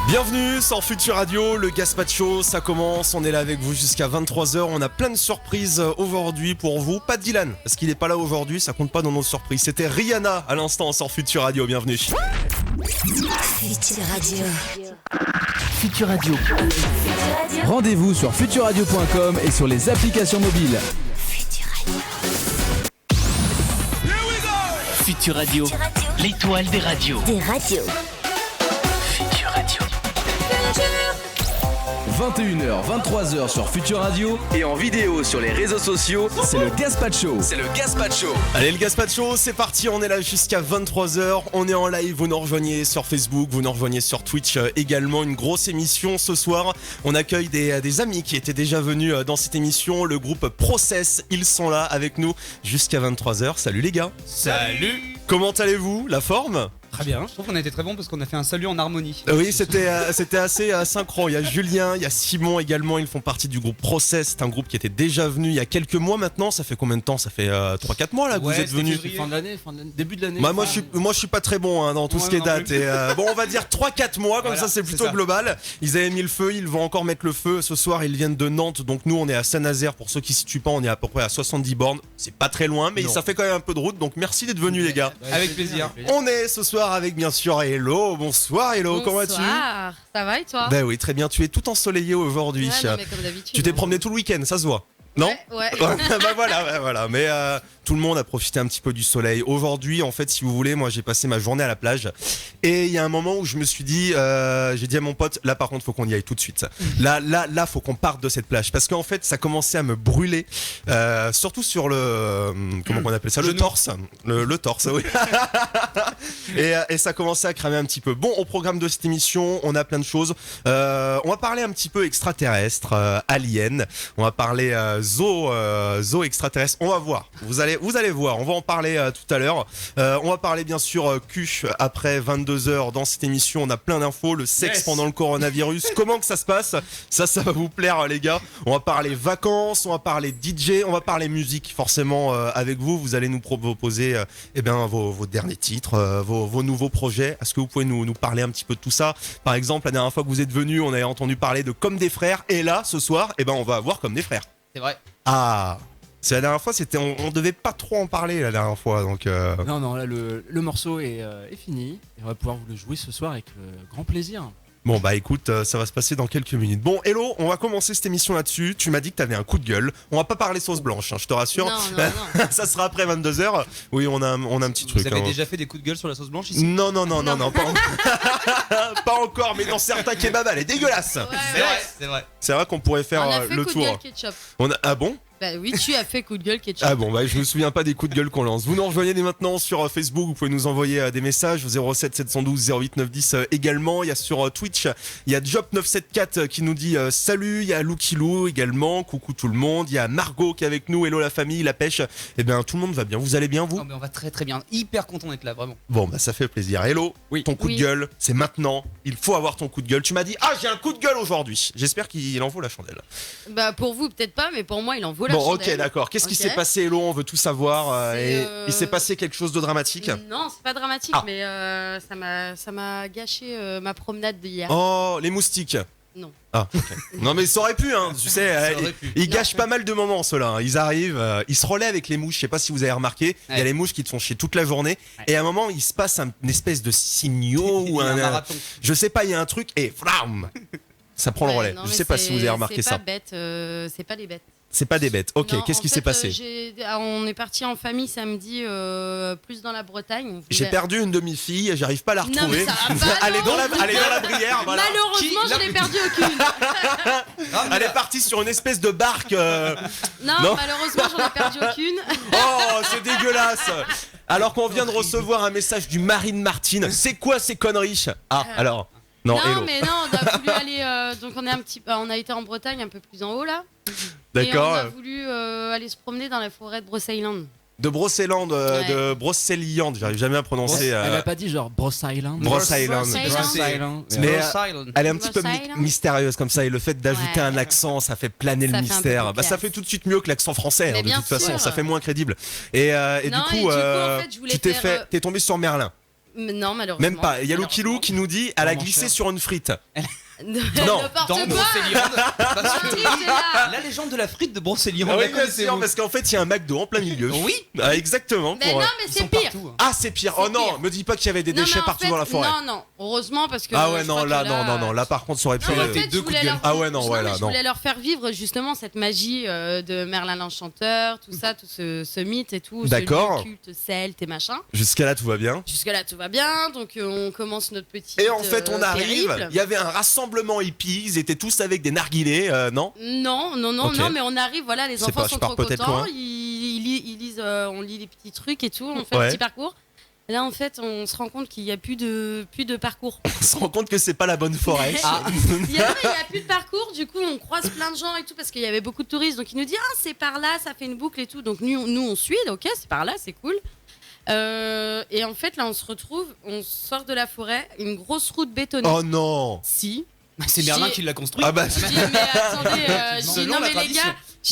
Bienvenue sur Futur Radio, le Gaspacho, ça commence, on est là avec vous jusqu'à 23h, on a plein de surprises aujourd'hui pour vous, pas de Dylan, parce qu'il est pas là aujourd'hui, ça compte pas dans nos surprises, c'était Rihanna à l'instant sur Futur Radio, bienvenue. Futur Radio. Futur Radio. Rendez-vous sur futurradio.com et sur les applications mobiles. Futur Radio. Futur Radio, l'étoile des radios. Des radios. Futur Radio. 21h, 23h sur Futur Radio et en vidéo sur les réseaux sociaux, c'est le Gaspacho. Allez le Gaspacho, c'est parti, on est là jusqu'à 23h, on est en live, vous nous rejoignez sur Facebook, vous nous rejoignez sur Twitch également, une grosse émission ce soir. On accueille des amis qui étaient déjà venus dans cette émission, le groupe Process, ils sont là avec nous jusqu'à 23h. Salut les gars. Salut. Comment allez-vous? La forme? Très bien, je trouve qu'on a été très bon parce qu'on a fait un salut en harmonie. Oui, c'était assez synchro. Il y a Julien, il y a Simon également, ils font partie du groupe Process. C'est un groupe qui était déjà venu il y a quelques mois maintenant. Ça fait combien de temps? Ça fait 3-4 mois là que vous êtes venus. Fin de l'année, début de l'année. Moi je suis pas très bon dans tout ce qui est date. Et, bon, on va dire 3-4 mois, comme voilà, ça c'est plutôt global. Ils avaient mis le feu, ils vont encore mettre le feu. Ce soir, ils viennent de Nantes. Donc nous, on est à Saint-Nazaire. Pour ceux qui ne situent pas, on est à peu près à 70 bornes. C'est pas très loin, mais ça fait quand même un peu de route. Donc merci d'être venus les gars. Avec plaisir. On est ce soir avec bien sûr Hello. Bonsoir Hello, comment vas-tu? Bonsoir, ça va et toi? Ben oui, très bien, tu es tout ensoleillé aujourd'hui. Ouais, non, mais comme d'habitude, Tu t'es promené tout le week-end, ça se voit? Non? Ouais. Bah voilà. Mais tout le monde a profité un petit peu du soleil. Aujourd'hui, en fait, si vous voulez, moi j'ai passé ma journée à la plage. Et il y a un moment où je me suis dit, j'ai dit à mon pote, là par contre, faut qu'on y aille tout de suite. Là, faut qu'on parte de cette plage. Parce qu'en fait, ça commençait à me brûler. Surtout sur le. Comment on appelle ça? Le torse. Le torse, oui. et ça commençait à cramer un petit peu. Bon, au programme de cette émission, on a plein de choses. On va parler un petit peu extraterrestre, alien. On va parler zoo extraterrestre. On va voir. Vous allez voir. On va en parler tout à l'heure. On va parler bien sûr cul après 22h dans cette émission. On a plein d'infos. Le sexe pendant le coronavirus. Comment que ça se passe? Ça va vous plaire les gars. On va parler vacances. On va parler DJ. On va parler musique. Forcément avec vous. Vous allez nous proposer vos derniers titres, vos nouveaux projets. Est-ce que vous pouvez nous parler un petit peu de tout ça? Par exemple, la dernière fois que vous êtes venus, on avait entendu parler de Comme des frères. Et là, ce soir, on va avoir Comme des frères. C'est vrai. Ah, c'est la dernière fois, on devait pas trop en parler la dernière fois, donc. Non, là le morceau est fini et on va pouvoir vous le jouer ce soir avec grand plaisir. Bon bah écoute, ça va se passer dans quelques minutes. Bon, Hello, on va commencer cette émission là-dessus. Tu m'as dit que t'avais un coup de gueule. On va pas parler sauce blanche, je te rassure. Non. Ça sera après 22h. Oui, on a un petit truc. Vous avez déjà fait des coups de gueule sur la sauce blanche ici? Non, pas encore, mais dans certains kebabs, elle est dégueulasse. Ouais. C'est vrai. C'est vrai qu'on pourrait faire On a fait le coup tour. de gueule ketchup. Ah bon? Bah oui, tu as fait coup de gueule ketchup. Ah bon, bah je me souviens pas des coups de gueule qu'on lance. Vous nous rejoignez dès maintenant sur Facebook, vous pouvez nous envoyer des messages au 07 712 08 910 également. Il y a sur Twitch, il y a Job974 qui nous dit salut, il y a Loukilou également, coucou tout le monde, il y a Margot qui est avec nous, hello la famille, la pêche. Eh bien tout le monde va bien, vous allez bien vous? Oh, mais on va très très bien, hyper content d'être là, vraiment. Bon bah ça fait plaisir. Hello, ton coup de gueule, c'est maintenant, il faut avoir ton coup de gueule. Tu m'as dit, j'ai un coup de gueule aujourd'hui. J'espère qu'il en vaut la chandelle. Bah pour vous peut-être pas, mais pour moi il en vaut la chandelle. chandelle. Ok, d'accord. Qu'est-ce qui s'est passé, Hello? On veut tout savoir. Il s'est passé quelque chose de dramatique? Non, c'est pas dramatique, mais ça m'a gâché ma promenade d'hier. Oh, les moustiques. Non. Ah, ok. Non, mais ça aurait pu, hein. Tu sais, ils gâchent pas mal de moments, ceux-là. Hein. Ils arrivent, ils se relaient avec les mouches. Je sais pas si vous avez remarqué. Il y a les mouches qui te font chier toute la journée. Ouais. Et à un moment, il se passe une espèce de signaux ou un marathon. Je sais pas, il y a un truc et flam, ça prend le relais. Je sais pas si vous avez remarqué ça. C'est pas des bêtes. C'est pas des bêtes. Ok, qu'est-ce qui s'est passé? On est parti en famille samedi, plus dans la Bretagne. J'ai perdu une demi-fille, j'arrive pas à la retrouver. Elle est dans la Brière. Voilà. Malheureusement, je n'ai perdu aucune. Elle est partie sur une espèce de barque. Non, malheureusement, j'en ai perdu aucune. Oh, c'est dégueulasse. Alors qu'on vient de recevoir un message du Marine Martine. C'est quoi ces conneries? Alors. Non, mais non, on a voulu aller. Donc on a été en Bretagne, un peu plus en haut là. D'accord. Et on a voulu aller se promener dans la forêt de Brocéliande. De Brocéliande, de Brocéliande, j'arrive jamais à prononcer. Elle a pas dit genre Bross Island. Bross Island. Mais elle est un petit peu mystérieuse comme ça, et le fait d'ajouter un accent, ça fait planer le mystère. Bah ça fait tout de suite mieux que l'accent français, de toute façon, ça fait moins crédible. Et du coup, t'es tombé sur Merlin. Non, malheureusement. Même pas. Il y a Loukilou qui nous dit elle a glissé cher. sur une frite. Non. N'importe Dans quoi. Brocéliande. Parce que Arrêtez, là. la légende de la frite de Brocéliande. Ah oui, la bien connaissez-vous sûr, parce qu'en fait, il y a un McDo en plein milieu. Oui. Ah, exactement. Mais pour, non, euh, mais Ils c'est sont pire. partout, hein. Ah, c'est pire. C'est Oh non, pire. me dis pas qu'il y avait des Non, mais déchets en partout fait, dans la forêt. Non, heureusement parce que. Ah ouais, je non, crois là, que non. Là, par contre, ça aurait pu. Non, en été fait, deux je coups de voulais gueule. leur... Ah ouais, non, ouais, mais là, je non. voulais leur faire vivre justement cette magie de Merlin l'Enchanteur, tout ça, tout ce mythe et tout. D'accord. Ce lieu culte celte et machin. Jusqu'à là, tout va bien. Jusque-là, tout va bien. Donc, on commence notre petit. Et en fait, on arrive. Il y avait un rassemblement hippie. Ils étaient tous avec des narguilés, non? Non, Ok. mais on arrive, voilà, les Je sais enfants pas, je sont pars trop peut-être contents. loin. Ils lisent, on lit les petits trucs et tout, on fait Ouais. un petit parcours. Et là, en fait, on se rend compte qu'il n'y a plus de parcours. On se rend compte que c'est pas la bonne forêt. Il y a plus de parcours, du coup, on croise plein de gens et tout, parce qu'il y avait beaucoup de touristes. Donc, ils nous disent, ah, c'est par là, ça fait une boucle et tout. Donc, nous on suit, ok, c'est par là, c'est cool. Et en fait, là, on se retrouve, on sort de la forêt, une grosse route bétonnée. Oh non. Si. C'est Merlin J'ai- qui l'a construit. Ah bah, Je dis, mais attendez, je dis, Selon non, la mais tradition.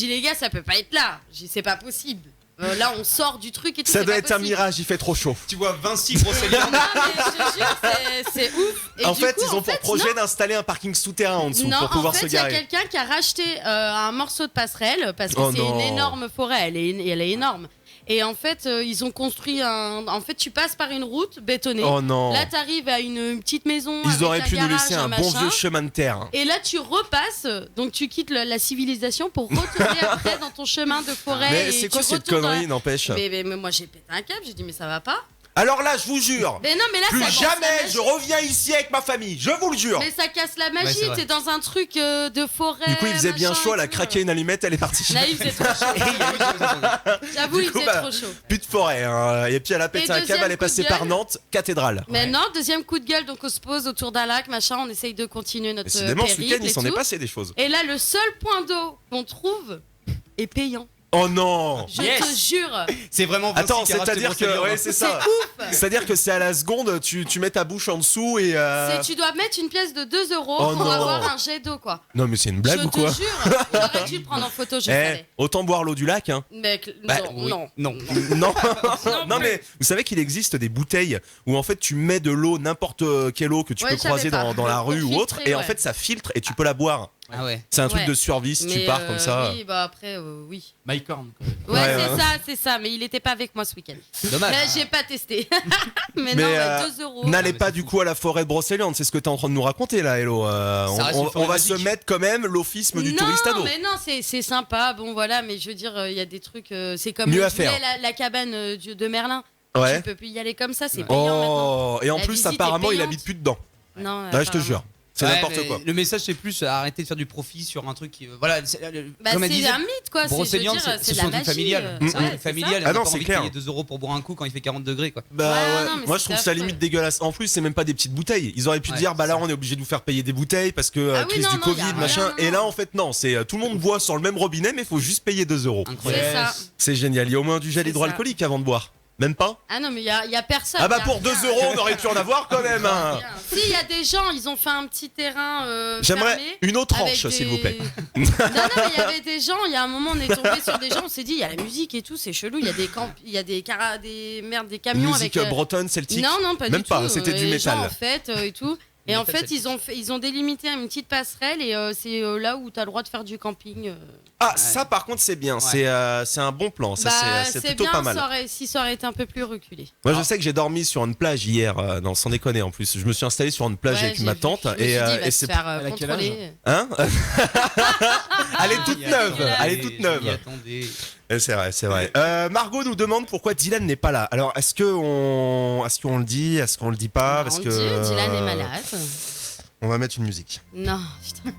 les gars, ça peut pas être là. Je dis, c'est pas possible. Là, on sort du truc et tout. ça c'est doit pas être un possible. mirage, il fait trop chaud. Tu vois Vinci Brocéliande. Non, mais je te jure, c'est ouf. Et En du fait, coup, ils ont en pour fait, projet d'installer un parking souterrain en dessous non, pour pouvoir en fait, se il y a garer. quelqu'un qui a racheté un morceau de passerelle parce que Oh c'est non. une énorme forêt, elle est énorme. Et en fait, ils ont construit En fait, tu passes par une route bétonnée. Oh non. Là, t'arrives à une petite maison. Ils avec auraient un pu nous garage, laisser un bon machin. vieux chemin de terre. Et là, tu repasses, donc tu quittes la civilisation pour retourner après dans ton chemin de forêt. Mais et c'est tu quoi cette retournes dans la- connerie, n'empêche? mais moi, j'ai pété un câble, j'ai dit, mais ça va pas. Alors là, je vous jure, Mais non, mais là, plus ça casse la jamais magie. je reviens ici avec ma famille, je vous le jure. Mais ça casse la Ouais, magie, c'est vrai. t'es dans un truc de forêt. Du coup, il faisait bien machin chaud, et elle a tout. craqué une allumette, elle est partie. Là, il faisait trop chaud. J'avoue, Du il coup, faisait bah, trop chaud. Plus de forêt, hein. Et puis elle a pété un câble, deuxième elle est coup de passée gueule. par Nantes, cathédrale. Mais non, deuxième coup de gueule, donc on se pose autour d'un lac, machin, on essaye de continuer notre Décidément, ce périple week-end, il et s'en est tout. passé des choses. Et là, le seul point d'eau qu'on trouve est payant. Oh non. Je Yes. te jure. C'est vraiment Vinci Attends, qui a racheté c'est-à-dire que Brocéliande. ouais, c'est ça. ouf. C'est-à-dire que c'est à la seconde, tu mets ta bouche en dessous et Tu dois mettre une pièce de 2 euros Oh pour non. avoir un jet d'eau, quoi. Non mais c'est une blague je ou quoi? te jure, j'aurais dû le prendre en photo, je savais. Autant boire l'eau du lac, hein. Mec, Bah, non. Non. Non, non mais vous savez qu'il existe des bouteilles où en fait tu mets de l'eau, n'importe quelle eau que tu Ouais, peux je savais croiser pas. dans la Pour rue ou autre, filtrer, et en ouais. fait ça filtre et tu peux la boire. Ah ouais. C'est un truc Ouais. de survie si tu Mais, pars comme ça. Oui, bah après, oui. Mycorn. Ouais, Ouais, c'est ça, mais il était pas avec moi ce week-end. Dommage. Là, j'ai pas testé. mais, Mais, non, 2 euros. N'allez mais pas c'est du fou. coup à la forêt de Brocéliande, c'est ce que tu es en train de nous raconter là, Hello. Ça reste une On forêt va se magique. mettre quand même l'office du touriste ado. Non, mais non, c'est sympa. Bon, voilà, mais je veux dire, il y a des trucs. C'est comme Mieux je à faire. voulais la cabane de Merlin. Ouais. Tu peux plus y aller comme ça, c'est payant maintenant. Oh, et en La plus visite est apparemment il payante. habite plus dedans. Non, Ouais, je te apparemment. jure. C'est Ouais, n'importe mais quoi. Le message, c'est plus arrêter de faire du profit sur un truc qui. Voilà. Bah, comme elle c'est disait, un mythe, quoi. C'est, je veux Brocéliande, dire, c'est c'est de son la truc magie. familial. Mm, C'est un ouais, truc c'est familial. ça. Elle Ah a non, pas c'est envie de clair. payer 2 euros pour boire un coup quand il fait 40 degrés, quoi. Bah Ouais, ouais, non, mais moi c'est je trouve ça affreux. limite dégueulasse. En plus, c'est même pas des petites bouteilles. Ils auraient pu Ouais, dire bah c'est là ça. on est obligé de vous faire payer des bouteilles parce que Ah oui, crise non, du non, y a Covid, rien, machin. non, Et non. là en fait non, c'est tout le monde boit sur le même robinet mais il faut juste payer 2 euros. Incroyable. C'est ça. C'est génial. Il y a au moins du gel C'est hydroalcoolique avant de boire. Même pas? Ah non, mais il y a personne. Ah bah y a pour 2 rien. euros on aurait pu en avoir quand même. Hein. Si, il y a des gens, ils ont fait un petit terrain. J'aimerais fermé une autre avec tranche s'il vous plaît. non, mais il y avait des gens, il y a un moment, on est tombé sur des gens, on s'est dit, il y a la musique et tout, c'est chelou, il y a des camps, il y a des camions Musique avec. bretonne, celtique. Non, pas Même du pas, tout. c'était du les métal. gens, en fait, et tout. Et en Métal fait, ils ont délimité une petite passerelle et c'est là où tu as le droit de faire du camping. Ah ça par contre c'est bien. C'est un bon plan. Ça c'est plutôt bien, pas mal. si ça aurait été un peu plus reculé. Moi, je sais que j'ai dormi sur une plage hier, non, sans déconner en plus. Je me suis installé sur une plage Ouais, avec j'ai ma vu. tante Je me suis dit, il va se c'est faire Elle a quel contrôler. hein Elle est toute J'y neuve, attendais, elle est toute j'y neuve. attendais. C'est vrai, c'est vrai. Margot nous demande pourquoi Dylan n'est pas là. Alors, est-ce qu'on le dit, est-ce qu'on le dit pas On parce dit, que Dylan est malade. On va mettre une musique. Non, putain.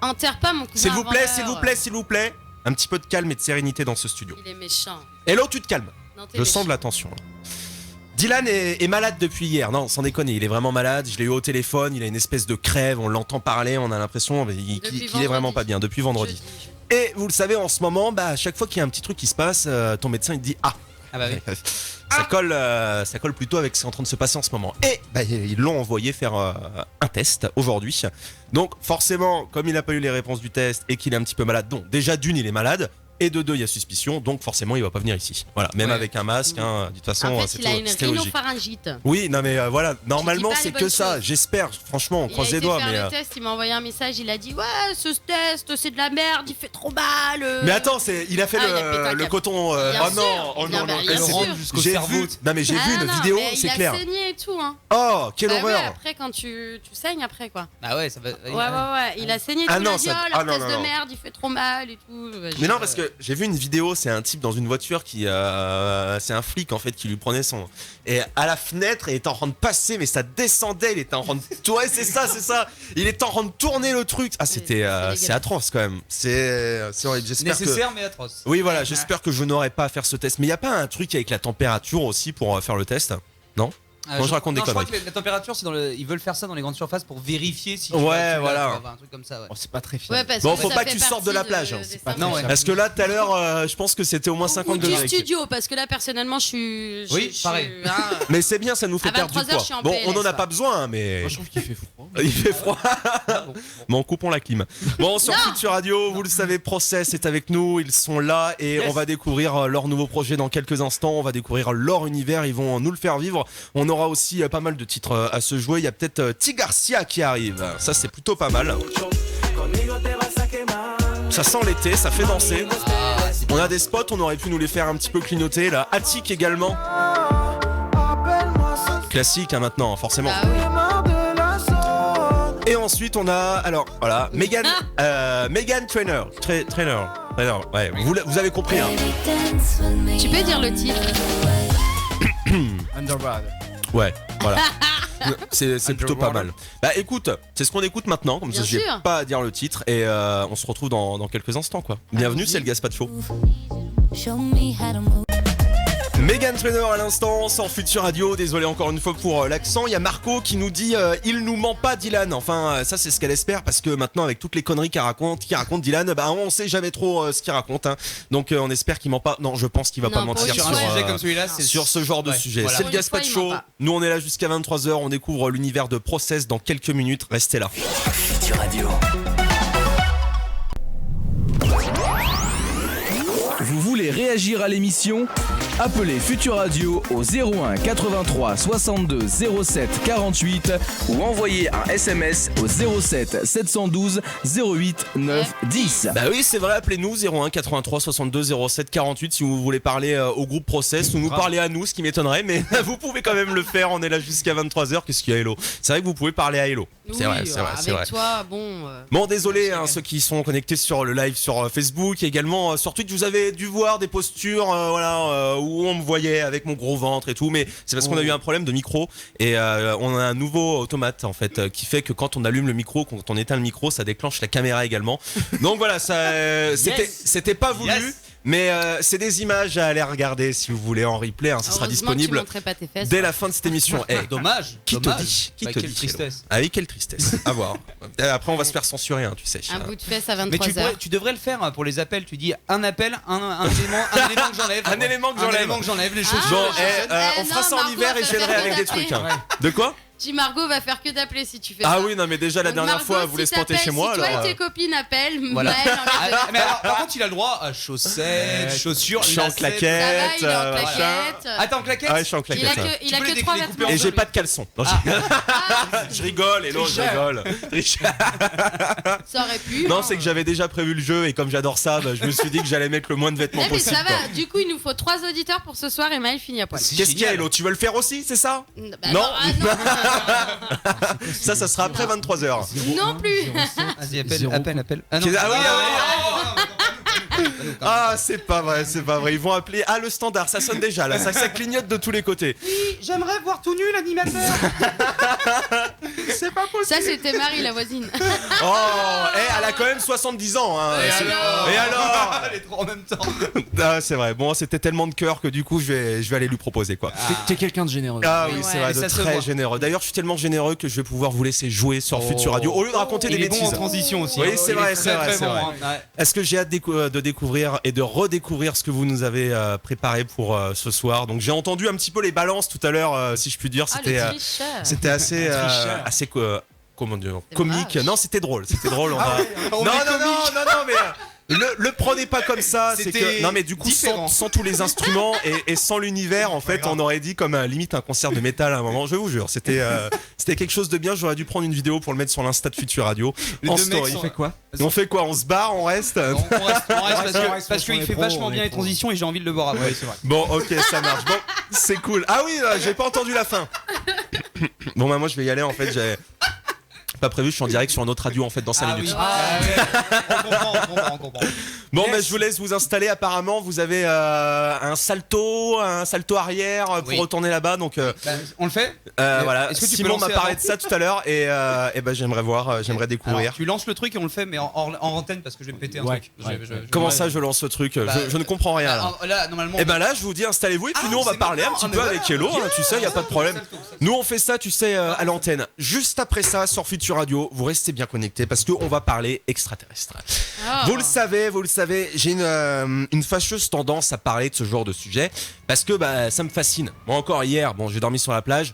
Enterre pas mon cousin. S'il vous avant plaît, l'heure. s'il vous plaît, s'il vous plaît. Un petit peu de calme et de sérénité dans ce studio. Il est méchant. Hello, tu te calmes. Non, t'es Je sens de méchant. la tension. Là. Dylan est malade depuis hier. Non, sans déconner, il est vraiment malade. Je l'ai eu au téléphone. Il a une espèce de crève. On l'entend parler. On a l'impression qu'il Depuis est vraiment vendredi. pas bien depuis vendredi. Jeudi. Et vous le savez, en ce moment, bah, à chaque fois qu'il y a un petit truc qui se passe, ton médecin il te dit ah. Ah bah oui. Ça colle plutôt avec ce qui est en train de se passer en ce moment. Et bah, ils l'ont envoyé faire un test aujourd'hui. Donc forcément, comme il n'a pas eu les réponses du test et qu'il est un petit peu malade, donc déjà d'une il est malade. et de 2 il y a suspicion, donc forcément il va pas venir ici. Voilà, même Ouais. avec un masque, hein, de toute façon En fait, c'est il a une c'était logique. rhinopharyngite. Oui, non mais voilà, normalement pas c'est les que bonnes ça, choses. j'espère, franchement, on Il a croise les été doigts, faire mais. le test, il m'a envoyé un message, il a dit ouais, ce test c'est de la merde, il fait trop mal. Mais attends, il a fait Ah, il a pété un le câble. coton. Bien Oh sûr. non, oh Bien, non, bah, non. bien Et c'est- sûr. jusqu'au J'ai cerveau. vu, non mais j'ai vu Ah, une non, vidéo, mais c'est il clair. a saigné et tout, hein. Oh, quelle Bah ouais, horreur. après quand tu saignes après quoi. Ah ouais, ça va. Ouais, il a saigné tout, Ah il a non, dit ça- oh, ah leur non, test non, de non. merde, il fait trop mal et tout. Mais non, parce que j'ai vu une vidéo, c'est un type dans une voiture c'est un flic en fait qui lui prenait son. Et à la fenêtre, il était en train de passer, mais ça descendait, il était en train de. Ouais, c'est ça. Il était en train de tourner le truc. Ah, C'est c'est dégueulasse. atroce quand même. C'est horrible. J'espère que. Nécessaire mais atroce. Oui, voilà, j'espère que je n'aurai pas à faire ce test. Mais il y a pas un truc avec la température aussi pour faire le test? Non? Ah, Moi, je raconte des je crois conneries. que la température, c'est ils veulent faire ça dans les grandes surfaces pour vérifier si. Ouais, tu l'as, voilà. un truc comme ça. Ouais. Oh, c'est pas très fiable. Ouais, parce Bon, que faut ça pas fait que tu sortes de partie la plage, hein, des c'est pas symptômes. très Parce que là, tout à l'heure, je pense que c'était au moins 50 Ou du degrés. studio, parce que là personnellement je suis. Oui, je pareil. suis, hein, Mais c'est bien, ça nous fait À perdre du 23 heures, poids. je suis en Bon, on PLS, en a là. pas besoin, hein, mais Moi, je trouve qu'il fait froid. il fait froid. Bon. Bon, coupons la clim. Bon, sur Non. Future Radio, vous le savez, Process est avec nous, ils sont là et Yes. on va découvrir leur nouveau projet dans quelques instants. On va découvrir leur univers, ils vont nous le faire vivre. On aura aussi pas mal de titres à se jouer. Il y a peut-être Ti Garcia qui arrive. Ça, c'est plutôt pas mal. Ça sent l'été, ça fait danser. On a des spots, on aurait pu nous les faire un petit peu clignoter. Là, Attic également. Classique hein, maintenant, forcément. Ah oui. Et ensuite on a alors voilà Megan Trainor. Ouais, vous avez compris hein. Tu peux dire le titre? Underbad. Ouais, voilà. C'est plutôt pas Underwater. mal. Bah écoute, c'est ce qu'on écoute maintenant, comme ça Bien j'ai sûr. pas à dire le titre et on se retrouve dans quelques instants quoi. Bienvenue, c'est le Gaspat Show. Megan Trainor à l'instant sur Future Radio. Désolé encore une fois pour l'accent. Il y a Marco qui nous dit il nous ment pas Dylan. Enfin ça c'est ce qu'elle espère parce que maintenant avec toutes les conneries qu'il raconte Dylan, bah on sait jamais trop ce qu'il raconte. Hein. Donc on espère qu'il ment pas. Non, je pense qu'il va Non, pas pour mentir une Sur un fois, sujet comme celui-là, c'est sur ce genre de Ouais, sujet. voilà. C'est le Pour une Gaspat fois, il Show. ment pas. Nous on est là jusqu'à 23h. On découvre l'univers de Process dans quelques minutes. Restez là. Future Radio. Vous voulez réagir à l'émission? Appelez Future Radio au 01 83 62 07 48 ou envoyez un SMS au 07 712 08 9 10. Bah oui, c'est vrai, appelez-nous 01 83 62 07 48 si vous voulez parler au groupe Process ou nous parler à nous, ce qui m'étonnerait, mais vous pouvez quand même le faire, on est là jusqu'à 23h. Qu'est-ce qu'il y a, Hello? C'est vrai que vous pouvez parler à Hello. C'est vrai, c'est vrai, c'est Avec vrai. toi, bon. Bon, désolé, hein, ceux qui sont connectés sur le live sur Facebook et également sur Twitch, vous avez dû voir des postures où on me voyait avec mon gros ventre et tout, mais c'est parce qu'on a eu un problème de micro et on a un nouveau automate en fait qui fait que quand on allume le micro, quand on éteint le micro, ça déclenche la caméra également. Donc voilà, ça c'était pas voulu. Yes. Mais c'est des images à aller regarder si vous voulez en replay, hein, ça sera Heureusement que disponible tu montrais pas tes fesses. dès la fin de cette émission. Eh, Dommage. qui te dommage. dit Qui Bah, te quelle dit tristesse. Ah oui, quelle tristesse. À voir. Après, on va se faire censurer, hein, tu sais. Un bout de fesse à Mais 23h. tu devrais le faire hein, pour les appels. Tu dis un appel, un élément que j'enlève. Un élément que j'enlève. Un élément que j'enlève, les choses. Bon, Ah, on fera non, ça en Margot, hiver et ça je fait viendrai rien avec des d'appeler. trucs. Hein. Ouais. De quoi? Dis Margot va faire que d'appeler si tu fais Ah ça. oui, non, mais déjà la Donc, dernière Margot, fois, elle voulait si se planter t'appelles, chez moi. Si toi alors, et tes copines appellent, Voilà. Maël, enlève Ah, mais alors, par contre, il a le droit à chaussettes, chaussures, je suis en lacets. Ça va, claquette. il est en machin. claquette. Attends, claquette. Ah ouais, je suis en Il a claquette. que, ouais. il a Tu peux que les 3 découper vêtements. en Et j'ai pas de caleçon. Non, je rigole, et non, je rigole. Ça aurait pu. Non, c'est que j'avais déjà prévu le jeu et comme j'adore ça, bah, je me suis dit que j'allais mettre le moins de vêtements Eh, mais possible. ça quoi. va, du coup il nous faut 3 auditeurs pour ce soir et Maël finit à poil. C'est Qu'est-ce qu'il y a, génial. Hello? Tu veux le faire aussi, c'est ça? Bah Non. non, Ça sera après 23h. non plus. Vas-y, appelle, Zéro. appelle. Ah non. Ah oui, Ah, Ah, c'est pas vrai, c'est pas vrai. Ils vont appeler. Ah, le standard, ça sonne déjà là, ça clignote de tous les côtés. J'aimerais voir tout nu l'animateur. C'est pas possible. Ça c'était Marie la voisine. Oh, elle a quand même 70 ans. Hein. Et C'est- alors Et alors Les trois en même temps. Ah, c'est vrai. Bon, c'était tellement de cœur que du coup, je vais aller lui proposer quoi. T'es quelqu'un de généreux. Ah Mais oui, ouais. c'est vrai, Et de ça se très voit. généreux. D'ailleurs, je suis tellement généreux que je vais pouvoir vous laisser jouer sur Future Radio au lieu de raconter des Il est bon bêtises. en transition aussi. Oui, hein. c'est Il vrai, est c'est très, vrai, très c'est bon, vrai. hein. Ouais. Est-ce que j'ai hâte de découvrir et de redécouvrir ce que vous nous avez préparé pour ce soir. Donc j'ai entendu un petit peu les balances tout à l'heure, si je puis dire. Ah C'était le tricheur. c'était assez tricheur. assez comment dire, C'est comique. moche. Non, c'était drôle. C'était drôle. On Ah va... ouais, on non, est non, non, comique. non, non, mais Le prenez pas comme ça, c'est C'était que non mais du coup différent. sans tous les instruments et sans l'univers en fait on aurait dit comme limite un concert de métal à un moment, je vous jure, c'était quelque chose de bien, j'aurais dû prendre une vidéo pour le mettre sur l'Insta de Future Radio Les en deux mecs story. sont- On fait quoi? On fait quoi? On se barre, on reste On reste parce on qu'il est fait pro, vachement on bien est les pro. transitions et j'ai envie de le voir après. c'est vrai. Bon, ok, ça marche. Bon, c'est cool. Ah oui, j'ai pas entendu la fin. Bon, bah moi je vais y aller en fait, j'ai pas prévu, je suis en direct sur une autre radio en fait dans 5 minutes. On comprend. Bon, Yes. bah je vous laisse vous installer. Apparemment, vous avez un salto arrière pour Oui. retourner là-bas. Donc On le fait voilà. est-ce que tu peux Simon m'a lancer parlé avant de ça tout à l'heure et bah j'aimerais voir, j'aimerais découvrir. Alors, tu lances le truc et on le fait, mais en antenne parce que je vais me péter un Ouais, truc. ouais. Comment ça, je lance le truc Bah, je ne comprends rien là. Là, normalement. Et ben là, je vous dis, installez-vous et puis Ah, nous on va c'est parler un maintenant. petit Ah, peu mais avec voilà. Hello, hein, tu sais, y a pas de problème. Nous on fait ça, tu sais, à l'antenne. Juste après ça, sur Future Radio, vous restez bien connectés parce qu'on va parler extraterrestre. Ah. Vous le savez, j'ai une fâcheuse tendance à parler de ce genre de sujet parce que bah, ça me fascine. Moi encore hier, bon, j'ai dormi sur la plage.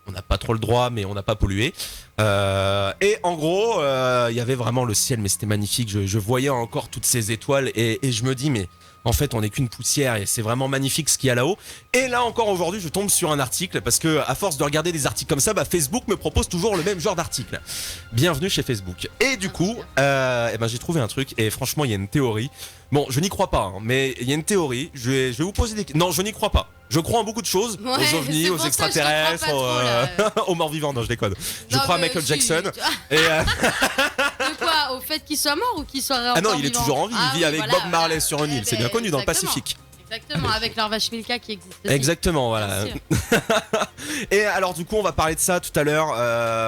On n'a pas trop le droit, mais on n'a pas pollué. Et en gros, il y avait vraiment le ciel, mais c'était magnifique. Je voyais encore toutes ces étoiles et je me dis, mais en fait, on n'est qu'une poussière et c'est vraiment magnifique ce qu'il y a là-haut. Et là encore aujourd'hui, je tombe sur un article parce que à force de regarder des articles comme ça, bah, Facebook me propose toujours le même genre d'article. Bienvenue chez Facebook. Et du coup, j'ai trouvé un truc et franchement, il y a une théorie. Bon, je n'y crois pas, hein, mais il y a une théorie. Je vais vous poser des. Non, je n'y crois pas. Je crois en beaucoup de choses, Ouais, aux ovnis, c'est aux pour ça que je te extraterrestres, crois pas trop, là. aux morts vivants. Non, je déconne. Je Non, crois à mais Michael si, Jackson. tu vois. Et De quoi? Au fait qu'il soit mort ou qu'il soit encore ah non, il est vivant? toujours en vie. Ah Il vit oui, avec voilà, Bob Marley voilà. sur une île. Eh C'est ben, bien connu dans le exactement. Pacifique. Exactement, avec leur vache Milka qui existe aussi. Exactement, voilà. Bien sûr. Et alors du coup, on va parler de ça tout à l'heure.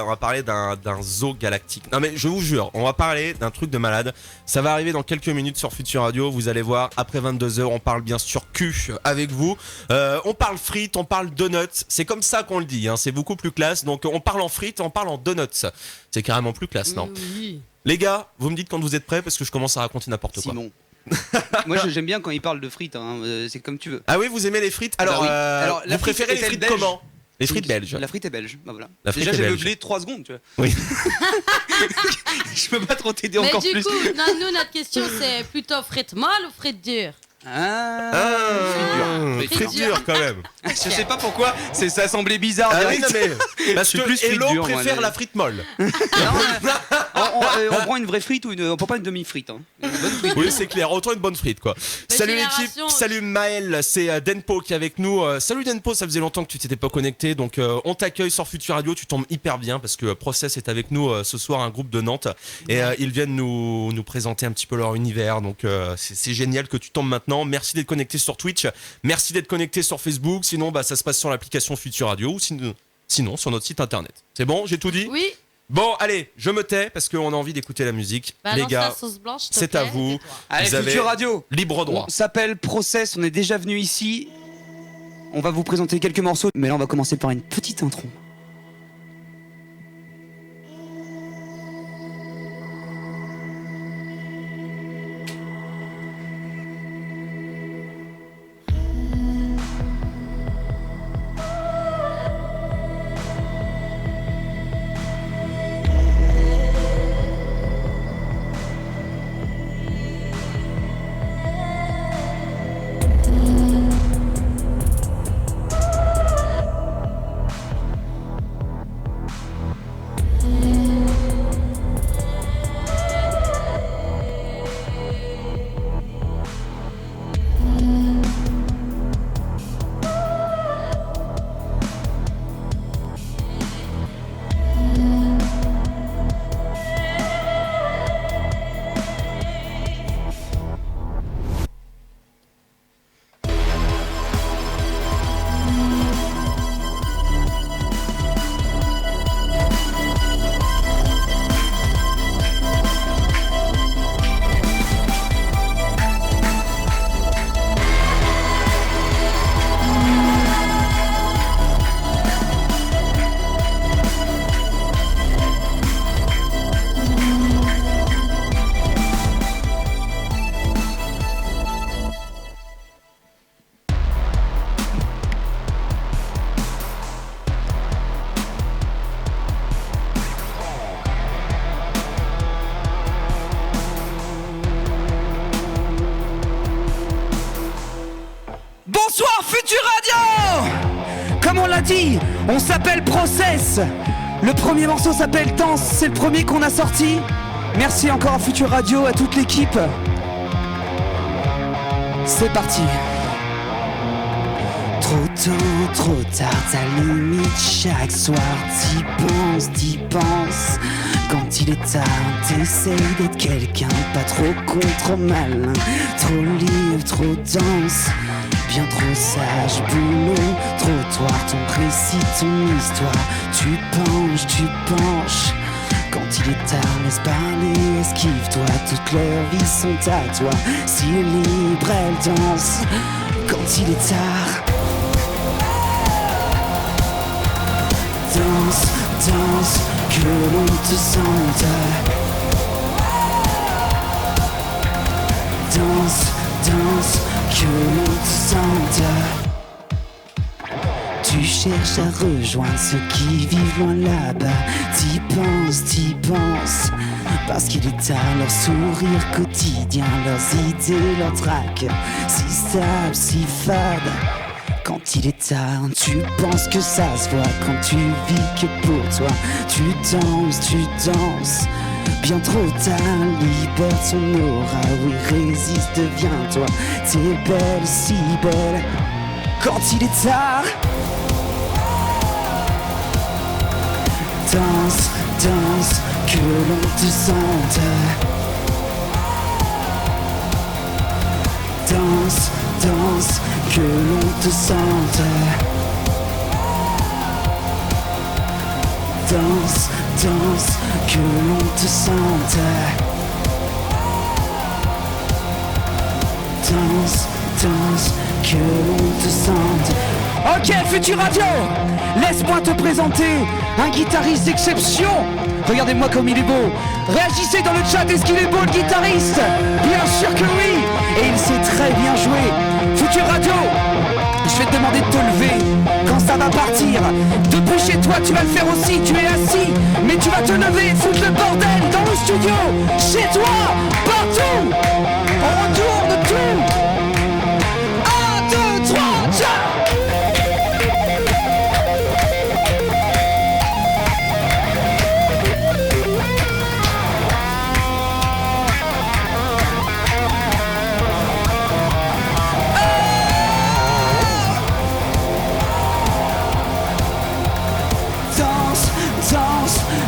On va parler d'un zoo galactique. Non mais je vous jure, on va parler d'un truc de malade. Ça va arriver dans quelques minutes sur Future Radio. Vous allez voir. Après 22h, on parle bien sûr cul avec vous. On parle frites, on parle donuts. C'est comme ça qu'on le dit. Hein. C'est beaucoup plus classe. Donc on parle en frites, on parle en donuts. C'est carrément plus classe, non? Oui. Les gars, vous me dites quand vous êtes prêts parce que je commence à raconter n'importe quoi. Simon. Moi j'aime bien quand il parle de frites, hein, c'est comme tu veux. Ah oui, vous aimez les frites? Alors, Bah oui. Alors, la vous préférez les frite frites est-elle belge comment? Les frites belges. La frite est belge, bah voilà. La frite Déjà est j'ai belge. meublé 3 secondes, tu vois. Oui. Je peux pas trop t'aider Mais encore du plus. coup, non, nous, notre question, c'est plutôt frites molles ou frites dures? Ah, Frites frites dures. dures quand même. je sais pas pourquoi, ça semblait bizarre. Ah oui, direct. non mais parce Je suis que plus frite Hello dure, moi, préfère mais- la frite molle. Non, on prend une vraie frite ou on prend pas une demi-frite. Hein. Une bonne frite. Oui, c'est clair. Autant une bonne frite quoi. Salut l'équipe, génération- salut Maël, c'est Denpo qui est avec nous. Salut Denpo, ça faisait longtemps que tu t'étais pas connecté, donc on t'accueille sur Future Radio. Tu tombes hyper bien parce que Process est avec nous ce soir, un groupe de Nantes, et ils viennent nous présenter un petit peu leur univers. Donc c'est génial que tu tombes maintenant. Merci d'être connecté sur Twitch, merci d'être connecté sur Facebook. Sinon, bah ça se passe sur l'application Future Radio ou sinon sur notre site internet. C'est bon, j'ai tout dit. Oui. Bon, allez, je me tais parce qu'on a envie d'écouter la musique. Balance Les gars, ta sauce blanche, s'il te c'est à plaît, vous. tais-toi. Allez, Vous avez Future Radio. libre droit. On s'appelle Process, on est déjà venu ici. On va vous présenter quelques morceaux, mais là on va commencer par une petite intro. Futur Radio. Comme on l'a dit, on s'appelle Process. Le premier morceau s'appelle Danse, c'est le premier qu'on a sorti. Merci encore à Futur Radio, à toute l'équipe. C'est parti. Trop tard, ta limite chaque soir. T'y penses. Quand il est tard, t'essayes d'être quelqu'un, pas trop contre malin. Trop libre, trop dense, bien trop sage, boulot, trottoir, ton récit, ton histoire. Tu penches. Quand il est tard, laisse parler, esquive-toi. Toutes leurs vies sont à toi. Si elle est libre, elle danse. Quand il est tard, danse, que l'on te sente. Danse, que l'on te sente. Tu cherches à rejoindre ceux qui vivent loin là-bas. T'y penses, parce qu'il est tard, leur sourire quotidien, leurs idées, leurs traques, si stables, si fades. Quand il est tard, tu penses que ça se voit. Quand tu vis que pour toi, tu danses. Bien trop tard, libère son aura. Oui, résiste, deviens-toi. T'es belle, si belle. Quand il est tard, danse, que l'on te sente. Danse, que l'on te sente. Danse, que l'on te sente. Danse, que l'on te sente. Ok, Futur Radio, laisse-moi te présenter un guitariste d'exception. Regardez-moi comme il est beau. Réagissez dans le chat, est-ce qu'il est beau le guitariste? Bien sûr que oui. Et il sait très bien jouer. Futur Radio, je vais te demander de te lever quand ça va partir. Depuis chez toi, tu vas le faire aussi. Tu es assis, mais tu vas te lever, foutre le bordel dans le studio, chez toi, partout. On retourne tout. 1, 2, 3, tiens.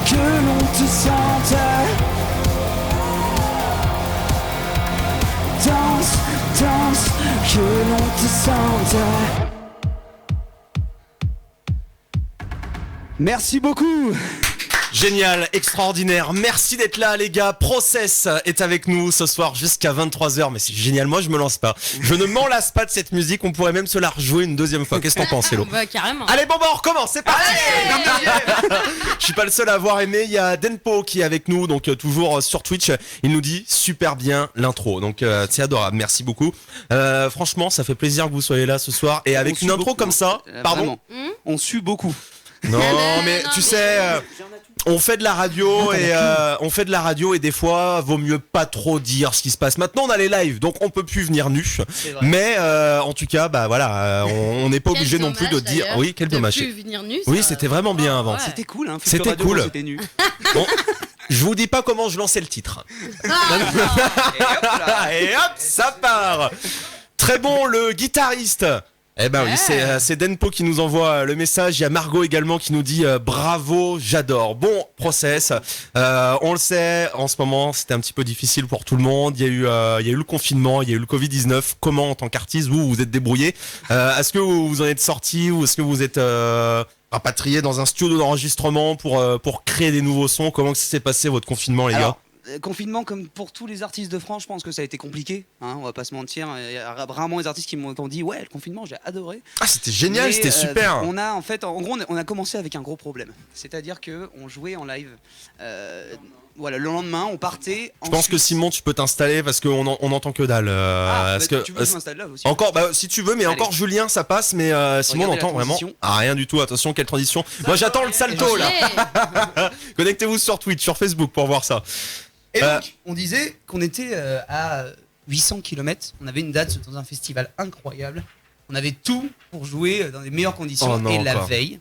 Que l'on te sente. Danse, que l'on te sente. Merci beaucoup. Génial, extraordinaire, merci d'être là les gars. Process est avec nous ce soir jusqu'à 23h, mais c'est génial, moi je me lance pas. Je ne m'en lasse pas de cette musique, on pourrait même se la rejouer une deuxième fois. Qu'est-ce que t'en penses, Hello? Bah, carrément. Allez bon bah on recommence, c'est parti. Je suis pas le seul à avoir aimé, il y a Denpo qui est avec nous, donc toujours sur Twitch. Il nous dit super bien l'intro, donc c'est adorable, merci beaucoup. Franchement ça fait plaisir que vous soyez là ce soir. Et avec une intro beaucoup, comme ça, pardon, on sue beaucoup. Non mais tu sais... On fait de la radio et des fois vaut mieux pas trop dire ce qui se passe. Maintenant on a les lives donc on peut plus venir nu. Mais en tout cas bah voilà on n'est pas obligé non plus de dire oui quel dommage. Plus venir nu, oui c'était vraiment bien avant. Ouais. C'était cool hein. C'était Radio, cool. C'était nu. Bon, je vous dis pas comment je lançais le titre. Et hop ça part. Très bon le guitariste. Eh ben oui, c'est Denpo qui nous envoie le message. Il y a Margot également qui nous dit bravo, j'adore. Bon, Process. On le sait, en ce moment, c'était un petit peu difficile pour tout le monde. Il y a eu le confinement, il y a eu le Covid-19. Comment, en tant qu'artiste, vous êtes débrouillé? Est-ce que vous en êtes sorti ou est-ce que vous êtes rapatrié dans un studio d'enregistrement pour créer des nouveaux sons? Comment ça s'est passé votre confinement, les gars? Confinement, comme pour tous les artistes de France, je pense que ça a été compliqué. Hein, on va pas se mentir. Il y a rarement des artistes qui m'ont dit ouais, le confinement, j'ai adoré. Ah, c'était génial, c'était super. On a en fait, en gros, on a commencé avec un gros problème. C'est-à-dire que on jouait en live. Voilà, le lendemain, on partait. Je pense que Simon, tu peux t'installer parce qu'on entend que dalle. Tu peux m'installer là aussi. Encore, bah, si tu veux, mais allez. Encore Julien, ça passe, mais Simon, on entend vraiment. Ah, rien du tout. Attention, quelle transition. Moi, j'attends le salto là. Connectez-vous sur Twitch, sur Facebook pour voir ça. Et donc, on disait qu'on était à 800 km. On avait une date dans un festival incroyable. on avait tout pour jouer dans les meilleures conditions. Oh non, et la quoi. veille,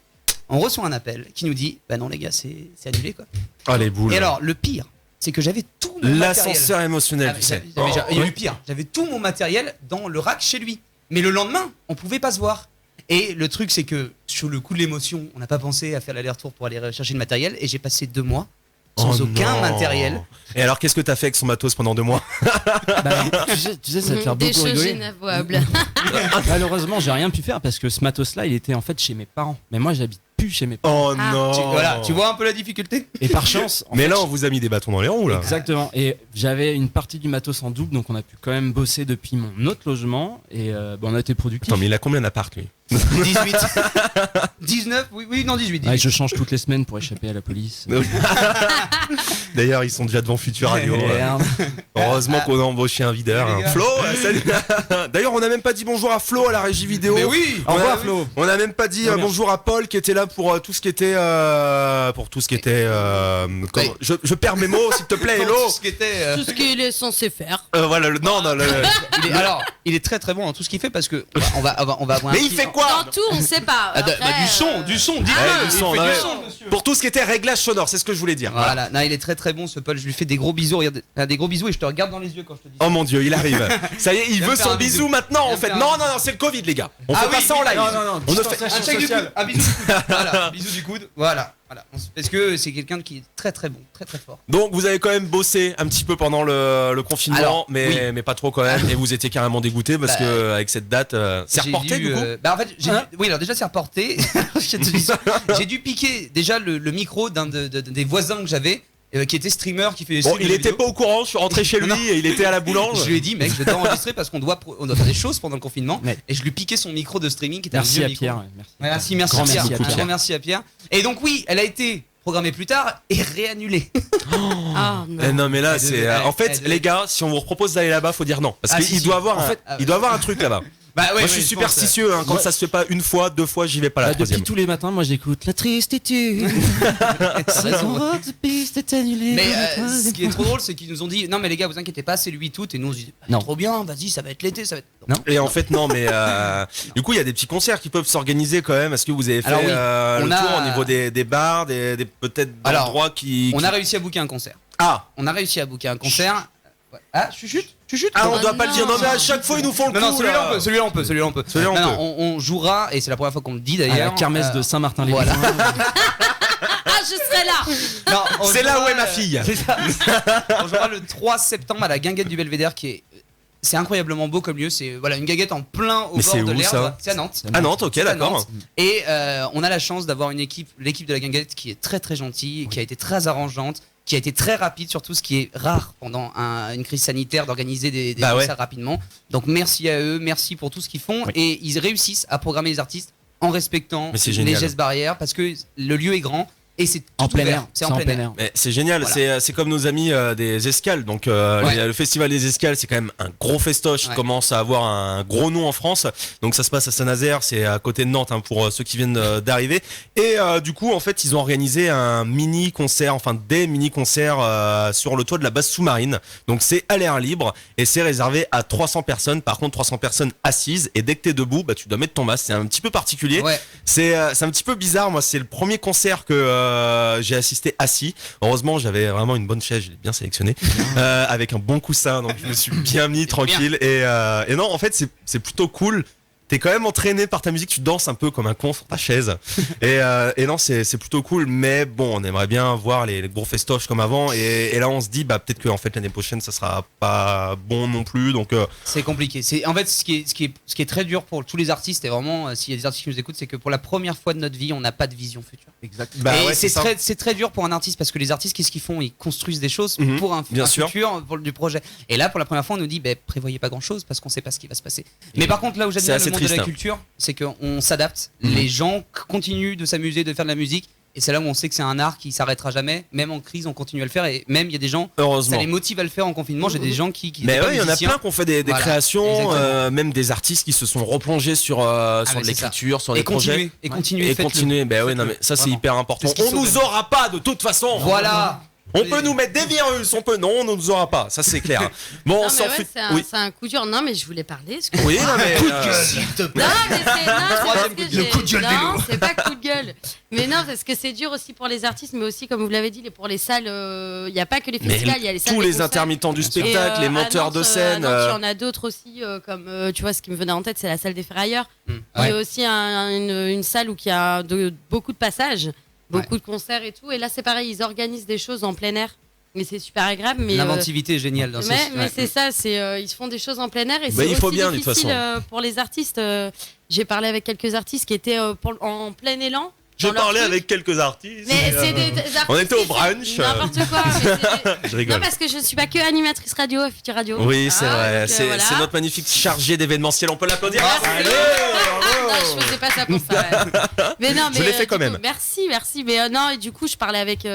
on reçoit un appel qui nous dit bah non les gars, c'est annulé quoi. Ah les boules. Et alors le pire, c'est que j'avais tout mon matériel. L'ascenseur émotionnel, Ah, tu sais. il y a eu pire. J'avais tout mon matériel dans le rack chez lui. Mais le lendemain, on pouvait pas se voir. Et le truc, c'est que sur le coup de l'émotion, on n'a pas pensé à faire l'aller-retour pour aller chercher le matériel. Et j'ai passé 2 mois sans aucun non. matériel. Et alors, qu'est-ce que t'as fait avec son matos pendant 2 mois? Tu sais, ça te fait Des beaucoup choses rigoler. inavouables. Malheureusement, j'ai rien pu faire parce que ce matos-là, il était en fait chez mes parents. Mais moi, j'habite plus chez mes parents. Oh Ah. non. Voilà, tu vois un peu la difficulté. Et par chance. en Mais fait, là, on vous a mis des bâtons dans les roues, là. Exactement. Et j'avais une partie du matos en double, donc on a pu quand même bosser depuis mon autre logement. Et on a été productifs. Attends, mais il a combien d'appart, lui? 18. 19, oui, non, 18. Ouais, je change toutes les semaines pour échapper à la police. D'ailleurs, ils sont déjà devant Futur Radio. Merde. Heureusement qu'on a embauché un videur. Salut, les hein. gars. Flo, salut. D'ailleurs, on n'a même pas dit bonjour à Flo à la régie vidéo. Mais oui. On Au revoir, a- Flo. On n'a même pas dit Très bien. bonjour à Paul qui était là pour tout ce qui était comment- je perds mes mots s'il te plaît. Hello. Tout ce qui était, Tout ce qu'il est censé faire. Voilà non alors, il est très très bon dans tout ce qu'il fait parce que on va avoir un mais il petit- fait quoi? Dans tout, on sait pas. Ah, Après, du son, dis-le. Ouais, du Il son, fait ouais. du son, monsieur. Pour tout ce qui était réglage sonore, c'est ce que je voulais dire. Voilà, non, il est très très bon ce Paul. Je lui fais des gros bisous. Regarde, des gros bisous et je te regarde dans les yeux quand je te dis. Oh mon dieu, il arrive. Ça y est, il Viens veut me faire son un bisou bisou. maintenant en Viens me fait. faire un Non, bisou. non, non, c'est le Covid, les gars. On Ah fait oui, pas ça en live. non, On ne fait. Un check du coude, un bisou du coude. Voilà, bisou du coude. Voilà. Parce que c'est quelqu'un qui est très très bon, très très fort. Donc vous avez quand même bossé un petit peu pendant le confinement, Alors, mais pas trop quand même. Et vous étiez carrément dégoûté parce Bah, que avec cette date, c'est J'ai reporté dû, du coup. en fait, oui, alors déjà c'est reporté. Je te dis ça. J'ai dû piquer déjà le micro d'un des voisins que j'avais. Qui était streamer, qui fait des Bon, streams il de était vidéos. pas au courant. Je suis rentré chez lui Non. et il était à la boulange. Je lui ai dit, mec, je dois enregistrer parce qu'on doit faire des choses pendant le confinement. Ouais. Et je lui piquais son micro de streaming qui était Merci un vieux à micro. Pierre. Ouais, merci. Ouais, merci Grand à Pierre. merci à Un Pierre. grand merci à Pierre. Et donc oui, elle a été programmée plus tard et réannulée. Ah non. Non mais là Elle c'est devait- en fait elle devait- les gars, si on vous propose d'aller là-bas, faut dire non parce Ah, qu'il si, si. doit avoir En un, fait, il doit avoir un truc là-bas. Bah ouais, Moi je suis pense, superstitieux hein, quand ça se fait pas une fois, 2 fois, j'y vais pas la Depuis troisième. tous les matins, moi j'écoute la tristitude. Mais ce qui est trop drôle, c'est qu'ils nous ont dit non mais les gars, vous inquiétez pas, c'est lui tout. Et nous on se dit bah, Non. trop bien, vas-y, ça va être l'été, ça va être. Non. Et en fait non mais du coup il y a des petits concerts qui peuvent s'organiser quand même. Est-ce que vous avez fait Alors oui, le on a- tour au niveau des bars, des peut-être Alors, d'endroits qui On a réussi à booker un concert. Ah On a réussi à booker un concert. Ouais. Ah, chuchute. ah on Oh doit pas le dire. Non mais à chaque fois ils nous font le Non, coup. celui-là là. on peut, celui-là on peut, celui-là on peut. Celui-là, on Non, peut. non, on jouera et c'est la première fois qu'on le dit À d'ailleurs. la kermesse de Saint-Martin-les-Buts. Voilà. Ah, je serai là. Non, on C'est là jouera, où est ma fille. C'est ça. On jouera le 3 septembre à la Guinguette du Belvédère qui est. C'est incroyablement beau comme lieu. C'est voilà une guinguette en plein au Mais bord c'est de où, l'herbe. ça C'est à Nantes. Ah Nantes, ok C'est à d'accord. Nantes. Et on a la chance d'avoir l'équipe de la Guinguette qui est très très gentille, qui a été très arrangeante, qui a été très rapide, surtout ce qui est rare pendant une crise sanitaire d'organiser des Bah ouais. concerts rapidement. Donc merci à eux, merci pour tout ce qu'ils font. Oui. Et ils réussissent à programmer les artistes en respectant Mais c'est les génial. gestes barrières parce que le lieu est grand et c'est tout En plein ouvert. air. C'est en plein air. Mais c'est génial, Voilà. c'est comme nos amis des escales. Donc Ouais. le festival des escales, c'est quand même un gros festoche. Il Ouais. commence à avoir un gros nom en France. Donc ça se passe à Saint-Nazaire, c'est à côté de Nantes hein, pour ceux qui viennent d'arriver. Et du coup, en fait, ils ont organisé un mini concert, enfin des mini concerts sur le toit de la base sous-marine. Donc c'est à l'air libre et c'est réservé à 300 personnes. Par contre, 300 personnes assises. Et dès que t'es debout, bah tu dois mettre ton masque. C'est un petit peu particulier. Ouais. C'est un petit peu bizarre. Moi, c'est le premier concert que j'ai assisté assis. Heureusement, j'avais vraiment une bonne chaise, je l'ai bien sélectionné, avec un bon coussin, donc je me suis bien mis tranquille. Et non, en fait, c'est plutôt cool. T'es quand même entraîné par ta musique, tu danses un peu comme un con sur ta chaise. Et non, c'est plutôt cool. Mais bon, on aimerait bien voir les gros festoches comme avant. Et là, on se dit, bah peut-être que en fait l'année prochaine, ça sera pas bon non plus. Donc C'est compliqué. C'est en fait ce qui est très dur pour tous les artistes et vraiment s'il y a des artistes qui nous écoutent, c'est que pour la première fois de notre vie, on n'a pas de vision future. Exact. bah et ouais, c'est ça. très dur pour un artiste parce que les artistes qu'est-ce qu'ils font? Ils construisent des choses Mhm, pour un bien sûr. futur pour du projet. Et là pour la première fois, on nous dit prévoyez pas grand-chose parce qu'on sait pas ce qui va se passer. Mais par contre là où C'est j'admire assez le monde de triste, la hein. culture, c'est qu'on s'adapte. Mhm. Les gens continuent de s'amuser, de faire de la musique. Et c'est là où on sait que c'est un art qui s'arrêtera jamais. Même en crise, on continue à le faire. Et même, il y a des gens, ça Heureusement. les motive à le faire en confinement. J'ai des gens qui Mais étaient pas ouais, il y en a musiciens. plein qui ont fait des Voilà, créations, exactement. même des artistes qui se sont replongés sur mais de c'est l'écriture, sur Et des projets. continuer, et continuer, Et faites-le. continuer, ben ouais, non mais ça c'est Vraiment. hyper important. C'est ce qu'il On faut nous faire. aura pas de toute façon. Voilà. On peut nous mettre des virus, non, on ne nous aura pas, ça c'est clair. Bon, Non, sans mais ouais, fut- c'est un, oui. c'est un coup dur. Non, mais je voulais parler. Oui, non, mais S'il te plaît. Non, mais c'est parce que le coup de gueule non, c'est pas coup de gueule. Mais non, parce que c'est dur aussi pour les artistes, mais aussi, comme vous l'avez dit, pour les salles. Il n'y a pas que les mais festivals, il y a les salles. tous des les concerts. intermittents du Et, spectacle, les à monteurs Nantes, de scène. à Nantes, il y en a d'autres aussi, comme tu vois, ce qui me venait en tête, c'est la salle des Ferrailleurs. Il y a aussi une salle où il y a beaucoup de passages, beaucoup de concerts et tout. Et là, c'est pareil, ils organisent des choses en plein air. Mais c'est super agréable. Mais L'inventivité est géniale dans mais c'est ça, ils se font des choses en plein air et Bah, c'est il faut aussi bien, de toute difficile façon. pour les artistes. J'ai parlé avec quelques artistes qui étaient en plein élan. J'ai dans leur parlé truc. avec quelques artistes. Mais c'est des artistes on était au qui font brunch. N'importe quoi. mais c'est des- Je rigole. Non, parce que je ne suis pas que animatrice radio à Futur Radio. Oui, c'est vrai. donc, C'est voilà. c'est notre magnifique chargé d'événementiel. On peut l'applaudir. Merci. Allez, Non, je faisais pas ça pour ça. Ouais. Mais non, mais Je l'ai fait quand du coup, même. Merci. Mais non, et du coup, je parlais avec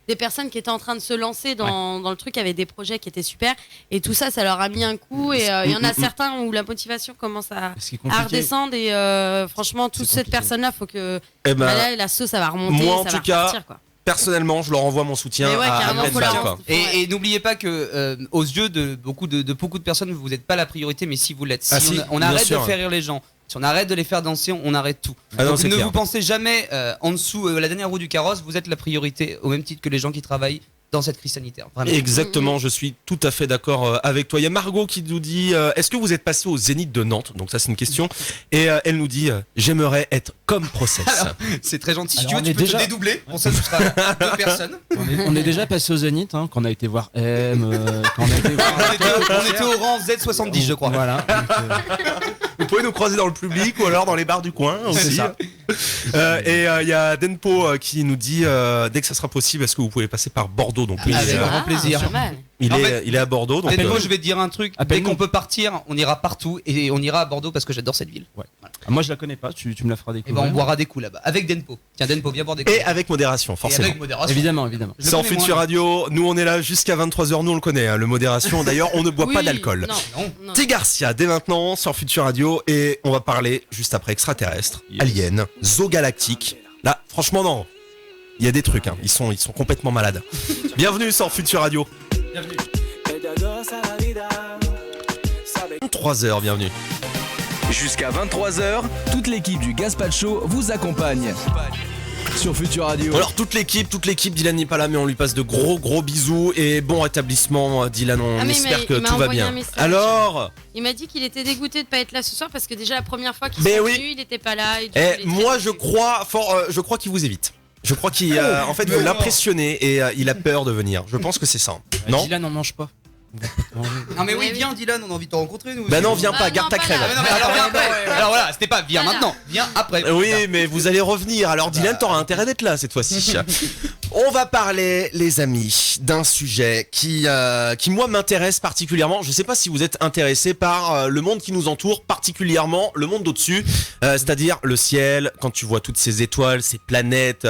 des personnes qui étaient en train de se lancer dans le truc, avec des projets qui étaient super. Et tout ça, ça leur a mis un coup. Et il y en a certains où la motivation commence à Ce qui est compliqué. redescendre. Et franchement, toute C'est cette compliqué. personne-là, faut que Eh ben, là, la sauce, ça va remonter. moi, en ça tout va cas, repartir, quoi. personnellement, je leur envoie mon soutien Mais ouais, à carrément, pleine faut balle, leur quoi. rendre- Ouais. Et n'oubliez pas que aux yeux de beaucoup de personnes, vous n'êtes pas la priorité, mais si vous l'êtes, Ah, si si, on bien arrête sûr. de faire rire les gens, si on arrête de les faire danser, on arrête tout. Ah non, Donc c'est ne clair. vous pensez jamais en dessous la dernière roue du carrosse, vous êtes la priorité au même titre que les gens qui travaillent dans cette crise sanitaire. Vraiment. Exactement, je suis tout à fait d'accord avec toi. Il y a Margot qui nous dit est-ce que vous êtes passé au Zénith de Nantes? Donc ça c'est une question. Et elle nous dit j'aimerais être comme Process. C'est très gentil. Si Alors, tu veux, on tu est peux déjà- te dédoubler. Pour ça, ce sera 2 personnes. On est déjà passé au Zénith, hein, quand on a été voir M, quand on a été voir. On était au rang Z70, je crois. Voilà. Vous pouvez nous croiser dans le public ou alors dans les bars du coin C'est aussi. ça. Et il y a Denpo qui nous dit dès que ça sera possible, est-ce que vous pouvez passer par Bordeaux? Donc lui, Avec grand plaisir. Pas mal. il En est fait- il est à Bordeaux. Donc Denpo, je vais te dire un truc. Dès Appelle-nous. qu'on peut partir, on ira partout et on ira à Bordeaux parce que j'adore cette ville. Ah, moi je la connais pas, tu me la feras Et découvrir. ben on boira des coups là-bas avec Denpo. Tiens Denpo, viens boire des coups. et avec modération, Et forcément. avec modération. Évidemment. Je le C'est en connais, Futur moi. Radio. Nous, on est là jusqu'à 23h. Nous, on le connaît, hein, le modération. D'ailleurs, on ne boit pas Oui, d'alcool. Non. non. T. Garcia, dès maintenant, sur Futur Radio. Et on va parler juste après extraterrestres, Yes. aliens, zoo galactique. Là, franchement, non. Il y a des trucs, hein. Ils sont complètement malades. Bienvenue sur Futur Radio. Bienvenue. 3h, bienvenue. Jusqu'à 23h, toute l'équipe du Gaspacho vous accompagne. Sur Futur Radio. Alors, toute l'équipe, Dylan n'est pas là, mais on lui passe de gros bisous. Et bon rétablissement, Dylan. On Ah, mais espère il que m'a tout va envoyé bien. un message. Alors, Il m'a dit qu'il était dégoûté de pas être là ce soir parce que déjà la première fois qu'il Mais s'est oui. venu, il n'était pas là. Et du coup, il est très moi, déçu. je crois qu'il vous évite. Je crois qu'il, en fait, vous l'impressionnez et il a peur de venir. Je pense que c'est ça. Non? Dylan, on mange pas. Non mais oui, Mais viens Dylan, on a envie de te rencontrer nous. Bah non, aussi. viens pas, Ah, garde non, ta pas crève. là. Ah, mais non, mais alors viens après. Alors voilà, c'était pas viens Voilà. maintenant, viens après. Oui, mais vous allez revenir. Alors Dylan, t'auras intérêt d'être là cette fois-ci. On va parler, les amis, d'un sujet qui moi m'intéresse particulièrement. Je sais pas si vous êtes intéressés par le monde qui nous entoure, particulièrement le monde d'au-dessus, c'est-à-dire le ciel. Quand tu vois toutes ces étoiles, ces planètes,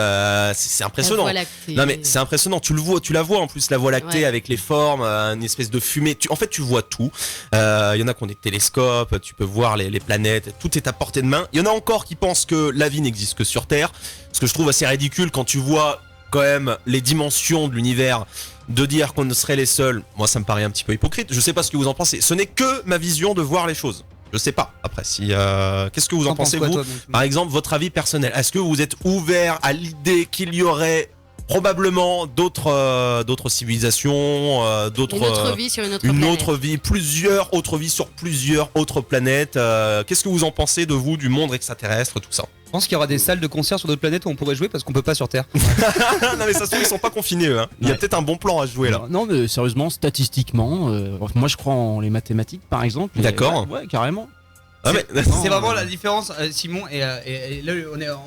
c'est impressionnant. La Voie lactée. Non mais c'est impressionnant, tu la vois en plus la Voie lactée Ouais. avec les formes, une espèce de fumée. En fait tu vois tout. Il y en a qui ont des télescopes, tu peux voir les planètes, tout est à portée de main. Il y en a encore qui pensent que la vie n'existe que sur Terre, ce que je trouve assez ridicule quand tu vois quand même les dimensions de l'univers. De dire qu'on ne serait les seuls, moi ça me paraît un petit peu hypocrite. Je sais pas ce que vous en pensez. Ce n'est que ma vision de voir les choses. Je sais pas. Après, si qu'est-ce que vous en T'en penses pensez quoi, vous? toi, donc Par exemple, votre avis personnel. Est-ce que vous êtes ouvert à l'idée qu'il y aurait probablement d'autres civilisations, d'autres Une autre vie sur une autre une planète. autre vie, plusieurs autres vies sur plusieurs autres planètes. Qu'est-ce que vous en pensez de vous, du monde extraterrestre, tout ça? Je pense qu'il y aura des salles de concert sur d'autres planètes où on pourrait jouer parce qu'on peut pas sur Terre. Non mais ça se trouve ils sont pas confinés eux, hein. Il y a Ouais. peut-être un bon plan à jouer là. Non, mais sérieusement, statistiquement, moi je crois en les mathématiques par exemple. et- D'accord. Ouais, carrément. Ah, mais- C'est vraiment la différence, Simon, et là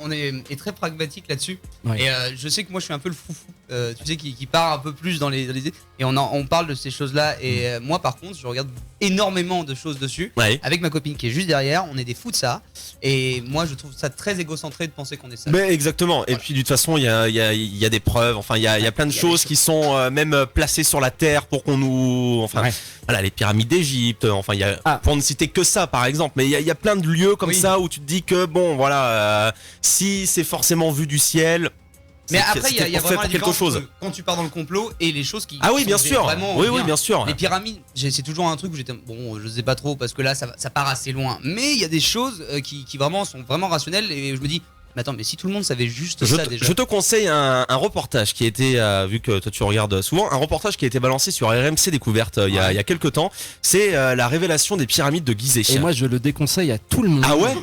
on est très pragmatique là-dessus. Ouais. Et je sais que moi je suis un peu le foufou, tu sais, qui part un peu plus dans les idées. Et on parle de ces choses-là. Et moi par contre, je regarde énormément de choses dessus. Ouais. Avec ma copine qui est juste derrière, on est des fous de ça. Et moi je trouve ça très égocentré de penser qu'on est seul. Mais exactement. Et Voilà. puis de toute façon, il y a des preuves. Enfin, il y a plein de Il y a choses des qui sont même placées sur la Terre pour qu'on nous. Enfin, Ouais. voilà, les pyramides d'Égypte. Enfin, il y a Ah. pour ne citer que ça, par exemple. Mais il y a plein de lieux comme Oui. ça où tu te dis que bon, voilà, si c'est forcément vu du ciel. Mais après, il y a C'était vraiment la quelque différence chose. entre quand tu pars dans le complot et les choses qui. Ah oui, sont bien sûr. Vraiment Oui, bien. bien sûr. Les pyramides, c'est toujours un truc où j'étais. Bon, je sais pas trop parce que là, ça part assez loin. Mais il y a des choses qui vraiment sont vraiment rationnelles et je me dis. Mais attends, mais si tout le monde savait juste ça déjà. Je te conseille un reportage qui a été, vu que toi tu regardes souvent, un reportage qui a été balancé sur RMC Découverte il y a quelques temps. C'est la révélation des pyramides de Gizeh. Et moi, je le déconseille à tout le monde. Ah ouais.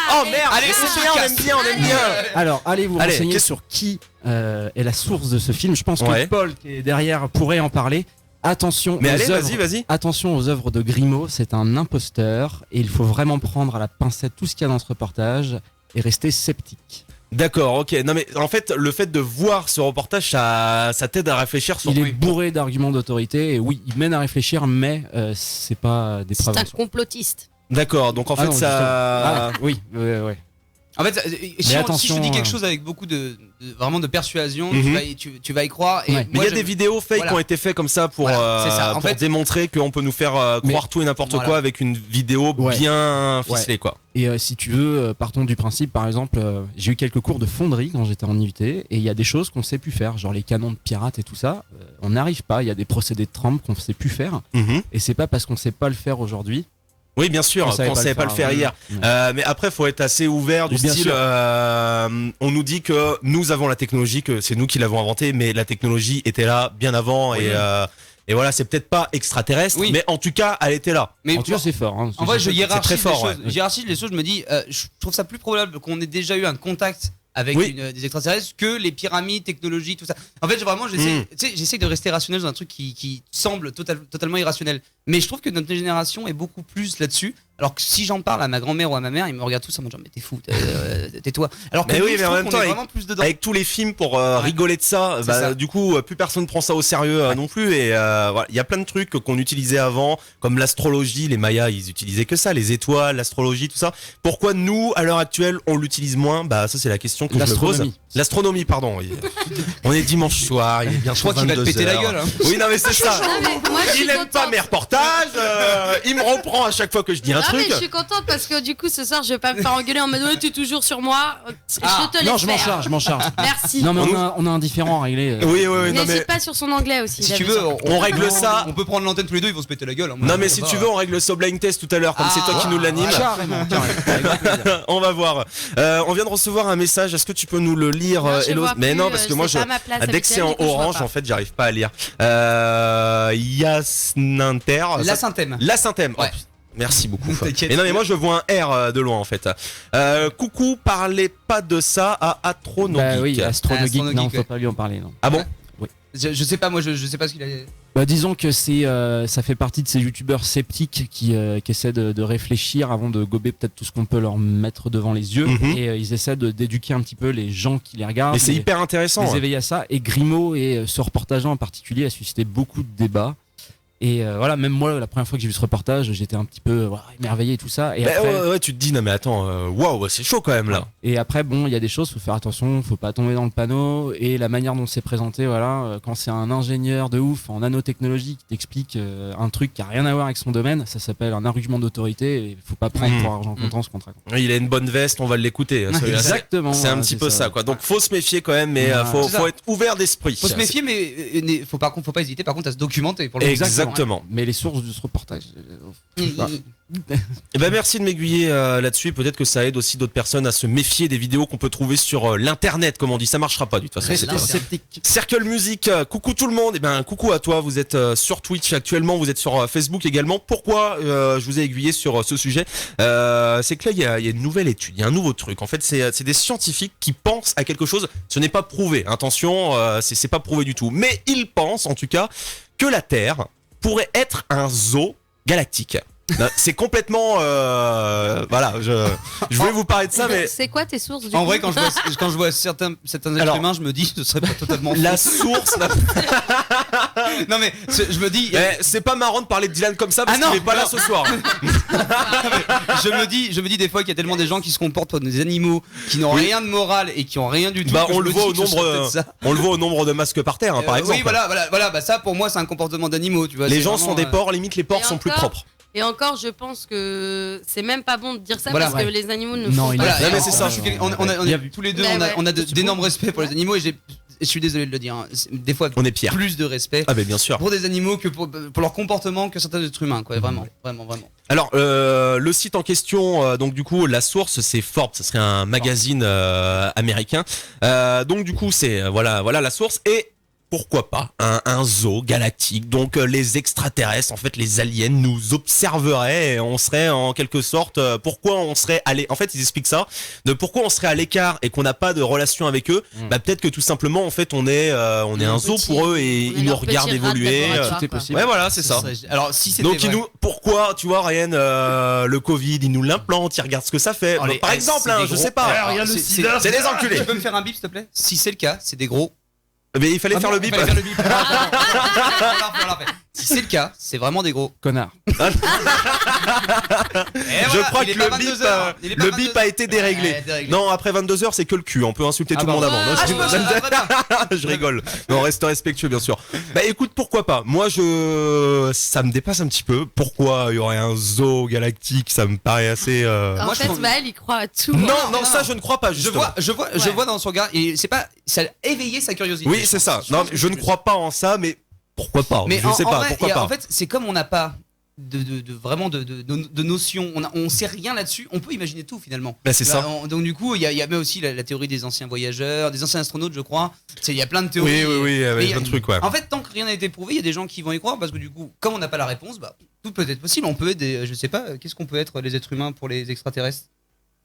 Oh merde. Allez, c'est bien, on aime bien. Alors, allez vous Allez, renseigner qu'est-ce- sur qui est la source de ce film. Je pense Ouais. que Paul, qui est derrière, pourrait en parler. Attention Mais aux allez, œuvres. vas-y. Attention aux œuvres de Grimaud, c'est un imposteur et il faut vraiment prendre à la pincette tout ce qu'il y a dans ce reportage et rester sceptique. D'accord, ok. Non mais en fait, le fait de voir ce reportage, ça t'aide à réfléchir sur. Il est bourré d'arguments d'autorité et oui, il mène à réfléchir, mais c'est pas des C'est preuves. un en soi. complotiste. D'accord, donc en Ah fait non, ça. Ah, oui, ouais. En fait, si attention, je te dis quelque chose avec beaucoup vraiment de persuasion, Mhm. tu vas y croire. Et Ouais. Mais moi, il y a je- des vidéos fake Voilà. qui ont été faites comme ça pour, Voilà, c'est ça. En pour fait- démontrer qu'on peut nous faire Mais- croire tout et n'importe Voilà. quoi avec une vidéo Ouais. bien ficelée quoi. Et si tu veux, partons du principe, par exemple, j'ai eu quelques cours de fonderie quand j'étais en IUT, et il y a des choses qu'on sait plus faire, genre les canons de pirates et tout ça, on n'arrive pas, il y a des procédés de trempe qu'on sait plus faire, Mhm. et c'est pas parce qu'on sait pas le faire aujourd'hui. Oui, bien sûr, On qu'on savait pas le faire hier. Ouais. Mais après, faut être assez ouvert du Bien style. sûr. On nous dit que nous avons la technologie, que c'est nous qui l'avons inventée, mais la technologie était là bien avant Oui. et voilà, c'est peut-être pas extraterrestre, Oui. mais en tout cas, elle était là. Mais En tout cas, c'est fort. Hein, en vrai, je c'est hiérarchise très fort, les choses. ouais. Hiérarchise les choses, je me dis, je trouve ça plus probable qu'on ait déjà eu un contact avec Oui. des extraterrestres que les pyramides, technologie, tout ça. En fait, vraiment, j'essaie de rester rationnel dans un truc qui semble totalement irrationnel. Mais je trouve que notre génération est beaucoup plus là-dessus. Alors que si j'en parle à ma grand-mère ou à ma mère, ils me regardent tous en mode genre, mais t'es fou, tais-toi. Alors que Mais nous, oui, je mais en trouve même qu'on temps, est vraiment plus dedans. Avec tous les films pour rigoler de ça, C'est bah, ça. du coup, plus personne prend ça au sérieux non plus. Et voilà, il y a plein de trucs qu'on utilisait avant, comme l'astrologie. Les Mayas, ils utilisaient que ça, les étoiles, l'astrologie, tout ça. Pourquoi nous, à l'heure actuelle, on l'utilise moins? Bah, ça, c'est la question que je me pose. L'astronomie. L'astronomie, pardon. Oui. On est dimanche soir, il est bien Je crois qu'il va te péter la gueule. Hein. Oui, non, mais c'est ça. Non, mais moi, je suis Il aime pas contente. mes reportages. Il me reprend à chaque fois que je dis un Non, mais truc. je suis contente parce que du coup, ce soir, je vais pas me faire engueuler en mode ouais, t'es toujours sur moi. Je te laisse Non, je m'en faire. charge, Merci. Non, mais on a un différent à régler. Oui, non, N'hésite mais. pas sur son anglais aussi. Si il tu avait veux, ça. On règle ça. On peut prendre l'antenne tous les deux, ils vont se péter la gueule. Hein. Non, mais si tu veux, on règle ça au blind test tout à l'heure, comme c'est toi qui nous l'anime. Carrément. Avec grand plaisir. On va voir. On vient de recevoir un message. Est-ce que tu peux nous le lire, Non, je Hello? vois Mais plus, non, parce que c'est moi, pas ma place dès que c'est habituelle, en du coup, je vois orange, pas. en fait, j'arrive pas à lire. Yasninter. La synthème. La synthème. Ouais. Merci beaucoup. T'inquiète. Mais non, mais moi, je vois un R de loin, en fait. Coucou, parlez pas de ça à Atronogeek. Bah oui, Astronogeek, Astronogeek, non, ouais. faut pas lui en parler. Non. Ah bon? Je sais pas, moi je sais pas ce qu'il a. Bah, disons que ça fait partie de ces youtubeurs sceptiques qui essaient de réfléchir avant de gober peut-être tout ce qu'on peut leur mettre devant les yeux. Mhm. Et ils essaient d'éduquer un petit peu les gens qui les regardent. Mais c'est les- hyper intéressant. les hein. éveiller à ça. Et Grimaud et ce reportage en particulier a suscité beaucoup de débats. Et voilà, même moi, la première fois que j'ai vu ce reportage, j'étais un petit peu émerveillé et tout ça. Et Bah, après, ouais, tu te dis, non, mais attends, waouh, c'est chaud quand même là. et après, bon, il y a des choses, faut faire attention, faut pas tomber dans le panneau. Et la manière dont c'est présenté, voilà, quand c'est un ingénieur de ouf en nanotechnologie qui t'explique un truc qui a rien à voir avec son domaine, ça s'appelle un argument d'autorité. Et faut pas prendre pour argent comptant ce qu'on te raconte. Il a une bonne veste, on va l'écouter. Celui-là, c'est- Exactement. C'est un voilà, petit c'est peu ça, quoi. Donc faut se méfier quand même, mais Voilà. faut C'est ça. être ouvert d'esprit. Faut se méfier, mais faut pas hésiter par contre à se documenter pour le Exactement. Mais les sources de ce reportage. Eh ben merci de m'aiguiller là-dessus. Peut-être que ça aide aussi d'autres personnes à se méfier des vidéos qu'on peut trouver sur l'internet, comme on dit. Ça marchera pas du toute façon. Restez c'est- sceptique. Circle Music, coucou tout le monde. Eh ben coucou à toi. Vous êtes sur Twitch actuellement, vous êtes sur Facebook également. Pourquoi je vous ai aiguillé sur ce sujet? C'est que là il y a une nouvelle étude, il y a un nouveau truc. En fait, c'est des scientifiques qui pensent à quelque chose. Ce n'est pas prouvé. Attention, c'est pas prouvé du tout. Mais ils pensent, en tout cas, que la Terre pourrait être un zoo galactique. Non, c'est complètement voilà, je voulais vous parler de ça, mais C'est quoi tes sources du En coup vrai, quand je vois certains êtres Alors, humains, je me dis ce serait pas totalement faux. la source, Non mais je me dis mais c'est pas marrant de parler de Dylan comme ça parce Ah non, qu'il est pas là non. ce soir. je me dis des fois qu'il y a tellement des gens qui se comportent comme des animaux, qui n'ont rien de moral et qui ont rien du tout. Bah que on je le me voit dis au que ce serait nombre, peut-être ça. on le voit au nombre de masques par terre, hein, par exemple. Oui, voilà, bah ça pour moi c'est un comportement d'animaux, tu vois. Les c'est gens vraiment, sont des porcs, limite les porcs Et sont plus encore, propres. Et encore, je pense que c'est même pas bon de dire ça Voilà. parce que les animaux ne Non, font il pas a- ça. Non, mais c'est ça. On est tous les deux, Bah ouais. on a d'énormes respects pour les animaux et je suis désolé de le dire. Des fois, On est pire. plus de respect Ah, mais bien sûr. pour des animaux que pour leur comportement que certains êtres humains, quoi. Vraiment. Alors, le site en question, donc du coup, la source, c'est Forbes, ce serait un magazine américain. Donc du coup, c'est voilà la source. Et pourquoi pas un zoo galactique. Donc les extraterrestres, en fait, les aliens nous observeraient et on serait en quelque sorte. Pourquoi on serait allé. En fait, ils expliquent ça. De pourquoi on serait à l'écart et qu'on n'a pas de relation avec eux. Bah peut-être que tout simplement, en fait, on est un zoo petit- pour eux et on est ils nous leur regardent petit rat de évoluer. laboratoire, Tout est quoi. possible. Ouais, voilà, c'est ça. Alors, si c'était Donc vrai. pourquoi, tu vois, Ryan, le Covid, il nous l'implante, il regarde ce que ça fait. Oh, les- Par exemple, c'est hein, des je gros- sais pas. Alors, regarde le c'est- sida. C'est des enculés. Tu peux me faire un bip, s'il te plaît? Si c'est le cas, c'est des gros. Mais il fallait faire le bip. Fallait faire le bip. On l'a refait. Si c'est le cas, c'est vraiment des gros. Connard. Je crois que le bip a été déréglé. Non, après 22h, c'est que le cul. On peut insulter tout le monde avant. Non, je rigole. Non, on reste respectueux, bien sûr. Bah écoute, pourquoi pas. Moi, ça me dépasse un petit peu. Pourquoi il y aurait un zoo galactique? Ça me paraît assez. En Moi, je fait, trouve- Maël, il croit à tout. Non, ça, je ne crois pas. Je Justement. vois dans son regard et c'est pas, ça a éveillé sa curiosité. Oui, c'est ça. Non, je ne crois pas en ça, mais pourquoi pas? Mais Je sais pas. vrai, Pourquoi et pas? En fait, c'est comme on n'a pas vraiment de notions, on sait rien là-dessus, on peut imaginer tout finalement. Bah, c'est ça. Donc du coup, il y a même aussi la théorie des anciens voyageurs, des anciens astronautes, je crois. Il y a plein de théories. Oui, Mais avec plein de trucs, ouais. En fait, tant que rien n'a été prouvé, il y a des gens qui vont y croire parce que du coup, comme on n'a pas la réponse, bah, tout peut être possible. On peut être je sais pas, qu'est-ce qu'on peut être les êtres humains pour les extraterrestres?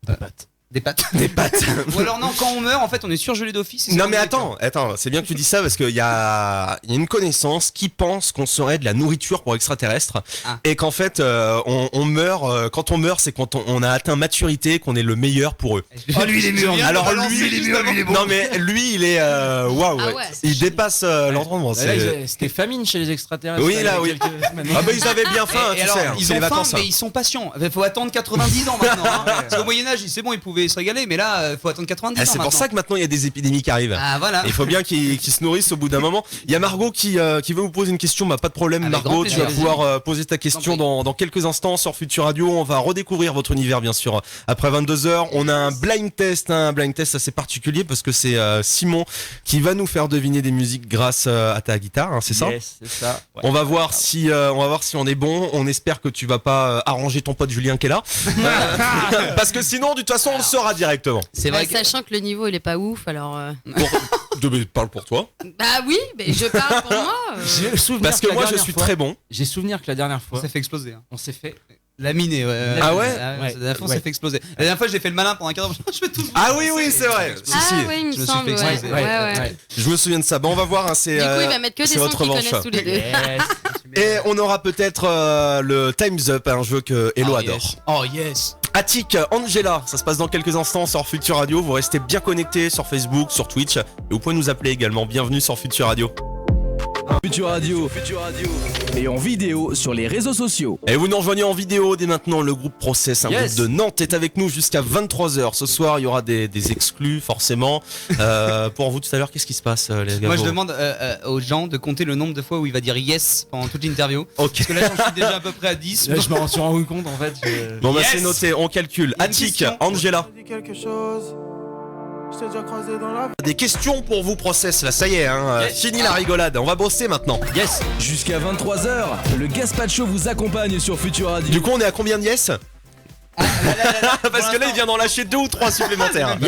Des pattes. Des pattes. Des pattes. Ou alors non, quand on meurt, en fait, on est surgelé d'office. et Non c'est mais comme attends, c'est bien que tu dis ça parce qu'il y a une connaissance qui pense qu'on serait de la nourriture pour extraterrestres et qu'en fait on meurt, quand on meurt c'est quand on a atteint maturité qu'on est le meilleur pour eux. Oh, lui, il est mûr. Alors lui il est mûr, non mais lui il est waouh, Ah ouais. ouais, Il dépasse l'entendement. Là, c'était famine chez les extraterrestres. Oui, il y là, a oui. quelques semaines. Ah bah ils avaient bien faim, Et tu alors, sais, ils c'est ont les faim, vacances. mais ils sont patients. Il faut attendre 90 ans maintenant. Parce qu'au Moyen-Âge, c'est bon, ils pouvaient se régaler, mais là, il faut attendre 90 ans. C'est pour maintenant. ça que maintenant il y a des épidémies qui arrivent. Ah voilà. Il faut bien qu'ils se nourrissent au bout d'un moment. Il y a Margot qui veut vous poser une question. Bah, pas de problème, Avec Margot. grand Tu vas plaisir. pouvoir poser ta question dans quelques instants sur Futur Radio. On va redécouvrir votre univers, bien sûr. Après 22h, on a un blind test. Un blind test assez particulier parce que c'est Simon qui va nous faire deviner des musiques grâce à ta guitare. Hein, c'est ça? Yes, c'est ça. Ouais. On va voir si on est bon. On espère que tu vas pas arranger ton pote Julien qui est là. Parce que sinon, de toute façon, on le saura directement. C'est Bah, vrai que. sachant que le niveau il est pas ouf, alors. Parle pour toi. Bah oui, mais je parle pour moi. J'ai souvenir Parce que la moi, je dernière suis fois- très bon. J'ai souvenir que la dernière On fois, s'est fait exploser. Hein. on s'est fait. Laminé, ouais. Ah ouais La Ouais. dernière fois, on Ouais. s'est fait exploser. La dernière fois, j'ai fait le malin pendant un quart d'heure. Je fais tout. Ah oui, c'est vrai. Si, Ah si. oui, il me Je me suis semble. fait Ouais, exploser. ouais. Je me souviens de ça. Bon, on va voir. Hein, c'est, Du coup, il va mettre que des c'est sons votre qu'ils revanche. connaissent tous les deux. Yes. Et on aura peut-être le Time's Up, un jeu que Hello Oh, adore. yes. Oh yes. Attic, Angela, ça se passe dans quelques instants sur Futur Radio. Vous restez bien connectés sur Facebook, sur Twitch. Et vous pouvez nous appeler également. Bienvenue sur Futur Radio. Futur Radio. Et en vidéo sur les réseaux sociaux. Et vous nous rejoignez en vidéo dès maintenant. Le groupe Process, un Yes. groupe de Nantes, est avec nous jusqu'à 23h. Ce soir, il y aura des exclus, forcément. Pour vous, tout à l'heure, qu'est-ce qui se passe, les gars? Moi, je demande aux gens de compter le nombre de fois où il va dire yes pendant toute l'interview. Ok. Parce que là, j'en suis déjà à peu près à 10. Là, je me suis rendu compte en fait. Bon, bah, Yes. c'est noté. On calcule. Il y a une Attic, question. Angela. quelque chose. Je t'ai déjà croisé dans la Des questions pour vous, Process. Là, ça y est, hein. Fini la rigolade. On va bosser maintenant. Yes. Jusqu'à 23h, le Gaspacho vous accompagne sur Futur Radio. Du coup, on est à combien de yes? Parce que là, il vient d'en lâcher 2 ou 3 supplémentaires.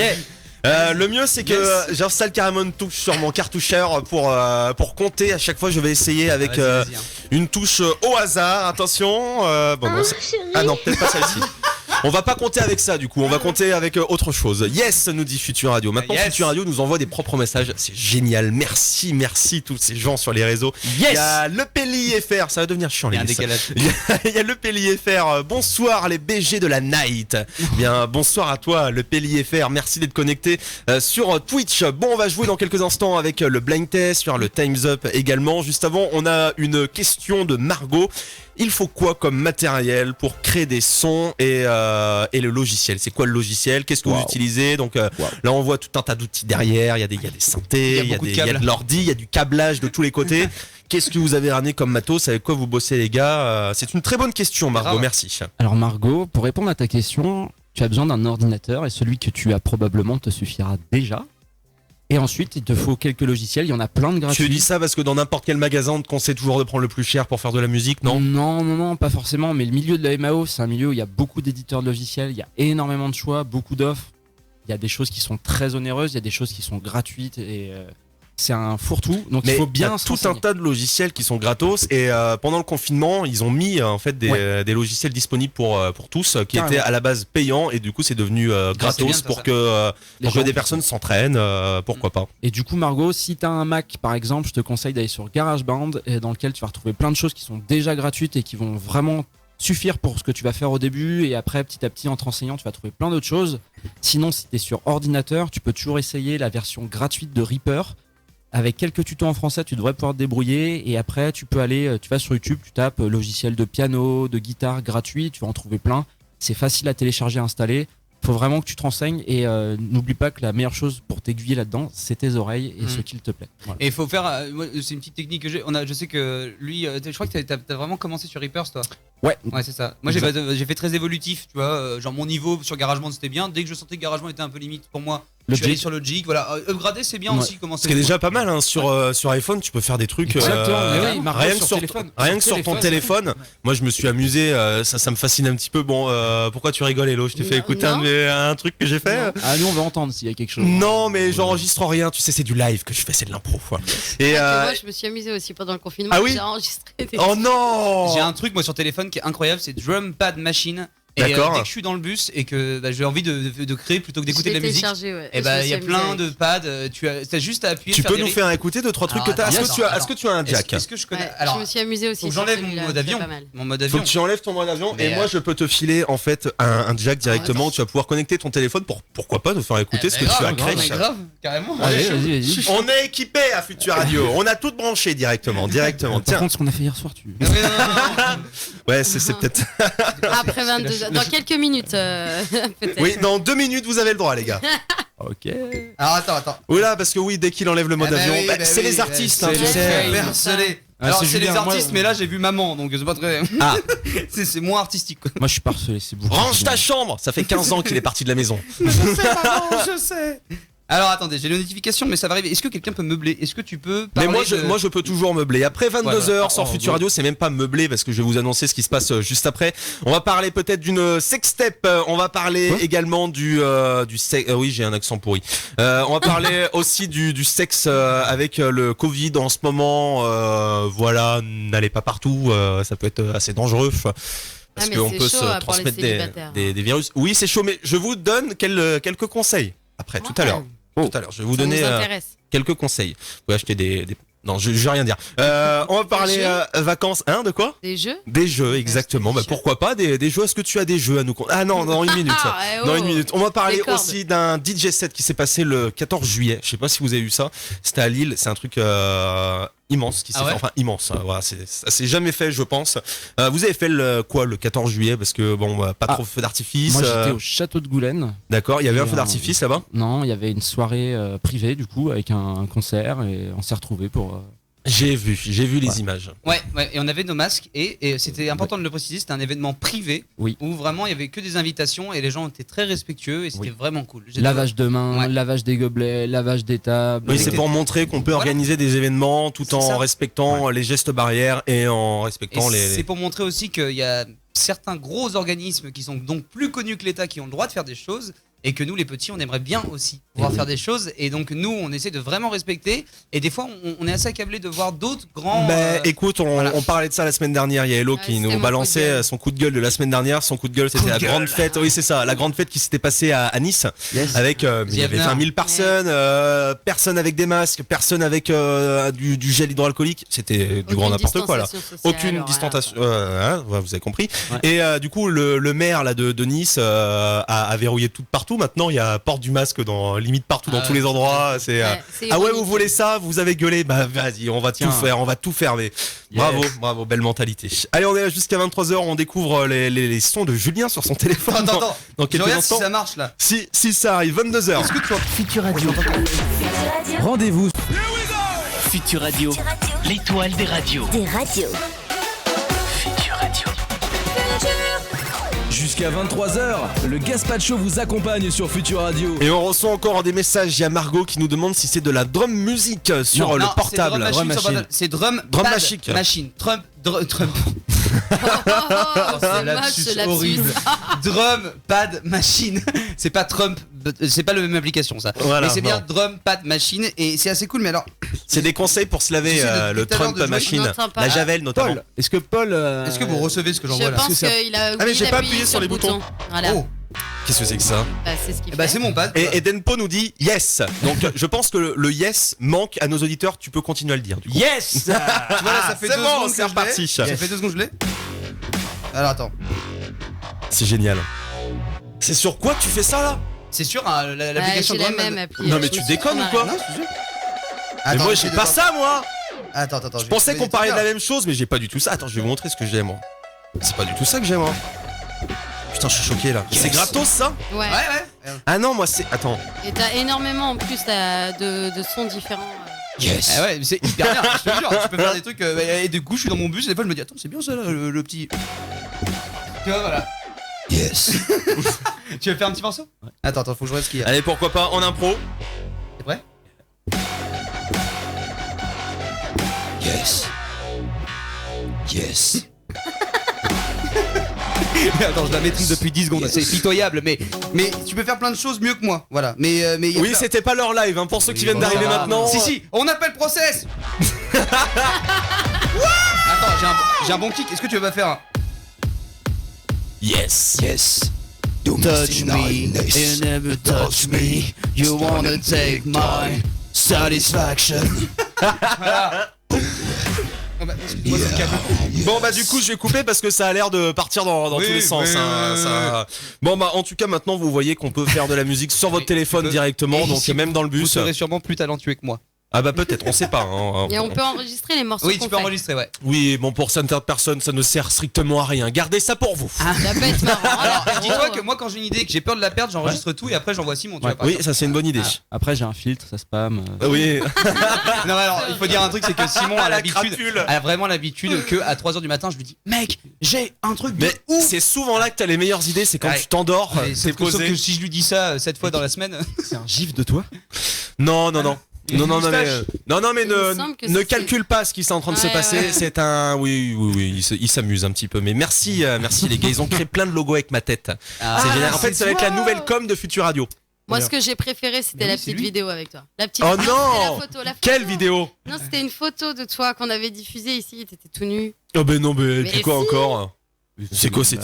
Le mieux, c'est que j'installe carrément une touche sur mon cartoucheur pour compter. À chaque fois, je vais essayer avec Vas-y, hein. une touche au hasard. Attention. Bon, non, ah non, peut-être pas celle-ci. On va pas compter avec ça, du coup. On va compter avec autre chose. Yes, nous dit Futur Radio. Maintenant, Yes. Futur Radio nous envoie des propres messages. C'est génial. Merci tous ces gens sur les réseaux. Yes. Il y a le Peli FR. Ça va devenir chiant, Il y les a un gars. décalage. Il y a le Peli FR. Bonsoir les BG de la night. Bien, bonsoir à toi le Peli FR. Merci d'être connecté sur Twitch. Bon, on va jouer dans quelques instants avec le blind test, sur le Time's Up également. Juste avant, on a une question de Margot. Il faut quoi comme matériel pour créer des sons et le logiciel? C'est quoi le logiciel? Qu'est-ce que vous utilisez? Donc là, on voit tout un tas d'outils derrière. Il y a des synthés, il y a beaucoup de il y a câbles. de l'ordi, il y a du câblage de tous les côtés. qu'est-ce que vous avez ramené comme matos? Avec quoi vous bossez, les gars? C'est une très bonne question, Margot. Grave. Merci. Alors Margot, pour répondre à ta question, tu as besoin d'un ordinateur et celui que tu as probablement te suffira déjà. Et ensuite, il te faut quelques logiciels, il y en a plein de gratuits. Tu dis ça parce que dans n'importe quel magasin, on te conseille toujours de prendre le plus cher pour faire de la musique, non? Non, pas forcément. Mais le milieu de la MAO, c'est un milieu où il y a beaucoup d'éditeurs de logiciels, il y a énormément de choix, beaucoup d'offres. Il y a des choses qui sont très onéreuses, il y a des choses qui sont gratuites et c'est un fourre-tout. Donc Mais il faut il y a bien tout un tas de logiciels qui sont gratos et pendant le confinement, ils ont mis en fait des logiciels disponibles pour tous qui Carrément. étaient à la base payants et du coup c'est devenu c'est gratos bien de pour faire que Les gens des puissent- personnes s'entraînent, pourquoi pas. Et du coup, Margot, si t'as un Mac par exemple, je te conseille d'aller sur GarageBand dans lequel tu vas retrouver plein de choses qui sont déjà gratuites et qui vont vraiment suffire pour ce que tu vas faire au début. Et après, petit à petit, en te renseignant, tu vas trouver plein d'autres choses. Sinon, si t'es sur ordinateur, tu peux toujours essayer la version gratuite de Reaper. Avec quelques tutos en français, tu devrais pouvoir te débrouiller. Et après, tu vas sur YouTube, tu tapes logiciel de piano, de guitare gratuit, tu vas en trouver plein. C'est facile à télécharger, à installer. Faut vraiment que tu te renseignes et n'oublie pas que la meilleure chose pour t'aiguiller là-dedans, c'est tes oreilles et ce qu'il te plaît. Voilà. Et il faut faire. Moi, c'est une petite technique que j'ai. Je sais que lui, je crois que t'as vraiment commencé sur Reapers, toi. Ouais. Ouais, c'est ça. Moi, j'ai fait très évolutif, tu vois. Genre, mon niveau sur GarageBand, c'était bien. Dès que je sentais que GarageBand était un peu limite pour moi, je suis allé sur Logic. Voilà, upgrader, c'est bien Ouais. aussi. Commencer. Ce qui est déjà pas mal hein, sur iPhone, tu peux faire des trucs Exactement, mais oui, Margot, rien que sur sur téléphone. rien que sur ton téléphone. Moi, je me suis amusé, ça me fascine un petit peu. Bon, pourquoi tu rigoles, Hello? Je t'ai fait Non, écouter non. un truc que j'ai fait. Ah, nous, on veut entendre s'il y a quelque chose. Non, mais j'enregistre rien. Tu sais, c'est du live que je fais, c'est de l'impro. Quoi. Et Moi, je me suis amusée aussi pendant le confinement. Ah oui J'ai enregistré des oh non. J'ai un truc, moi, sur téléphone qui est incroyable, c'est Drum Pad Machine. Et D'accord. dès que je suis dans le bus et que j'ai envie de créer plutôt que d'écouter de la musique, Ouais. et il y a plein de pads. T'as juste à appuyer. Tu faire peux des nous riffs. faire écouter 2-3 trucs que Alors, t'as. Est-ce attends, que tu as un jack? Est-ce que je connais? Ouais, Alors, je me suis amusée aussi. faut que sur j'enlève mon celui-là, mode c'était avion. pas mal. Mon mode Faut avion. que tu enlèves ton mode avion Mais, et moi je peux te filer en fait un jack directement. attends. Tu vas pouvoir connecter ton téléphone pour pourquoi pas nous faire écouter ce que tu as créé. Grave, carrément. Allez, vas-y. On est équipé à Future Radio. On a tout branché directement. Par Tiens. contre, ce qu'on a fait hier soir, tu. Non, Ouais, c'est peut-être. Après 22 heures. Dans quelques minutes, peut-être. Oui, dans 2 minutes vous avez le droit, les gars. Ok. Alors attends. Oula, parce que oui, dès qu'il enlève le mode Ah bah avion, oui, bah c'est oui, les artistes, hein, c'est tu le sais. fait perceler. Ah, Alors c'est c'est les Julien, artistes, moi, mais là j'ai vu maman, donc c'est pas très. Ah, c'est moins artistique. Quoi. Moi, je suis parcelé, c'est beaucoup. range ta chambre. Ça fait 15 ans qu'il est parti de la maison. Je sais. Alors attendez, j'ai les notifications, mais ça va arriver. Est-ce que quelqu'un peut meubler? Est-ce que tu peux Mais parler moi je peux toujours meubler. Après 22h sur Oh, Future Radio, c'est même pas meubler parce que je vais vous annoncer ce qui se passe juste après. On va parler peut-être d'une sextape. On va parler également du sexe. Oui, j'ai un accent pourri. On va parler aussi du sexe avec le Covid en ce moment. Voilà, n'allez pas partout. Ça peut être assez dangereux. Parce mais qu'on c'est peut chaud, se pour les transmettre célibataires. des virus. Oui, c'est chaud, mais je vous donne quelques conseils après, tout à l'heure. Tout à l'heure, je vais vous Ça donner nous intéresse. quelques conseils. Vous pouvez acheter des... Non, je vais rien dire. On va parler jeux vacances. Hein, de quoi? Des jeux? Des jeux, exactement. des Bah, jeux. pourquoi pas des jeux? Est-ce que tu as des jeux à nous Ah non, dans une minute. Ah, Dans une minute. On va parler Des cordes. aussi d'un DJ set qui s'est passé le 14 juillet. Je sais pas si vous avez vu ça. C'était à Lille. C'est un truc immense qui s'est Ah ouais fait. Enfin, immense. Voilà, ça s'est jamais fait, je pense. Vous avez fait le 14 juillet? Parce que bon, pas trop de feux d'artifice. Moi, j'étais au château de Goulaine. D'accord. Il y avait un Et feu d'artifice là-bas? Non, il y avait une soirée privée, du coup, avec un concert, et on s'est retrouvés pour. J'ai vu les images. Ouais, et on avait nos masques et c'était important de le préciser, c'était un événement privé Oui. où vraiment il y avait que des invitations et les gens étaient très respectueux et c'était Oui. vraiment cool. Lavage de mains, Ouais. lavage des gobelets, lavage des tables. Oui, c'est pour montrer qu'on peut Voilà. organiser des événements tout C'est en ça. respectant les gestes barrières et en Et respectant c'est pour montrer aussi qu'il y a certains gros organismes qui sont donc plus connus que l'État qui ont le droit de faire des choses et que nous les petits on aimerait bien aussi pouvoir faire des choses et donc nous on essaie de vraiment respecter et des fois on est assez accablé de voir d'autres grands écoute, on parlait de ça la semaine dernière. Il y a Hello qui c'était nous mon coup de balançait gueule. son coup de gueule de la semaine dernière. Son coup de gueule, c'était la grande fête. Oui, c'est ça, la grande fête qui s'était passée à Nice. Yes. Avec, il y avait Abner. 20 000 personnes, personne avec des masques, personne avec du gel hydroalcoolique. C'était du grand n'importe quoi là. Aucune distanciation. Vous avez compris. Ouais. Et du coup, le maire là de Nice a verrouillé tout partout. Maintenant, il y a porte du masque dans limite partout dans Ah tous ouais. les endroits. C'est ah ouais, vous voulez ça? Vous avez gueulé? Bah vas-y, on va Tiens. tout faire. Mais Yes. bravo, belle mentalité. Allez, on est là jusqu'à 23h. On découvre les sons de Julien sur son téléphone. Attends, Dans je quelques regarde si instants. ça marche là. Si ça arrive, 22h. Futur Radio. Rendez-vous Futur Radio. L'étoile des radios. Des radios. Futur Radio. Jusqu'à 23h, le Gaspacho vous accompagne sur Futur Radio. Et on reçoit encore des messages. Il y a Margot qui nous demande si c'est de la drum music sur le portable. Drum machine. C'est drum Drum pad magique. machine. Trump. C'est moche ce lapsus. Drum pad machine. C'est pas Trump, c'est pas la même application ça. Voilà, mais c'est bien non. drum pad machine et c'est assez cool. Mais alors, C'est des conseils pour se laver J'essaie le depuis tout à l'heure Trump de jouer. machine. Non, sympa. La Javel notamment. Paul, est-ce que Paul. est-ce que vous recevez ce que Je j'envoie là pense qu'il a oublié j'ai pas d'appuyer appuyé sur les le boutons. bouton. Voilà. Oh, Qu'est-ce que c'est que ça? Bah, c'est ce qu'il bah fait. c'est mon pad. Et Denpo nous dit yes. Donc je pense que le yes manque à nos auditeurs. Tu peux continuer à le dire. Du coup. Yes Tu vois là, ça fait c'est 2 bon, secondes c'est que je reparti. l'ai. Ça fait 2 secondes que je l'ai. Alors attends, C'est génial. C'est sur quoi tu fais ça là? c'est sûr hein, l'application J'ai la drum. même appli. Non mais tu déconnes ou quoi? Non, je te jure. Mais Attends, moi j'essaie j'ai de pas voir. ça moi. Attends. Je pensais qu'on parlait de la même chose mais j'ai pas du tout ça. Attends, je vais vous montrer ce que j'ai moi. C'est pas du tout ça que j'ai moi. Putain, je suis choqué là. C'est gratos ça? Ouais. Ouais. Ah non, moi c'est. Attends. Et t'as énormément en plus de sons différents. Yes. Ah ouais, mais c'est hyper bien. Je te jure, tu peux faire des trucs. Et du coup, je suis dans mon bus et des fois je me dis attends, c'est bien ça là, le petit. Tu vois voilà. Yes. Tu veux faire un petit morceau? Ouais. Attends, faut que je vois ce qu'il y a. Allez, pourquoi pas en impro. T'es prêt? Yes. Yes. Attends, je la maîtrise depuis 10 secondes, c'est pitoyable, mais tu peux faire plein de choses mieux que moi, voilà. Mais y a Oui, plein- c'était pas leur live, hein, pour ceux qui viennent Bon, d'arriver ça va. maintenant. Si, on appelle process. Attends, j'ai un bon kick, est-ce que tu veux pas faire un... Yes. Yes. Touch me, you never touch me. You wanna take my satisfaction. Voilà. Oh bah, excuse-moi, c'est calme. Bon bah du coup je vais couper parce que ça a l'air de partir dans Oui, tous les sens. oui, hein, oui, ça- Bon bah en tout cas maintenant vous voyez qu'on peut faire de la musique sur votre Oui, téléphone on peut. directement, Et donc si même dans le Vous bus. serez sûrement plus talentueux que moi. Ah bah peut-être, on sait pas. Hein. Et on peut enregistrer les morceaux. Oui, qu'on tu peux fait. enregistrer, ouais. Oui, bon pour certaines personnes ça ne sert strictement à rien. Gardez ça pour vous. Ça peut être marrant. Alors, l'apéro. dis-toi que moi, quand j'ai une idée et que j'ai peur de la perdre, j'enregistre tout et après j'envoie Simon. Tu vois, par Oui, exemple. ça c'est une bonne idée. Après, j'ai un filtre, ça spam. Oui. Non, mais alors, il faut dire un truc, c'est que Simon a La l'habitude, crapule. a vraiment l'habitude que à 3h du matin, je lui dis, mec, j'ai un truc de Mais ouf. c'est souvent là que t'as les meilleures idées, c'est quand Ouais. tu t'endors, Mais t'es sauf que posé. si je lui dis ça 7 fois dans la semaine, C'est un gif de toi? Non, non, non. Non, non, non, mais, Il me semble que ne c'est- calcule pas ce qui est en train de se Ouais, passer. ouais. C'est un, oui, il s'amuse un petit peu. Mais merci, merci les gars. Ils ont créé plein de logos avec ma tête. C'est génial. En fait, ça va être la nouvelle com de Futur Radio. Moi, ce que j'ai préféré, c'était Oui, la c'est petite lui. vidéo avec toi. La petite. Oh c'était non! la photo. Quelle vidéo? Non, c'était une photo de toi qu'on avait diffusée ici. T'étais tout nu. Oh ben non, mais puis Mais quoi si. encore? C'est quoi cette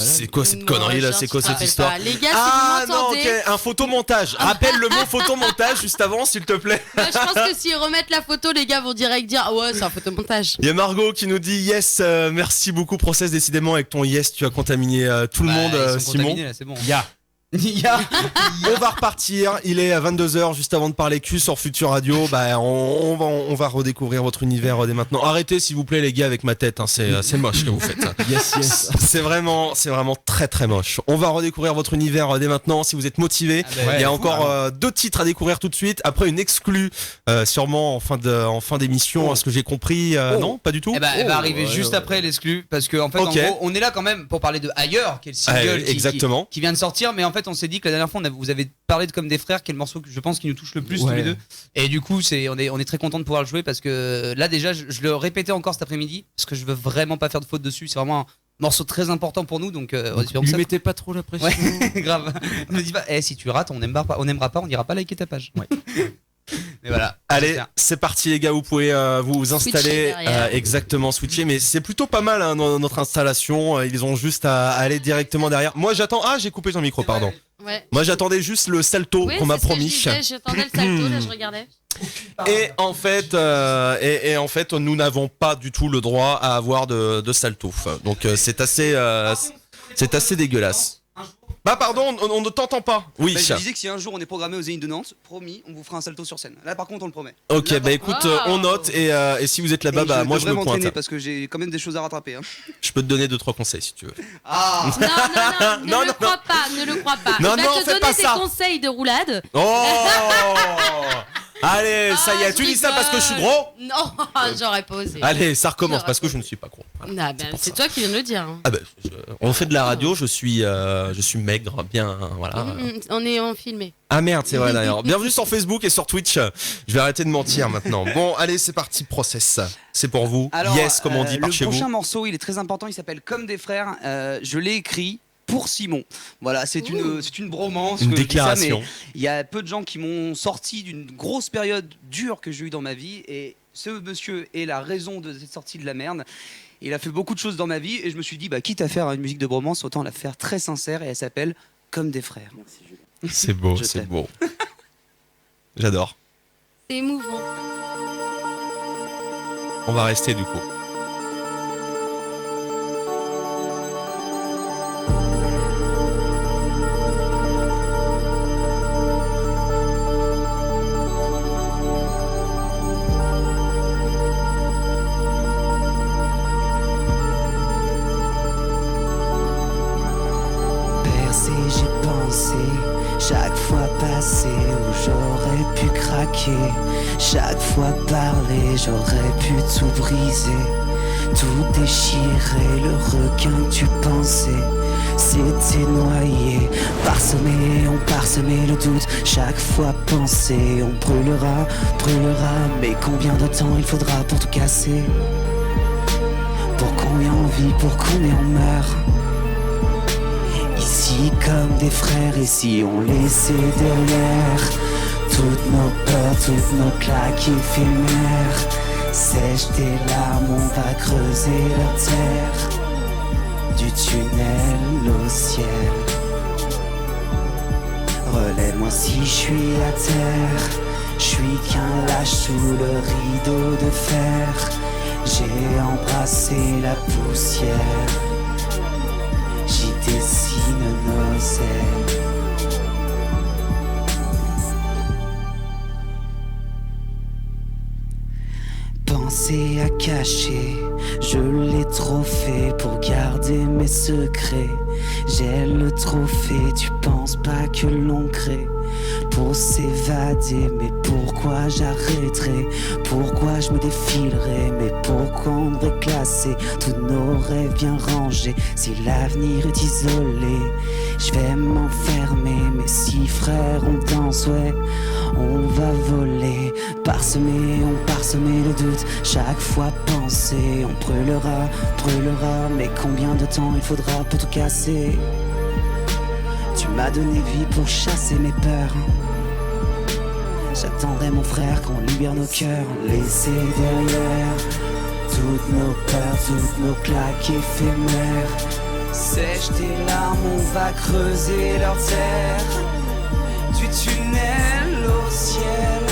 Moi, connerie là? genre, C'est tu quoi te cette rappelles histoire? pas. Les gars, Ah si vous non, ok, m'entendez, un photomontage. Rappelle le mot photomontage juste avant, s'il te plaît. moi, je pense que s'ils remettent la photo, les gars vont direct dire ah ouais, c'est un photomontage. Il y a Margot qui nous dit yes, merci beaucoup Process, décidément avec ton yes tu as contaminé tout le monde, Bah, ils sont Simon. contaminés, là, c'est bon. Ya. On va repartir, il est à 22h juste avant de parler cul sur Futur Radio. Bah on va redécouvrir votre univers dès maintenant. Arrêtez s'il vous plaît les gars avec ma tête, hein, c'est moche ce que vous faites. Yes, yes. C'est vraiment très très moche. On va redécouvrir votre univers dès maintenant si vous êtes motivés. Ah bah, Il y a ouais, encore 2 titres à découvrir tout de suite. Après une exclue sûrement en fin d'émission, à ce que j'ai compris. Non, pas du tout. Eh ben, elle va arriver juste après l'exclu parce que en fait Ok. en gros on est là quand même pour parler de Ailleurs qui est le single exactement. qui vient de sortir, mais en fait on s'est dit que la dernière fois vous avez parlé de Comme des frères qui est le morceau que je pense qui nous touche le plus tous Ouais. les deux, et du coup on est très content de pouvoir le jouer parce que là déjà je le répétais encore cet après-midi parce que je veux vraiment pas faire de faute dessus, c'est vraiment un morceau très important pour nous, donc on espère que Lui ça... mettez pas trop la pression. Ouais, grave. On me dit pas, si tu rates, on n'aimera pas, on n'ira pas liker ta page. Ouais. Mais voilà. Allez, j'espère. c'est parti les gars, vous pouvez vous installer derrière. exactement, switcher, mais c'est plutôt pas mal hein, notre installation, ils ont juste à aller directement derrière. Moi j'attends, j'ai coupé ton micro, pardon. Ouais. Moi j'attendais juste le salto Oui, qu'on m'a c'est ce que promis. je disais, j'attendais le salto, là je regardais. Et en fait, en fait, nous n'avons pas du tout le droit à avoir de salto. Donc c'est assez dégueulasse. Bah pardon, on ne t'entend pas. Oui. Bah, je disais que si un jour on est programmé au Zénith de Nantes, promis, on vous fera un salto sur scène. Là par contre on le promet. Ok, Là, bah écoute, on note et si vous êtes là-bas, et bah moi je me m'entraîner pointe. parce que j'ai quand même des choses à rattraper. Hein. Je peux te donner 2-3 conseils si tu veux. Ah. Non, ne le crois pas. Non, Il va non, te fais donner pas des ça. conseils de roulade. Oh Allez, ça y est, Ah, tu je dis ça parce que je suis rigole. gros? Non, j'aurais pas osé. Allez, ça recommence J'aurais parce que pas je ne suis pas gros. Voilà. Ah, ben, c'est toi qui viens de le dire. Hein. Ah ben, on fait de la radio, je suis maigre, bien, voilà. On est en filmé. Ah merde, c'est vrai d'ailleurs. Bienvenue sur Facebook et sur Twitch. Je vais arrêter de mentir maintenant. Bon, allez, c'est parti, process. C'est pour vous. Alors, yes, comme on dit par chez le vous. prochain morceau, il est très important, il s'appelle Comme des frères. Je l'ai écrit pour Simon. Voilà, c'est une bromance. Une que je dis ça, déclaration. mais il y a peu de gens qui m'ont sorti d'une grosse période dure que j'ai eue dans ma vie. Et ce monsieur est la raison de cette sortie de la merde. Il a fait beaucoup de choses dans ma vie et je me suis dit, quitte à faire une musique de bromance, autant la faire très sincère et elle s'appelle Comme des frères. Merci Julien. C'est beau, Je c'est t'aime. beau. J'adore. C'est émouvant. On va rester du coup. Percé, j'ai pensé, chaque fois passé où j'aurais pu craquer, chaque fois parler, j'aurais pu tout briser, tout déchirer, le requin que tu pensais, c'était noyé, parsemé, on parsemait le doute, chaque fois pensé, on brûlera, mais combien de temps il faudra pour tout casser? Pour combien on vit, pour combien on meurt? Ici comme des frères, et si on laissait derrière toutes nos peurs, toutes nos claques éphémères, sèche tes larmes, on va creuser la terre, du tunnel au ciel. Relève-moi si je suis à terre, je suis qu'un lâche sous le rideau de fer, j'ai embrassé la poussière. J'y dessine nos ailes. Penser à cacher, je l'ai trop fait pour garder mes secrets. J'ai le trophée, tu penses pas que l'on crée pour s'évader, mais pourquoi j'arrêterai? Pourquoi je me défilerai? Mais pourquoi on devrait classer tous nos rêves bien rangés? Si l'avenir est isolé, je vais m'enfermer. Mais si frère on danse, ouais, on va voler. Parsemer, on parsemer le doute, chaque fois penser, on brûlera, mais combien de temps il faudra pour tout casser? Tu m'as donné vie pour chasser mes peurs. J'attendrai mon frère qu'on libère nos cœurs. Laisser derrière toutes nos peurs, toutes nos claques éphémères. Sèche tes larmes, on va creuser leur terre, du tunnel au ciel.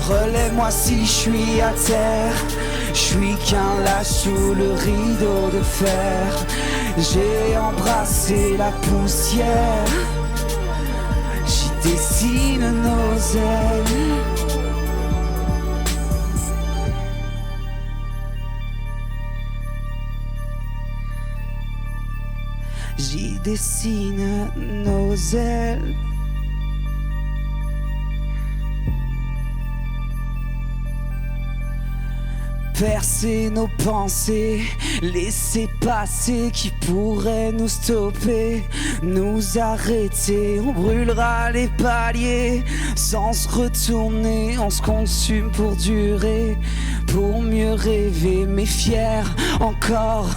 Relève-moi si je suis à terre, je suis qu'un lâche sous le rideau de fer. J'ai embrassé la poussière, j'y dessine nos ailes. J'y dessine nos ailes. Percer nos pensées, laisser passer qui pourrait nous stopper, nous arrêter, on brûlera les paliers, sans se retourner, on se consume pour durer, pour mieux rêver, mais fier encore,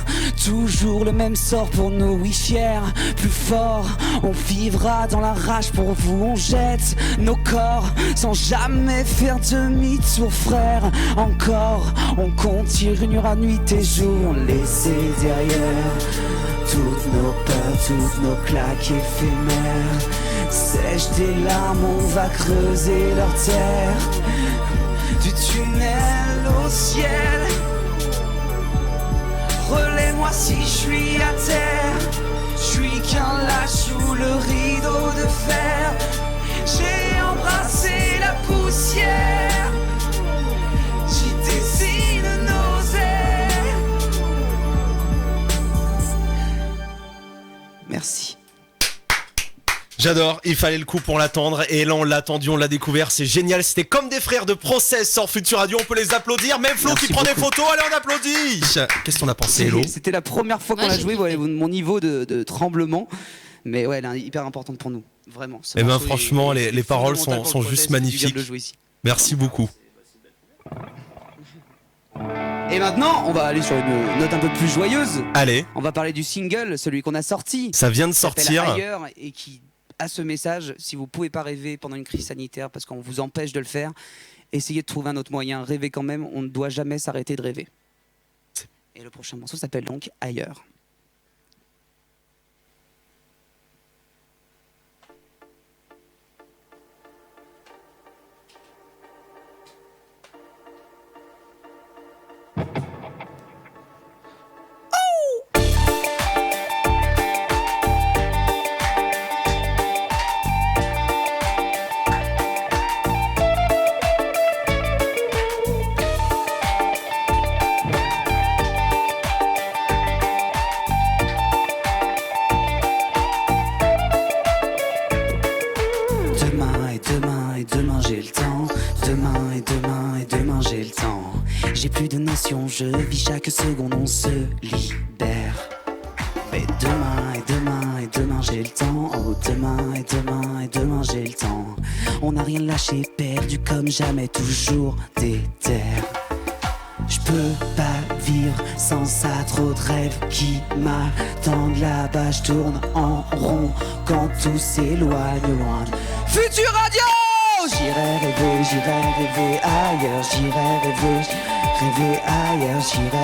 toujours le même sort pour nous, oui fier, plus fort, on vivra dans la rage pour vous, on jette nos corps, sans jamais faire demi-tour frère, encore, on continuera nuit et jour, on laissait derrière toutes nos peurs, toutes nos claques éphémères. Sèche tes larmes, on va creuser leur terre, du tunnel au ciel. Relève-moi si je suis à terre, je suis qu'un lâche sous le rideau de fer. J'ai embrassé la poussière, j'y dessine nos ailes. Merci. J'adore, il fallait le coup pour l'attendre et là on l'a attendu, on l'a découvert, c'est génial, c'était comme des frères de Process sur Futur Radio, on peut les applaudir, même Flo Merci qui prend beaucoup. des photos, allez on applaudit. Qu'est-ce qu'on a pensé Hello? C'était la première fois qu'on Ouais, a j'ai joué, kiffé. mon niveau de tremblement. Mais ouais, elle est hyper importante pour nous, vraiment. Ce Eh ben morceau franchement, est les paroles fondamental sont pour le juste projet, c'est du bien magnifiques. de le jouer ici. Merci beaucoup. Et maintenant, on va aller sur une note un peu plus joyeuse. Allez, On va parler du single, celui qu'on a sorti. ça vient de qui s'appelle sortir. Ailleurs et qui a ce message, si vous pouvez pas rêver pendant une crise sanitaire parce qu'on vous empêche de le faire, essayez de trouver un autre moyen, rêvez quand même, on ne doit jamais s'arrêter de rêver. Et le prochain morceau s'appelle donc Ailleurs. Demain et demain et demain j'ai le temps. Demain et demain et demain j'ai le temps. J'ai plus de notions, je vis chaque seconde, on se libère. Mais demain et demain et demain j'ai le temps. Oh demain et demain et demain j'ai le temps. On n'a rien lâché, perdu comme jamais, toujours des terres. Je peux pas vivre sans ça, trop de rêves qui m'attendent là-bas. Je tourne en rond quand tout s'éloigne loin. Futur Radio! J'irai rêver ailleurs. J'irai rêver ailleurs. J'irai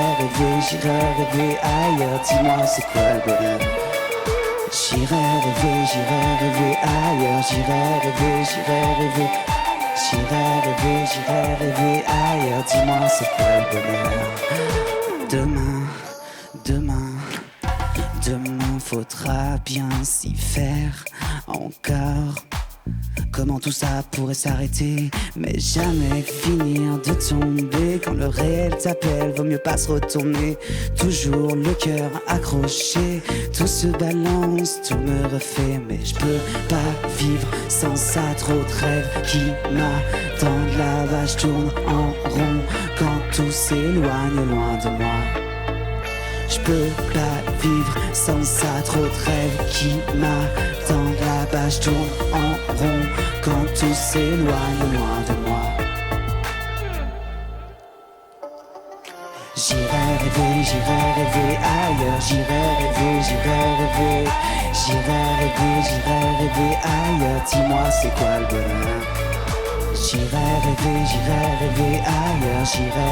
rêver ailleurs. Dis-moi c'est quoi le bonheur? J'irai rêver ailleurs. J'irai rêver ailleurs. Dis-moi c'est quoi le bonheur? Demain faudra bien s'y faire encore. Comment tout ça pourrait s'arrêter, mais jamais finir de tomber. Quand le réel t'appelle, vaut mieux pas se retourner. Toujours le cœur accroché, tout se balance, tout me refait. Mais je peux pas vivre sans ça, trop de rêves qui m'attendent là-bas. Je tourne en rond quand tout s'éloigne loin de moi. Je peux pas vivre sans ça, trop de rêves qui m'attendent là-bas. Je tourne en rond quand tout s'éloigne loin de moi. J'irai rêver ailleurs. J'irai rêver ailleurs. Dis-moi c'est quoi le bonheur? J'irai rêver ailleurs. J'irai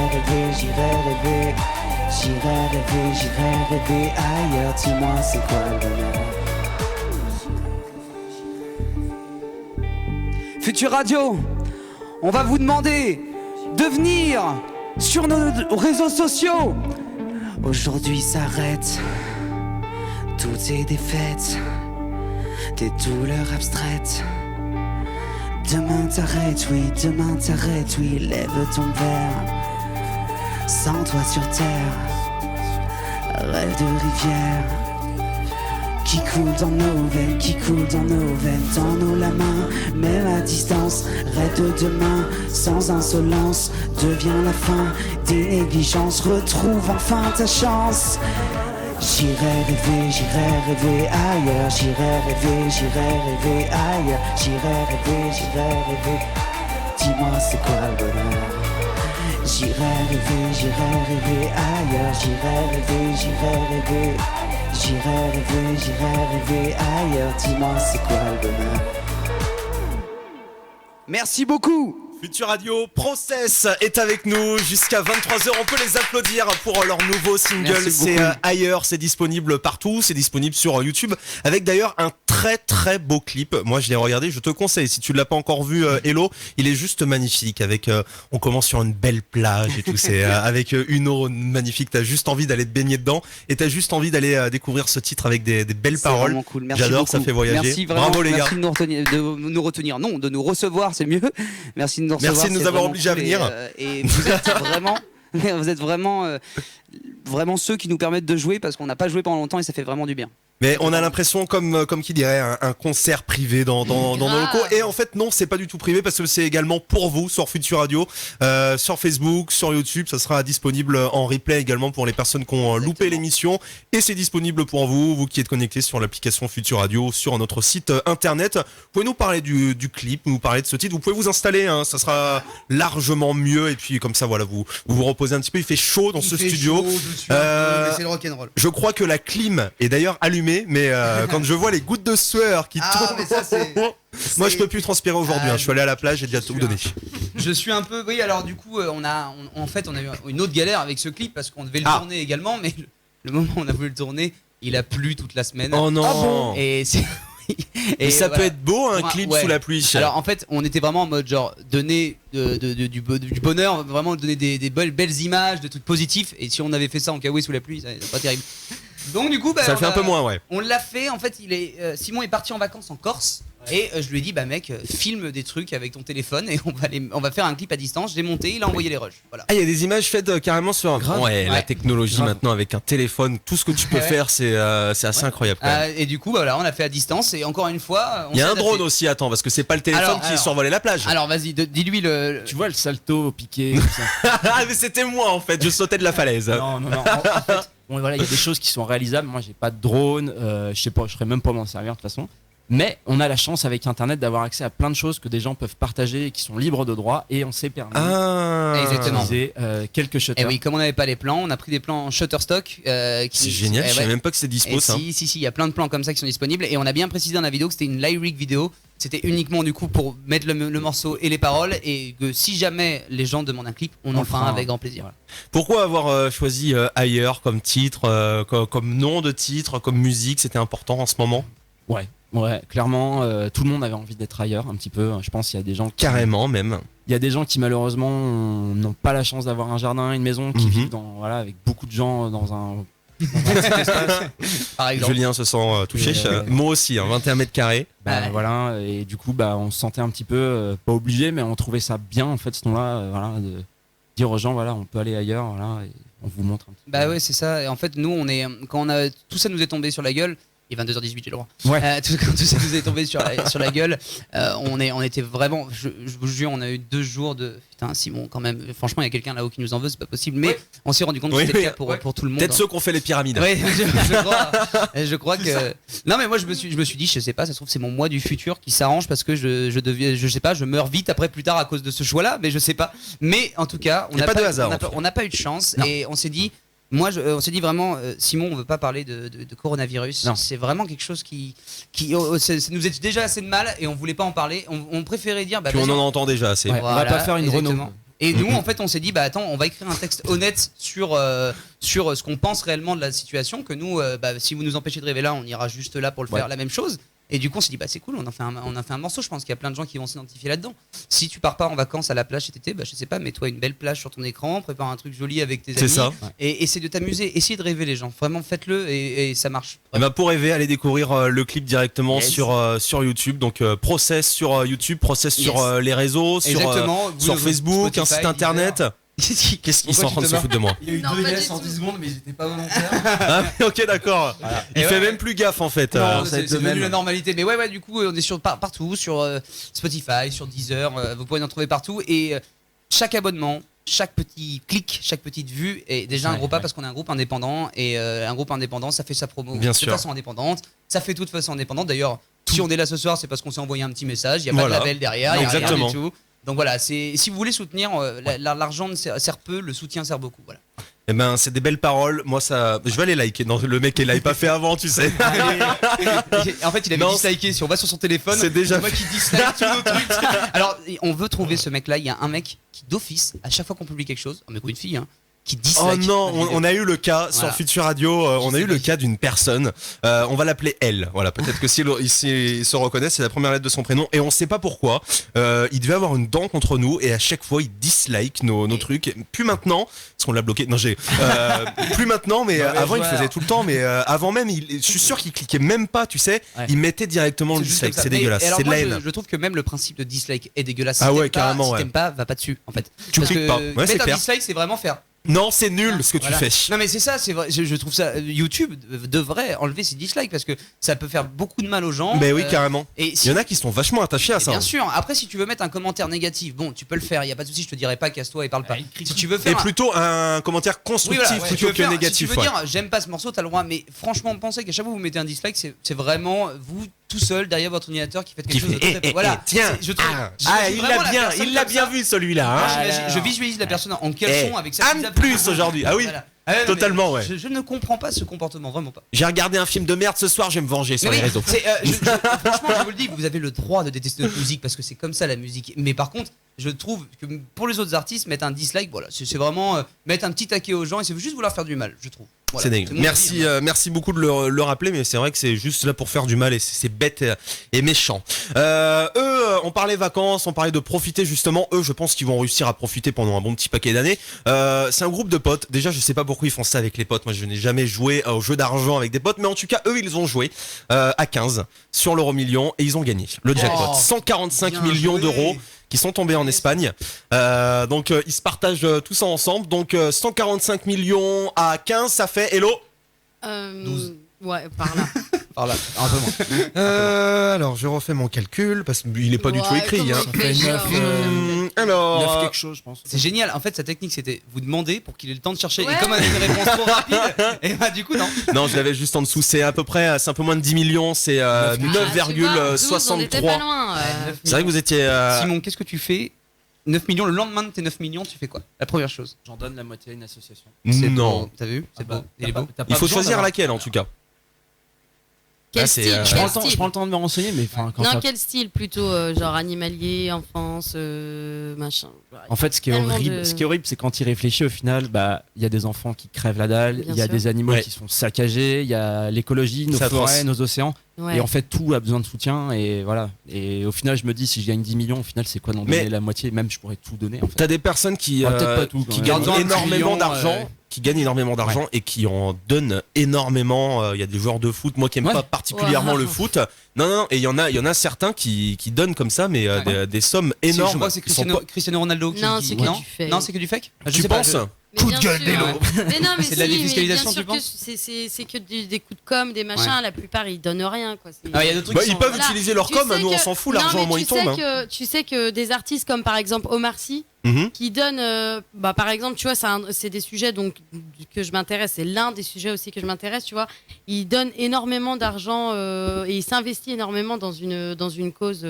rêver ailleurs. Dis-moi c'est quoi le bonheur? Futur Radio, on va vous demander de venir sur nos réseaux sociaux. Aujourd'hui s'arrête, toutes tes défaites, tes douleurs abstraites. Demain t'arrête, oui, lève ton verre. Sans toi sur terre, rêve de rivière qui coule dans nos veines, tends-nous la main, même à distance. Rêve de demain, sans insolence, devient la fin des négligences. Retrouve enfin ta chance. J'irai rêver ailleurs. J'irai rêver ailleurs. J'irai rêver. Dis-moi c'est quoi le bonheur? J'irai rêver ailleurs. J'irai rêver ailleurs. Dis-moi c'est quoi le bonheur? Merci beaucoup. Futur Radio, Process est avec nous jusqu'à 23h. On peut les applaudir pour leur nouveau single. Merci C'est beaucoup. Ailleurs, c'est disponible partout. C'est disponible sur YouTube avec d'ailleurs un très très beau clip. Moi, je l'ai regardé. Je te conseille. Si tu ne l'as pas encore vu, Hello, il est juste magnifique. Avec, on commence sur une belle plage et tout. C'est avec une eau magnifique. T'as juste envie d'aller te baigner dedans et t'as juste envie d'aller découvrir ce titre avec des belles C'est paroles. vraiment cool. Merci J'adore, beaucoup. ça fait voyager. Merci vraiment. Bravo les gars. Merci de nous recevoir, c'est mieux. Merci de nous recevoir. Merci de nous c'est avoir vraiment obligés à cool venir. Et vous êtes vraiment, vraiment ceux qui nous permettent de jouer parce qu'on n'a pas joué pendant longtemps et ça fait vraiment du bien. Mais on a l'impression, comme qui dirait, un concert privé dans nos locaux. Et en fait, non, c'est pas du tout privé parce que c'est également pour vous sur Futur Radio, sur Facebook, sur YouTube. Ça sera disponible en replay également pour les personnes qui ont loupé l'émission. Et c'est disponible pour vous qui êtes connectés sur l'application Futur Radio, sur notre site internet. Vous pouvez nous parler du clip, nous parler de ce titre. Vous pouvez vous installer, hein, ça sera largement mieux. Et puis comme ça, voilà, vous reposez un petit peu. Il fait chaud dans ce studio. Chaud, mais c'est le rock'n'roll. Je crois que la clim est d'ailleurs allumée. Mais quand je vois les gouttes de sueur qui tombent, mais ça, moi je peux plus transpirer aujourd'hui. Je suis allé à la plage, j'ai déjà tout donné. Je suis un peu, oui. Alors du coup, on a eu une autre galère avec ce clip parce qu'on devait le tourner également, mais le moment où on a voulu le tourner, il a plu toute la semaine. Oh non. Et c'est Et ça peut être beau un clip sous la pluie. Alors en fait, on était vraiment en mode genre donner du bonheur, vraiment donner des belles images, des trucs positifs. Et si on avait fait ça en kawaii sous la pluie, ça serait pas terrible. Donc du coup, ça fait un peu moins, ouais. On l'a fait. En fait, Simon est parti en vacances en Corse. Et je lui ai dit, bah mec, filme des trucs avec ton téléphone et on va faire un clip à distance. J'ai monté, il a envoyé les rushs. Voilà. Ah, il y a des images faites carrément sur un grave. Ouais, la technologie maintenant avec un téléphone, tout ce que tu peux faire, c'est assez incroyable. Quand même. Et du coup, bah, voilà, on l'a fait à distance. Et encore une fois, il y a un drone aussi, attends, parce que c'est pas le téléphone qui survolait la plage. Alors vas-y, dis-lui le. Tu vois le salto au piqué. Ah, mais c'était moi en fait, je sautais de la falaise. Non. En fait, bon, voilà, il y a des choses qui sont réalisables. Moi, j'ai pas de drone. Je sais pas, je serais même pas m'en servir de toute façon. Mais on a la chance avec Internet d'avoir accès à plein de choses que des gens peuvent partager et qui sont libres de droit. Et on s'est permis d'utiliser quelques shutters. Et oui, comme on n'avait pas les plans, on a pris des plans en Shutterstock. C'est génial, je savais même pas que c'était dispo ça. Si, il y a plein de plans comme ça qui sont disponibles. Et on a bien précisé dans la vidéo que c'était une lyric vidéo. C'était uniquement du coup pour mettre le morceau et les paroles. Et que si jamais les gens demandent un clip, on en fera un avec grand plaisir. Voilà. Pourquoi avoir choisi Ailleurs comme titre, comme nom de titre, comme musique? C'était important en ce moment? Ouais, clairement, tout le monde avait envie d'être ailleurs un petit peu. Je pense qu'il y a des gens qui... Carrément même. Il y a des gens qui malheureusement n'ont pas la chance d'avoir un jardin, une maison, qui vivent avec beaucoup de gens dans un petit espace. Par exemple. Julien se sent touché. Moi aussi, 21 mètres carrés. Voilà, et du coup, on se sentait un petit peu, pas obligé, mais on trouvait ça bien en fait, ce nom-là, de dire aux gens, voilà, on peut aller ailleurs, voilà, et on vous montre un petit peu. Ouais, c'est ça. Et en fait, nous, quand tout ça nous est tombé sur la guelle. Il est 22h18, j'ai le droit. Ouais. Quand tout ça nous est tombé sur la gueule, on était vraiment. Je vous jure, on a eu 2 jours de. Putain, Simon, quand même. Franchement, il y a quelqu'un là-haut qui nous en veut, c'est pas possible. Mais on s'est rendu compte que c'était le cas pour tout le monde. Peut-être ceux qui ont fait les pyramides. Oui, je crois que. Non, mais moi, je me suis dit, je sais pas, ça se trouve, c'est mon moi du futur qui s'arrange parce que je sais pas, je meurs vite après plus tard à cause de ce choix-là, mais je sais pas. Mais en tout cas, on n'a pas eu de chance et on s'est dit. On s'est dit vraiment, Simon, on veut pas parler de coronavirus. Non. C'est vraiment quelque chose qui ça nous est déjà assez de mal et on voulait pas en parler. On préférait dire. Puis on en entend déjà assez. Ouais, voilà, on va pas faire une Renault. Et nous, en fait, on s'est dit, attends, on va écrire un texte honnête sur ce qu'on pense réellement de la situation. Que nous, si vous nous empêchez de rêver là, on ira juste là pour le faire la même chose. Et du coup, on s'est dit, c'est cool, on a fait un morceau. Je pense qu'il y a plein de gens qui vont s'identifier là-dedans. Si tu pars pas en vacances à la plage cet été, je sais pas, mets-toi une belle plage sur ton écran, prépare un truc joli avec tes amis. C'est ça. Et essaie de t'amuser, essaye de rêver les gens. Vraiment, faites-le et ça marche. Pour rêver, allez découvrir le clip directement sur YouTube. Donc, Process sur YouTube, Process sur les réseaux, sur Facebook, Spotify, un site internet. Qu'est-ce qu'ils sont en train de se foutre de moi? Il y a eu 2 yes en 10 secondes, mais j'étais pas volontaire. Ok, d'accord. Voilà. Il fait même plus gaffe en fait. Non, c'est devenu la normalité. Mais ouais, du coup, on est partout, sur Spotify, sur Deezer. Vous pouvez en trouver partout. Et chaque abonnement, chaque petit clic, chaque petite vue est déjà un gros pas parce qu'on est un groupe indépendant. Et un groupe indépendant, ça fait sa promo de façon indépendante. Ça fait tout de façon indépendante. D'ailleurs, si on est là ce soir, c'est parce qu'on s'est envoyé un petit message. Il n'y a pas de label derrière, il n'y a rien du tout. Donc voilà, si vous voulez soutenir, l'argent sert peu, le soutien sert beaucoup. Voilà. C'est des belles paroles. Moi, je vais aller liker. Non, le mec, il l'avait pas fait avant, tu sais. En fait, il avait disliké. Si on va sur son téléphone, c'est déjà moi qui dislike tous nos trucs. Alors, on veut trouver ce mec-là. Il y a un mec qui, d'office, à chaque fois qu'on publie quelque chose, un mec ou une fille, qui dislike. Oh non, on a eu le cas sur Futur Radio, on a eu le cas d'une personne, on va l'appeler Elle. Voilà, peut-être que s'il se reconnaît, c'est la première lettre de son prénom et on sait pas pourquoi. Il devait avoir une dent contre nous et à chaque fois il dislike nos trucs. Plus maintenant, parce qu'on l'a bloqué. Non, plus maintenant, mais avant il faisait tout le temps. Mais avant même, je suis sûr qu'il cliquait même pas, tu sais. Ouais. Il mettait directement le dislike. C'est dégueulasse. C'est de la haine. Je trouve que même le principe de dislike est dégueulasse. Ah ouais, carrément. Si t'aimes pas, va pas dessus en fait. Tu cliques pas. Mettre un dislike, c'est vraiment faire. Non, c'est nul ce que Voilà. tu fais. Non mais c'est ça, c'est vrai. Je trouve ça. YouTube devrait enlever ses dislikes parce que ça peut faire beaucoup de mal aux gens. Mais oui, carrément. Et Il y en a qui sont vachement attachés à ça. Bien sûr. Après, si tu veux mettre un commentaire négatif, bon, tu peux le faire. Il y a pas de souci. Je te dirais pas casse-toi et parle pas. Si tu veux faire Et plutôt un commentaire constructif si tu plutôt veux que faire- négatif. Si tu veux ouais. dire j'aime pas ce morceau, t'as le droit. Mais franchement, pensez qu'à chaque fois que vous mettez un dislike, c'est vraiment vous tout seul derrière votre ordinateur qui faites quelque chose de très. Voilà. tiens. Je trouve- il vraiment l'a la bien, personne il l'a comme bien ça. vu celui-là. Hein. Je visualise la personne en caleçon avec sa Anne pizza plus aujourd'hui. Ah oui, Voilà. Ah ouais, non, mais totalement, ouais. Je ne comprends pas ce comportement, vraiment pas. J'ai regardé un film de merde ce soir, je vais me venger sur Mais les oui, réseaux. franchement, je vous le dis, vous avez le droit de détester notre musique parce que c'est comme ça la musique. Mais par contre, je trouve que pour les autres artistes, mettre un dislike, voilà, c'est vraiment mettre un petit taquet aux gens et c'est juste vouloir faire du mal, je trouve. Voilà, C'est dingue. mon Merci, avis, hein. merci beaucoup de le rappeler, mais c'est vrai que c'est juste là pour faire du mal et c'est bête et méchant. On parlait vacances, on parlait de profiter justement. Eux, je pense qu'ils vont réussir à profiter pendant un bon petit paquet d'années. C'est un groupe de potes. Déjà, je sais pas pourquoi ils font ça avec les potes. Moi, je n'ai jamais joué au jeu d'argent avec des potes, mais en tout cas, eux, ils ont joué à 15 sur l'euro million et ils ont gagné le jackpot. 145 bien millions joué. d'euros qui sont tombés en Espagne. Donc ils se partagent tout ça ensemble. Donc 145 millions à 15, ça fait hello. 12. Ouais, par là. Par là, un peu moins. Alors je refais mon calcul parce qu'il n'est pas du tout Ouais, écrit. comment Hein. il fait genre, Alors 9 quelque chose, je pense. C'est génial. En fait, sa technique, c'était vous demander pour qu'il ait le temps de chercher. Ouais. Et comme elle a une réponse trop rapide, et bah du coup, non. non, je l'avais juste en dessous. C'est à peu près, c'est un peu moins de 10 millions. C'est Ah, tu vois, 12, on était pas 9,63. loin. C'est vrai que vous étiez. Simon, qu'est-ce que tu fais 9 millions, le lendemain de tes 9 millions, tu fais quoi? La première chose. J'en donne la moitié à une association. C'est Non. beau. T'as vu? C'est Ah bah, beau. Il est beau. Il faut choisir laquelle en tout cas. Quel Ah, c'est, style, je Je quel prends, le temps, je style prends le temps de me renseigner, mais enfin, quand Non, ça- quel style plutôt genre animalier, enfance, machin. En fait, ce qui est Tellement horrible, de- ce qui est horrible, c'est quand il réfléchit au final, bah, il y a des enfants qui crèvent la dalle, Bien il y a sûr. des animaux Ouais. qui sont saccagés, il y a l'écologie, nos C'est atroce. forêts, nos océans, Ouais. et en fait, tout a besoin de soutien, et voilà. Et au final, je me dis, si je gagne 10 millions, au final, c'est quoi d'en Mais- donner la moitié? Même, je pourrais tout donner, en fait. T'as des personnes qui, Peut-être pas tout, qui quand gagnent même. Dans un énormément million, d'argent, qui gagnent énormément d'argent et qui en donnent énormément. Il y a des joueurs de foot, moi qui aime Ouais. pas particulièrement Ouais. le foot. Non, et il y en a certains qui donnent comme ça, mais des sommes Si, énormes. je crois que c'est Ils sont Cristiano Ronaldo qui Non, dit- c'est que du fake. Non, c'est que du fake. Je Tu sais pas, penses je- Mais Coup bien de gueule sûr. d'Elo. Mais non, mais C'est de la si, mais défiscalisation, bien tu sûr que penses c'est que des coups de com, des machins. Ouais. La plupart, ils donnent rien, quoi. C'est- Ah, il y a d'autres trucs Bah, qui ils sont- peuvent Voilà. utiliser leur Tu com, sais nous on que- s'en fout, Non, l'argent mais au moins il tombe. Hein. tu sais que des artistes comme par exemple Omar Sy, Mhm. qui donnent, bah par exemple, tu vois, c'est des sujets donc que je m'intéresse. C'est l'un des sujets aussi que je m'intéresse, tu vois. Il donne énormément d'argent et il s'investit énormément dans une cause.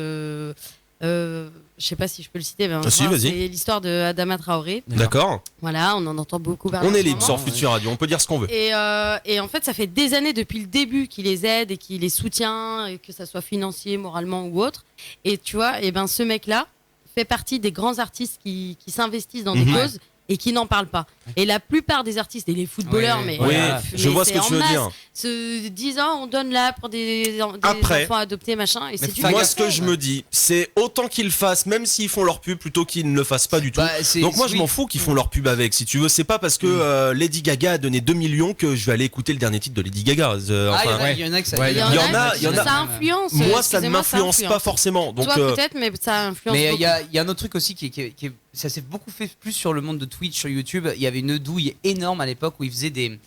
Je sais pas si je peux le citer, mais Ah, si, vas-y. c'est l'histoire de Adama Traoré. D'accord. Voilà, on en entend beaucoup parler. On en est ce libre moment. sur Futur Radio, on peut dire ce qu'on veut. Et en fait, ça fait des années depuis le début qu'il les aide et qu'il les soutient, et que ça soit financier, moralement ou autre. Et tu vois, et ben ce mec-là fait partie des grands artistes qui s'investissent dans des Mhm. causes et qui n'en parlent pas. Et la plupart des artistes et les footballeurs, Ouais, mais Oui, je mais vois ce c'est que en tu veux masse, dire. se disent on donne là pour des Après. enfants adoptés machin et c'est du Moi, gâchis. ce que je me dis, c'est autant qu'ils le fassent, même s'ils font leur pub, plutôt qu'ils ne le fassent pas du tout. Bah, c'est- Donc moi, je oui. m'en fous qu'ils font leur pub avec. Si tu veux, c'est pas parce que Lady Gaga a donné 2 millions que je vais aller écouter le dernier titre de Lady Gaga. Ah, Enfin, il y en a que ça. Ouais, Il y en a- ça influence. moi, ça ne excusez-moi, m'influence pas forcément. Donc, Toi peut-être, mais ça influence Mais beaucoup. il y a un autre truc aussi qui est- ça s'est beaucoup fait plus sur le monde de Twitch, sur YouTube. Il y avait une douille énorme à l'époque où ils faisaient des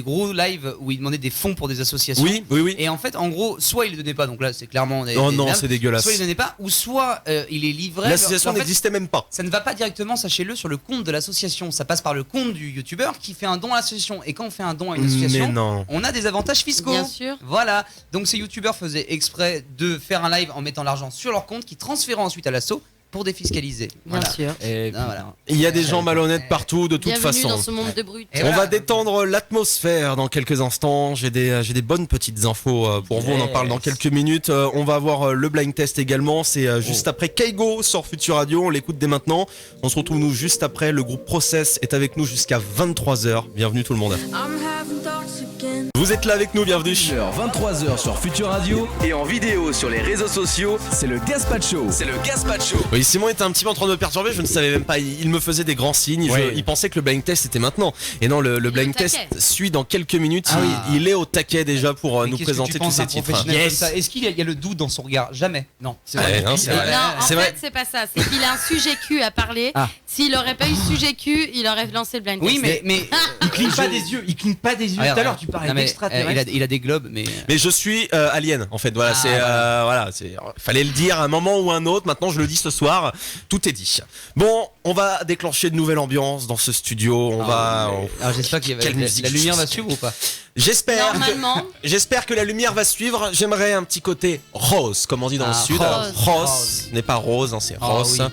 gros lives où ils demandaient des fonds pour des associations. oui. Et en fait, en gros, soit ils les donnaient pas, donc là c'est clairement. Oh non, c'est dégueulasse. Soit ils les donnaient pas, ou soit il les livraient. L'association En fait, n'existait même pas. ça ne va pas directement, sachez-le, sur le compte de l'association. Ça passe par le compte du youtubeur qui fait un don à l'association. Et quand on fait un don à une Mais association, non. on a des avantages fiscaux. Bien sûr. Voilà. Donc ces youtubeurs faisaient exprès de faire un live en mettant l'argent sur leur compte, qui transféraient ensuite à l'asso pour défiscaliser. Bien Voilà. sûr. Et Ah, voilà. Il y a des gens malhonnêtes partout, de toute Bienvenue façon. dans ce monde de brutes. Et On voilà. va détendre l'atmosphère dans quelques instants. J'ai des bonnes petites infos pour vous. On en parle dans quelques minutes. On va avoir le blind test également. C'est juste après Kaigo sur Futur Radio. On l'écoute dès maintenant. On se retrouve nous juste après. Le groupe Process est avec nous jusqu'à 23h. Bienvenue tout le monde. Vous êtes là avec nous, bienvenue. 23h sur Futur Radio et en vidéo sur les réseaux sociaux, c'est le Gaspacho. C'est le Gaspacho. Oui, Simon était un petit peu en train de me perturber, je ne savais même pas, il me faisait des grands signes, Ouais. il pensait que le blind test était maintenant. Et non, le est blind au test taquet. suit dans quelques minutes, Ah oui. il est au taquet déjà pour Mais nous qu'est-ce que présenter tu tous penses ces d'un titres. professionnel comme ça Est-ce qu'il y a le doute dans son regard? Jamais. non, c'est Ouais, vrai. non, c'est vrai. Non, en C'est vrai. fait, c'est pas ça. C'est qu'il a un sujet cul à parler. Ah. S'il aurait pas eu sujet cul, il aurait lancé le blind test. Oui, mais Il cligne pas des yeux, Tout à l'heure, tu parlais d'extraterrestre. il a des globes, mais. Mais je suis alien en fait. Voilà, fallait le dire à un moment ou un autre. Maintenant, je le dis ce soir. Tout est dit. Bon, on va déclencher de nouvelles ambiances dans ce studio. Alors, j'espère que la lumière va suivre ou pas. J'espère que la lumière va suivre. J'aimerais un petit côté rose, comme on dit dans le sud. Rose n'est pas rose, hein, c'est rose. Oui.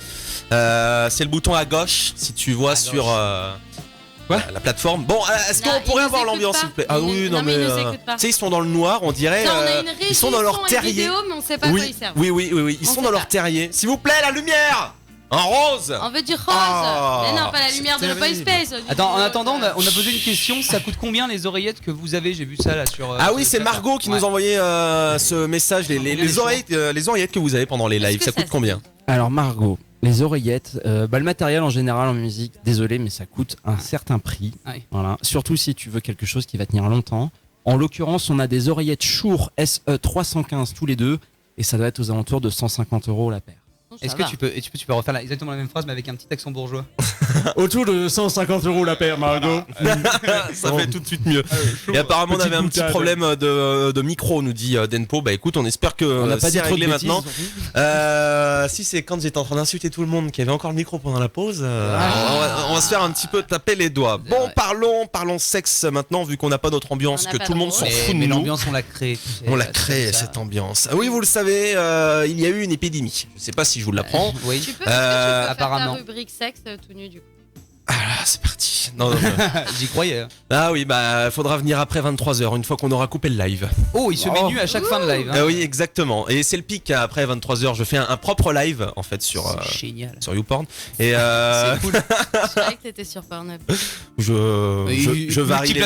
C'est le bouton à gauche si tu vois sur la plateforme. Bon, est-ce qu'on pourrait avoir l'ambiance s'il vous plaît? Ah oui, non mais tu sais, ils sont dans le noir, on dirait. Ils sont dans leur terrier. Vidéo, mais on sait pas à quoi ils servent. Oui, ils sont dans leur terrier. S'il vous plaît, la lumière. En rose. On veut du rose. Mais non, pas la lumière de l'open space. Attends, en attendant, on a posé une question. Ça coûte combien les oreillettes que vous avez? J'ai vu ça là sur. Ah oui, c'est Margot qui nous a envoyé ce message. Les oreillettes que vous avez pendant les lives, ça coûte combien? Alors Margot, les oreillettes, le matériel en général en musique, désolé, mais ça coûte un certain prix. Ouais. Voilà. Surtout si tu veux quelque chose qui va tenir longtemps. En l'occurrence, on a des oreillettes Shure SE 315 tous les deux, et ça doit être aux alentours de 150 € la paire. Est-ce que tu peux refaire exactement la même phrase mais avec un petit accent bourgeois? Autour de 150 € la paire, Margot. Ça fait tout de suite mieux. Et apparemment, on avait un petit problème de micro, nous dit Denpo. Bah écoute, on espère que c'est réglé maintenant. Si c'est quand j'étais en train d'insulter tout le monde qu'il y avait encore le micro pendant la pause, on va se faire un petit peu taper les doigts. Bon, parlons sexe maintenant, vu qu'on n'a pas notre ambiance, que tout le monde s'en fout de mais nous. l'ambiance, on l'a créée. On l'a créée, cette ambiance. Oui, vous le savez, il y a eu une épidémie. Je sais pas si je vous l'apprends. Oui. Tu peux faire apparemment. ta rubrique sexe tout nu du coup. Ah là, c'est parti. Non. J'y croyais. Ah oui, bah faudra venir après 23h, une fois qu'on aura coupé le live. Oh, il se met nu à chaque fin de live. Ah oui, exactement. Et c'est le pic, après 23h, je fais un propre live en fait sur YouPorn. Et c'est cool. Je savais que t'étais sur Pornhub. je varie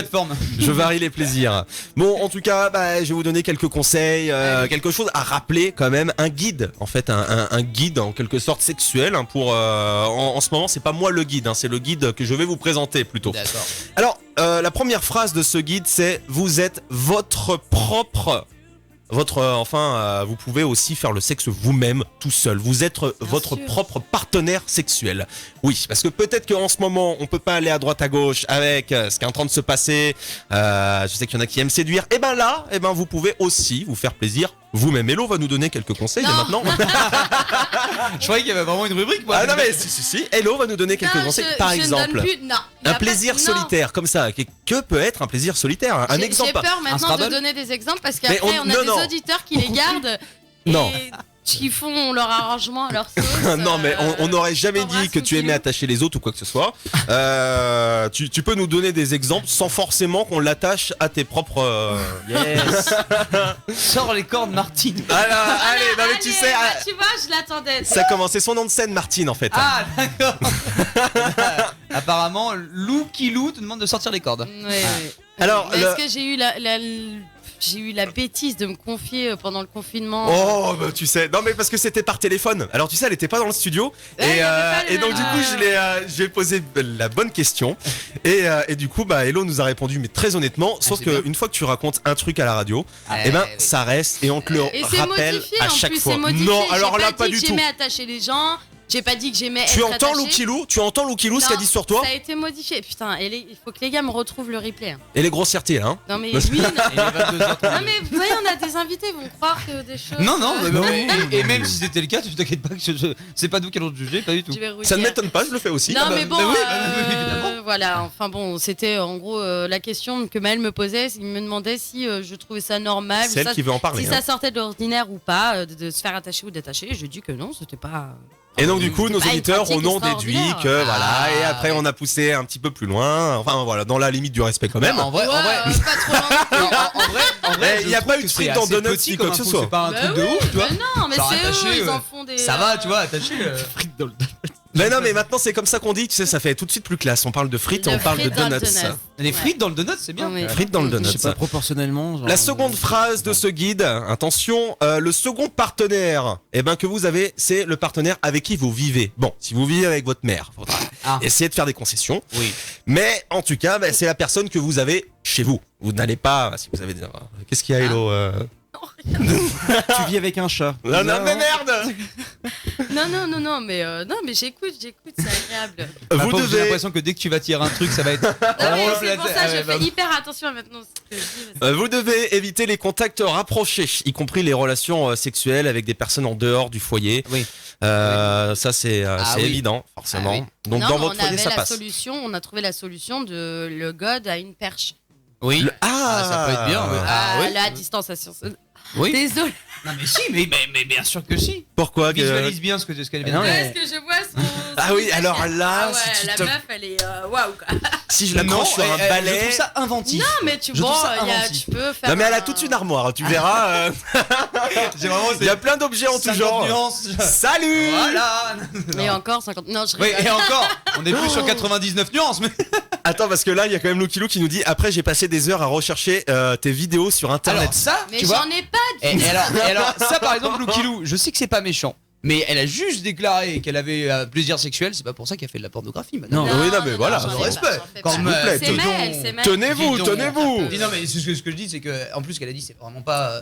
je varie les plaisirs. Bon, en tout cas, je vais vous donner quelques conseils, quelque chose à rappeler quand même, un guide en fait, un guide en quelque sorte sexuel pour en ce moment, c'est pas moi le guide, c'est le guide que je vais vous présenter plutôt. D'accord. Alors, la première phrase de ce guide, c'est vous êtes votre propre. Vous pouvez aussi faire le sexe vous-même, tout seul. Vous êtes votre propre partenaire sexuel. Oui, parce que peut-être qu'en ce moment, on peut pas aller à droite à gauche avec ce qui est en train de se passer. Je sais qu'il y en a qui aiment séduire. Et là, vous pouvez aussi vous faire plaisir vous-même. Hello va nous donner quelques conseils dès maintenant. Je croyais qu'il y avait vraiment une rubrique. Moi. Ah non mais si. Hello va nous donner quelques conseils. Par exemple, un plaisir solitaire comme ça. Que peut être un plaisir solitaire? Un exemple. J'ai peur maintenant de donner des exemples parce qu'après on a des auditeurs qui les gardent. Non. Qui font leur arrangement à leur sauce. Non mais on n'aurait jamais dit que tu aimais attacher les autres ou quoi que ce soit. Tu peux nous donner des exemples sans forcément qu'on l'attache à tes propres. Yes. Sors les cordes, Martine. Allez, mais tu sais. Tu vois, je l'attendais. Ça a commencé son nom de scène, Martine en fait. Ah d'accord. Apparemment, Lou te demande de sortir les cordes. Oui. Alors, est-ce que j'ai eu la bêtise de me confier pendant le confinement. Oh bah tu sais, non mais parce que c'était par téléphone. Alors tu sais, elle était pas dans le studio et donc du coup je lui ai posé la bonne question et du coup Hello nous a répondu mais très honnêtement, sauf que une fois que tu racontes un truc à la radio, ça reste et on te le rappelle à chaque fois. Non, alors là pas du tout. J'ai jamais attaché les gens. J'ai pas dit que j'aimais être attaché. Tu entends Loukilou ce qu'a dit sur toi? Ça a été modifié. Putain, il faut que les gars me retrouvent le replay. Et les grossièretés là. Non mais oui. Non mais vous voyez, on a des invités, ils vont croire que des choses. Non, et même si c'était le cas, tu t'inquiètes pas que c'est pas nous qui allons te juger, pas du tout. Ça ne m'étonne pas, je le fais aussi. Non mais bon, voilà. Enfin bon, c'était en gros la question que Maël me posait. Il me demandait si je trouvais ça normal. C'est elle qui veut en parler. Si ça sortait de l'ordinaire ou pas, de se faire attacher ou détacher. Je dis que non, c'était pas. Et donc du coup nos auditeurs en ont déduit que voilà, et après on a poussé un petit peu plus loin, enfin voilà, dans la limite du respect quand même. En vrai, pas trop loin. En vrai, il n'y a pas eu de frites dans Donuts ni quoi que ce soit. C'est pas un truc de ouf, tu vois. Non, mais c'est eux, ils en font des. Ça va, tu vois, attaché. Frites dans le Mais non, mais maintenant c'est comme ça qu'on dit, tu sais, ça fait tout de suite plus classe. On parle de frites, on parle de donuts. Les frites dans le donut, c'est bien. Frites dans le donut. Je sais pas, proportionnellement. La seconde phrase de ce guide, attention, le second partenaire, que vous avez, c'est le partenaire avec qui vous vivez. Bon, si vous vivez avec votre mère, faudra essayer de faire des concessions. Oui. Mais en tout cas, c'est la personne que vous avez chez vous. Vous n'allez pas, si vous avez, qu'est-ce qu'il y a, Hello Tu vis avec un chat. Non, non, mais merde. Non, mais j'écoute, c'est agréable. Vous J'ai devez. l'impression que dès que tu vas tirer un truc, ça va être. Non, mais Oh, c'est pour là, ça ouais, je bah, fais hyper attention maintenant. Ce que je dis, parce que- Vous devez éviter les contacts rapprochés, y compris les relations sexuelles avec des personnes en dehors du foyer. Oui. Ça c'est oui. évident, forcément. Ah oui. Donc Non, dans mais votre on foyer avait ça la passe. solution, on a trouvé la solution de le god à une perche. Oui. ça peut être bien. Ouais. Oui. La distanciation. Oui. Désolé. Non mais si, mais bien sûr que si. Pourquoi Visualise bien ce qu'elle vient de dire. Est-ce que je vois son. Ah oui, alors là, Ah ouais, si tu la te- meuf, elle est waouh quoi. si je la Non, branche sur un je balai. trouve ça inventif. Non, mais tu Je trouve bon, ça il y a- inventif. tu peux faire. Non mais elle a un- toute une armoire, tu verras. J'ai vraiment. Il y a plein d'objets en tout 50 genre. nuances. Salut. Voilà. Et encore 50. Non, je Oui, rigole. et encore, on est plus sur 99 nuances, mais. Attends parce que là il y a quand même Lucky Luke qui nous dit après j'ai passé des heures à rechercher tes vidéos sur internet. Alors ça, Mais tu vois. j'en ai pas de. Et alors, ça par exemple, Lucky Lou, je sais que c'est pas méchant, mais elle a juste déclaré qu'elle avait plaisir sexuel, c'est pas pour ça qu'elle fait de la pornographie, madame. Non, oui, non, mais voilà. j'en ai Le pas, respect. j'en fais Quand pas. même, C'est dis Maël, donc. c'est Maël. Tenez-vous, Dis donc. tenez-vous. Dis non, mais ce que je dis, c'est que en plus ce qu'elle a dit, c'est vraiment pas.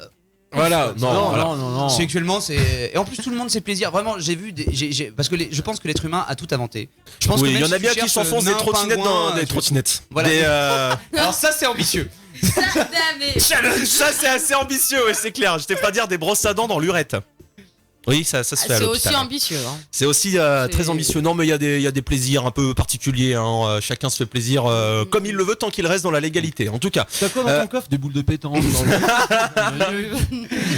Voilà, non, voilà. non. Sexuellement, c'est. Et en plus, tout le monde c'est plaisir. Vraiment, j'ai vu. Parce que je pense que l'être humain a tout inventé. Je pense Oui, que il même y en a si bien tu qui cherches s'enfoncent des nain, trottinettes pingouin, dans des trottinettes. Voilà. Des, Alors, ça, c'est ambitieux. Ça c'est assez ambitieux, ouais, c'est clair. Je t'ai pas dire des brosses à dents dans l'urette. Oui, ça se fait à C'est l'hôpital. aussi ambitieux. Hein. C'est aussi très ambitieux. Non, mais il y a des plaisirs un peu particuliers. Hein. Chacun se fait plaisir comme il le veut tant qu'il reste dans la légalité. En tout cas. T'as quoi dans ton coffre? Des boules de pétanque.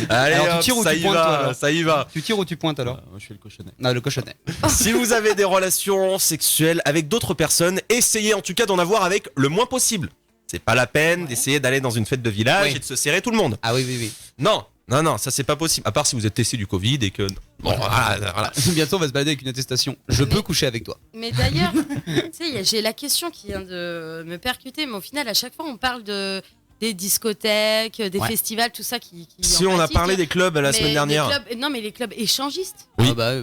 Allez, Alors, tu hop, tires ou ça tu y pointes, va, toi, alors ça y va. Tu tires ou tu pointes alors Je suis le cochonnet. Non, le cochonnet. Si vous avez des relations sexuelles avec d'autres personnes, essayez en tout cas d'en avoir avec le moins possible. C'est pas la peine d'essayer d'aller dans une fête de village Oui. et de se serrer tout le monde. Ah oui. Non, ça c'est pas possible. À part si vous êtes testé du Covid et que. Bon, voilà. Bientôt, on va se balader avec une attestation. Je peux coucher avec toi. Mais d'ailleurs, tu sais, j'ai la question qui vient de me percuter, mais au final, à chaque fois, on parle des discothèques, des Ouais. festivals, tout ça qui Si en on a pâtissent, parlé là. des clubs la Mais semaine dernière. non, mais les clubs échangistes. Oui. Ah bah,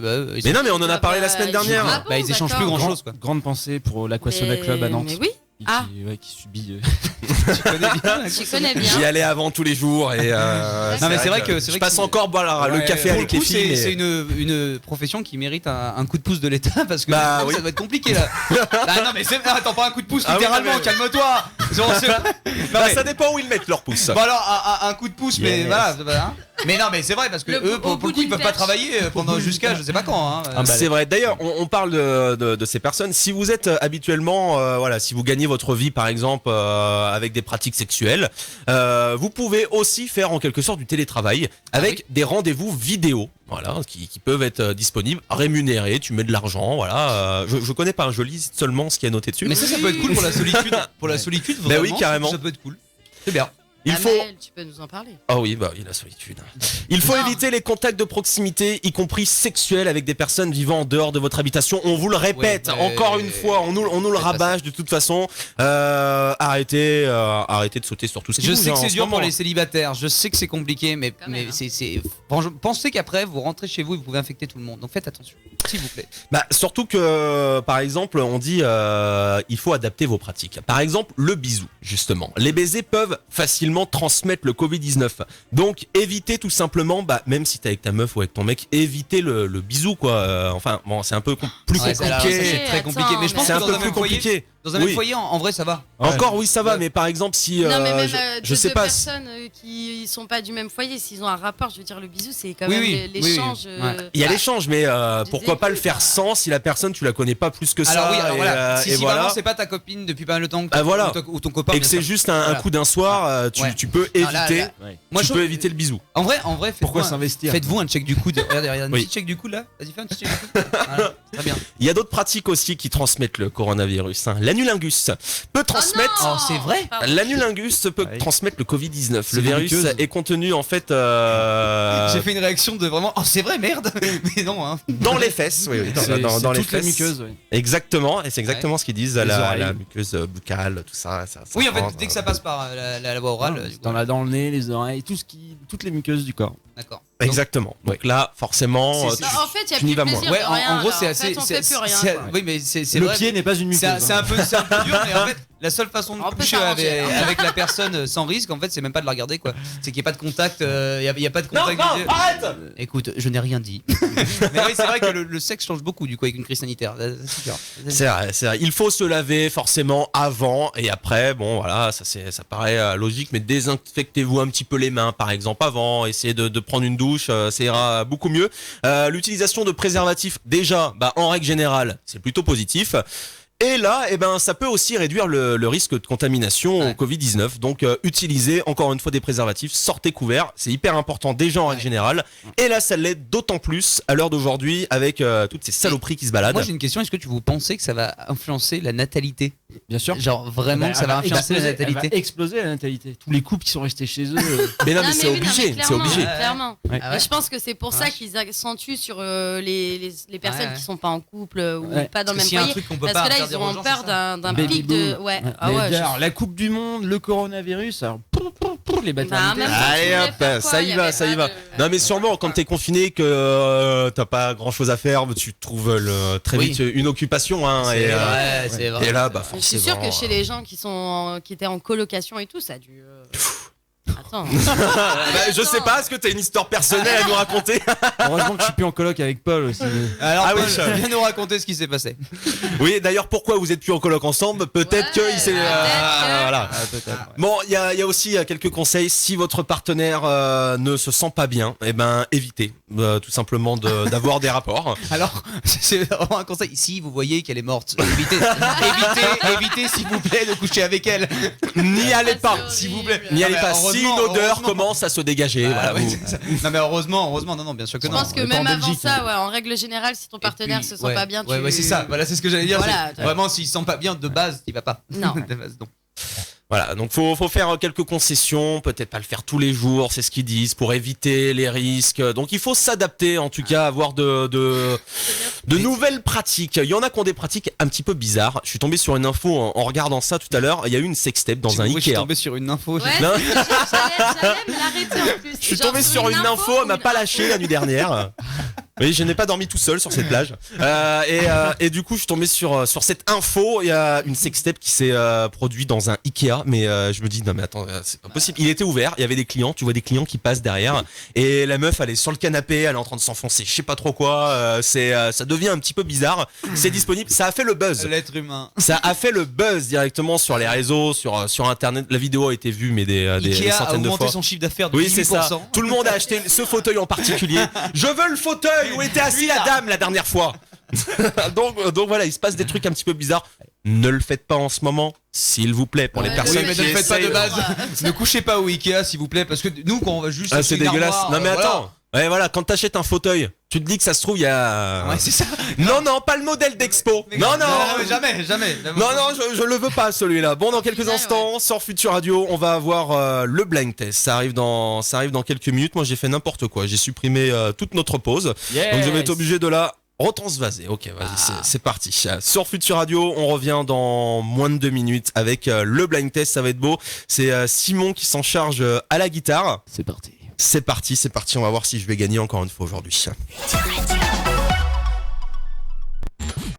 Mais non, mais on en a parlé la semaine ils dernière. Ah bon, Bah, ils échangent d'accord. plus grand chose quoi. Grande pensée pour l'Aquasona Club à Nantes. Mais oui, Qui subit. Tu connais bien. tu connais bien. J'y allais avant tous les jours et. Non, mais c'est vrai que je passe encore boire le café pour avec le les coup, filles. mais- c'est une profession qui mérite un coup de pouce de l'État parce que Bah, sinon, oui. ça va être compliqué là. Ah non mais attends pas un coup de pouce Ah oui, littéralement, non, mais- calme-toi. Non, Bah, mais- ça dépend où ils mettent leur pouce. Bon alors un coup de pouce mais Yes. voilà. Mais non mais c'est vrai parce que Le eux au pour bout le coup ils d'une peuvent pas perche. travailler pendant jusqu'à je sais pas quand. Hein. C'est vrai. D'ailleurs, on parle de ces personnes. Si vous êtes habituellement, voilà, si vous gagnez votre vie, par exemple, avec des pratiques sexuelles, vous pouvez aussi faire en quelque sorte du télétravail avec des rendez-vous vidéo, voilà, qui peuvent être disponibles, rémunérés. Tu mets de l'argent, voilà. Je connais pas, je lis seulement ce qui est noté dessus. Mais ça peut être cool pour la solitude. Pour la solitude Bah vraiment. oui, carrément. Ça peut être cool. C'est bien. Il faut. Maël, tu peux nous en parler. Ah oui, bah oui, la solitude. Il faut éviter les contacts de proximité, y compris sexuels, avec des personnes vivant en dehors de votre habitation. On vous le répète, Ouais, encore une fois, on nous le faites rabâche de toute façon. Arrêtez de sauter sur tout ce qui Je bouge, sais que hein, en c'est ce dur pour moment. les célibataires, je sais que c'est compliqué, mais même, hein. c'est. Franchement, pensez qu'après vous rentrez chez vous et vous pouvez infecter tout le monde. Donc faites attention, s'il vous plaît. Bah, surtout que, par exemple, on dit il faut adapter vos pratiques. Par exemple, le bisou, justement. Les baisers peuvent facilement transmettre le Covid-19. Donc, évitez tout simplement, bah, même si t'es avec ta meuf ou avec ton mec, évitez le bisou, quoi. Enfin, bon, c'est un peu plus Ouais, compliqué. ça, c'est très compliqué. Mais je pense C'est que un dans peu un plus même foyer, compliqué. dans un même Oui. foyer, en vrai, ça va. Encore, oui, ça va, Ouais. mais par exemple, si. Non, mais même je sais deux pas. personnes qui sont pas du même foyer, s'ils ont un rapport, je veux dire, le bisou, c'est quand Oui, même oui, l'échange. oui, oui. Ouais. Il y a bah, l'échange, mais pourquoi pas le faire sans si la personne tu la connais pas plus que ça. Alors oui, alors et, voilà. Si et vraiment voilà. c'est pas ta copine depuis pas mal de temps, Ah, voilà. ou ton copain, Et que bien c'est sûr. juste un Voilà. coup d'un soir, Ouais. tu peux Non, là, éviter. là, moi, Tu je peux trouve- éviter le bisou. En vrai, Pourquoi faites-vous s'investir Faites-vous un check du coude. Regarde, un Oui. petit check du coude là. Vas-y, fais un petit check du coude. Voilà, très bien. Il y a d'autres pratiques aussi qui transmettent le coronavirus. Hein. L'anulingus peut transmettre. Oh, c'est vrai. Pardon. L'anulingus peut Oui. transmettre le Covid-19. C'est Le une virus muqueuse. est contenu en fait J'ai fait une réaction de vraiment. Oh, c'est vrai, merde. Mais non, hein. dans les fesses. Oui, dans C'est les toutes les fesses. muqueuses. Ouais. Exactement, et c'est exactement ce qu'ils disent. La oreilles. muqueuse buccale, tout ça. ça Oui, en fait, rentre, dès que ça passe par la voie orale. du coup, Dans le nez, les oreilles, toutes les muqueuses du corps. D'accord. Exactement. Donc là, forcément, C'est- Non, en fait, il y a tu n'y plus vas de moins. plaisir Ouais, de en rien, gros, là. c'est En assez. fait, on fait plus rien. c'est- quoi. Oui, mais c'est Le vrai. pied n'est pas une muqueuse. C'est un peu dur, mais en fait, La seule façon de On peut coucher s'arranger, avec la personne sans risque, en fait, c'est même pas de la regarder, quoi. C'est qu'il n'y a pas de contact. Il y a pas de contact. Non, arrête. Écoute, je n'ai rien dit. Mais oui, c'est vrai que le sexe change beaucoup, du coup, avec une crise sanitaire. C'est sûr. C'est vrai. Il faut se laver forcément avant et après. Bon, voilà, ça paraît logique, mais désinfectez-vous un petit peu les mains, par exemple, avant. Essayez de prendre une douche, ça ira beaucoup mieux. L'utilisation de préservatifs, déjà, en règle générale, c'est plutôt positif. Et là, ça peut aussi réduire le risque de contamination au Covid-19. Donc, utilisez encore une fois des préservatifs, sortez couverts, c'est hyper important déjà en règle générale. Et là, ça l'est d'autant plus à l'heure d'aujourd'hui avec toutes ces saloperies qui se baladent. Moi, j'ai une question. Est-ce que vous pensez que ça va influencer la natalité ? Bien sûr. Genre vraiment que ça va influencer la natalité. Elle va exploser la natalité. Tous les couples qui sont restés chez eux. Mais non, Non, mais c'est oui, non, obligé, mais c'est obligé. Clairement. Ouais. Mais je pense que c'est pour ça qu'ils accentuent sur les personnes qui sont pas en couple ou pas dans le même S'il y a un foyer. truc qu'on peut Parce pas que là, interdire ils aux ont gens, peur c'est ça. d'un Baby pic de. boom. Ouais. Mais Ah ouais. d'ailleurs, la Coupe du Monde, le coronavirus, alors, les maternités. même temps, Allez tu voulais hop, faire quoi ça Il y y va, avait ça y pas va. de- Non mais sûrement quand t'es confiné que t'as pas grand chose à faire, tu trouves très vite une occupation hein, C'est et, vrai, c'est vrai. et là Je suis sûre que chez les gens qui étaient en colocation et tout, ça a dû. Attends. je sais pas, est-ce que t'as une histoire personnelle à nous raconter? Heureusement que je suis plus en coloc avec Paul aussi. Alors, Ah oui, Paul, viens nous raconter ce qui s'est passé. Oui, d'ailleurs pourquoi vous êtes plus en coloc ensemble? Peut-être qu'il s'est voilà. Peut-être. Bon, il y a aussi quelques conseils. Si votre partenaire ne se sent pas bien, évitez tout simplement d'avoir des rapports. Alors, c'est vraiment un conseil. Si vous voyez qu'elle est morte, évitez s'il vous plaît de coucher avec elle. N'y allez pas, s'il vous plaît. N'y allez pas. Si une odeur commence à se dégager, voilà, ouais, vous- c'est ça. Non mais heureusement, non, bien sûr que Je non. pense que on est pas même en avant Belgique, ça, en règle générale, si ton partenaire se sent pas bien, tu. Ouais, c'est ça. Voilà, c'est ce que j'allais dire. Voilà. c'est- Vraiment, s'il se sent pas bien de base, il va pas. Non. De base, non. Voilà, donc faut faire quelques concessions, peut-être pas le faire tous les jours, c'est ce qu'ils disent, pour éviter les risques. Donc il faut s'adapter, en tout cas, avoir de nouvelles pratiques. Il y en a qui ont des pratiques un petit peu bizarres. Je suis tombé sur une info en regardant ça tout à l'heure. Il y a eu une sextape dans un Je suis Ikea. tombé sur une info. Ouais, Non. j'allais me l'arrêter en plus. Je suis tombé sur une info, elle m'a pas lâché la nuit dernière. Oui, je n'ai pas dormi tout seul sur cette plage. Et du coup, je suis tombé sur cette info. Il y a une sextape qui s'est produite dans un Ikea, mais je me dis non mais attends, c'est pas possible. Il était ouvert, il y avait des clients, tu vois des clients qui passent derrière, et la meuf elle est sur le canapé, elle est en train de s'enfoncer, je sais pas trop quoi. Ça devient un petit peu bizarre. C'est disponible, ça a fait le buzz. L'être humain. Ça a fait le buzz directement sur les réseaux, sur internet. La vidéo a été vue, mais des Ikea a centaines de augmenté fois. son chiffre d'affaires de Oui, 18%. c'est ça. Tout le monde a acheté ce fauteuil en particulier. Je veux le fauteuil où était assis la dame la dernière fois. donc voilà, il se passe des trucs un petit peu bizarres. Ne le faites pas en ce moment, s'il vous plaît, pour les Ouais, personnes Oui, mais qui ne le faites pas de essayent. base. Ne couchez pas au Ikea, s'il vous plaît, parce que nous, quand on va juste. Ah, acheter c'est une dégueulasse. armoire, Non mais voilà. attends. Ouais, voilà, quand t'achètes un fauteuil, tu te dis que ça se trouve il y a. Ouais, c'est ça. Non, pas le modèle d'expo. Non. mais jamais. Non, je le veux pas celui-là. Bon, dans quelques instants, sur Futur Radio, on va avoir le blind test. Ça arrive dans quelques minutes. Moi, j'ai fait n'importe quoi. J'ai supprimé toute notre pause. Donc, je vais être obligé de la retransvaser. Ok, vas-y, c'est parti. Sur Futur Radio, on revient dans moins de 2 minutes avec le blind test. Ça va être beau. C'est Simon qui s'en charge à la guitare. C'est parti. C'est parti. On va voir si je vais gagner encore une fois aujourd'hui.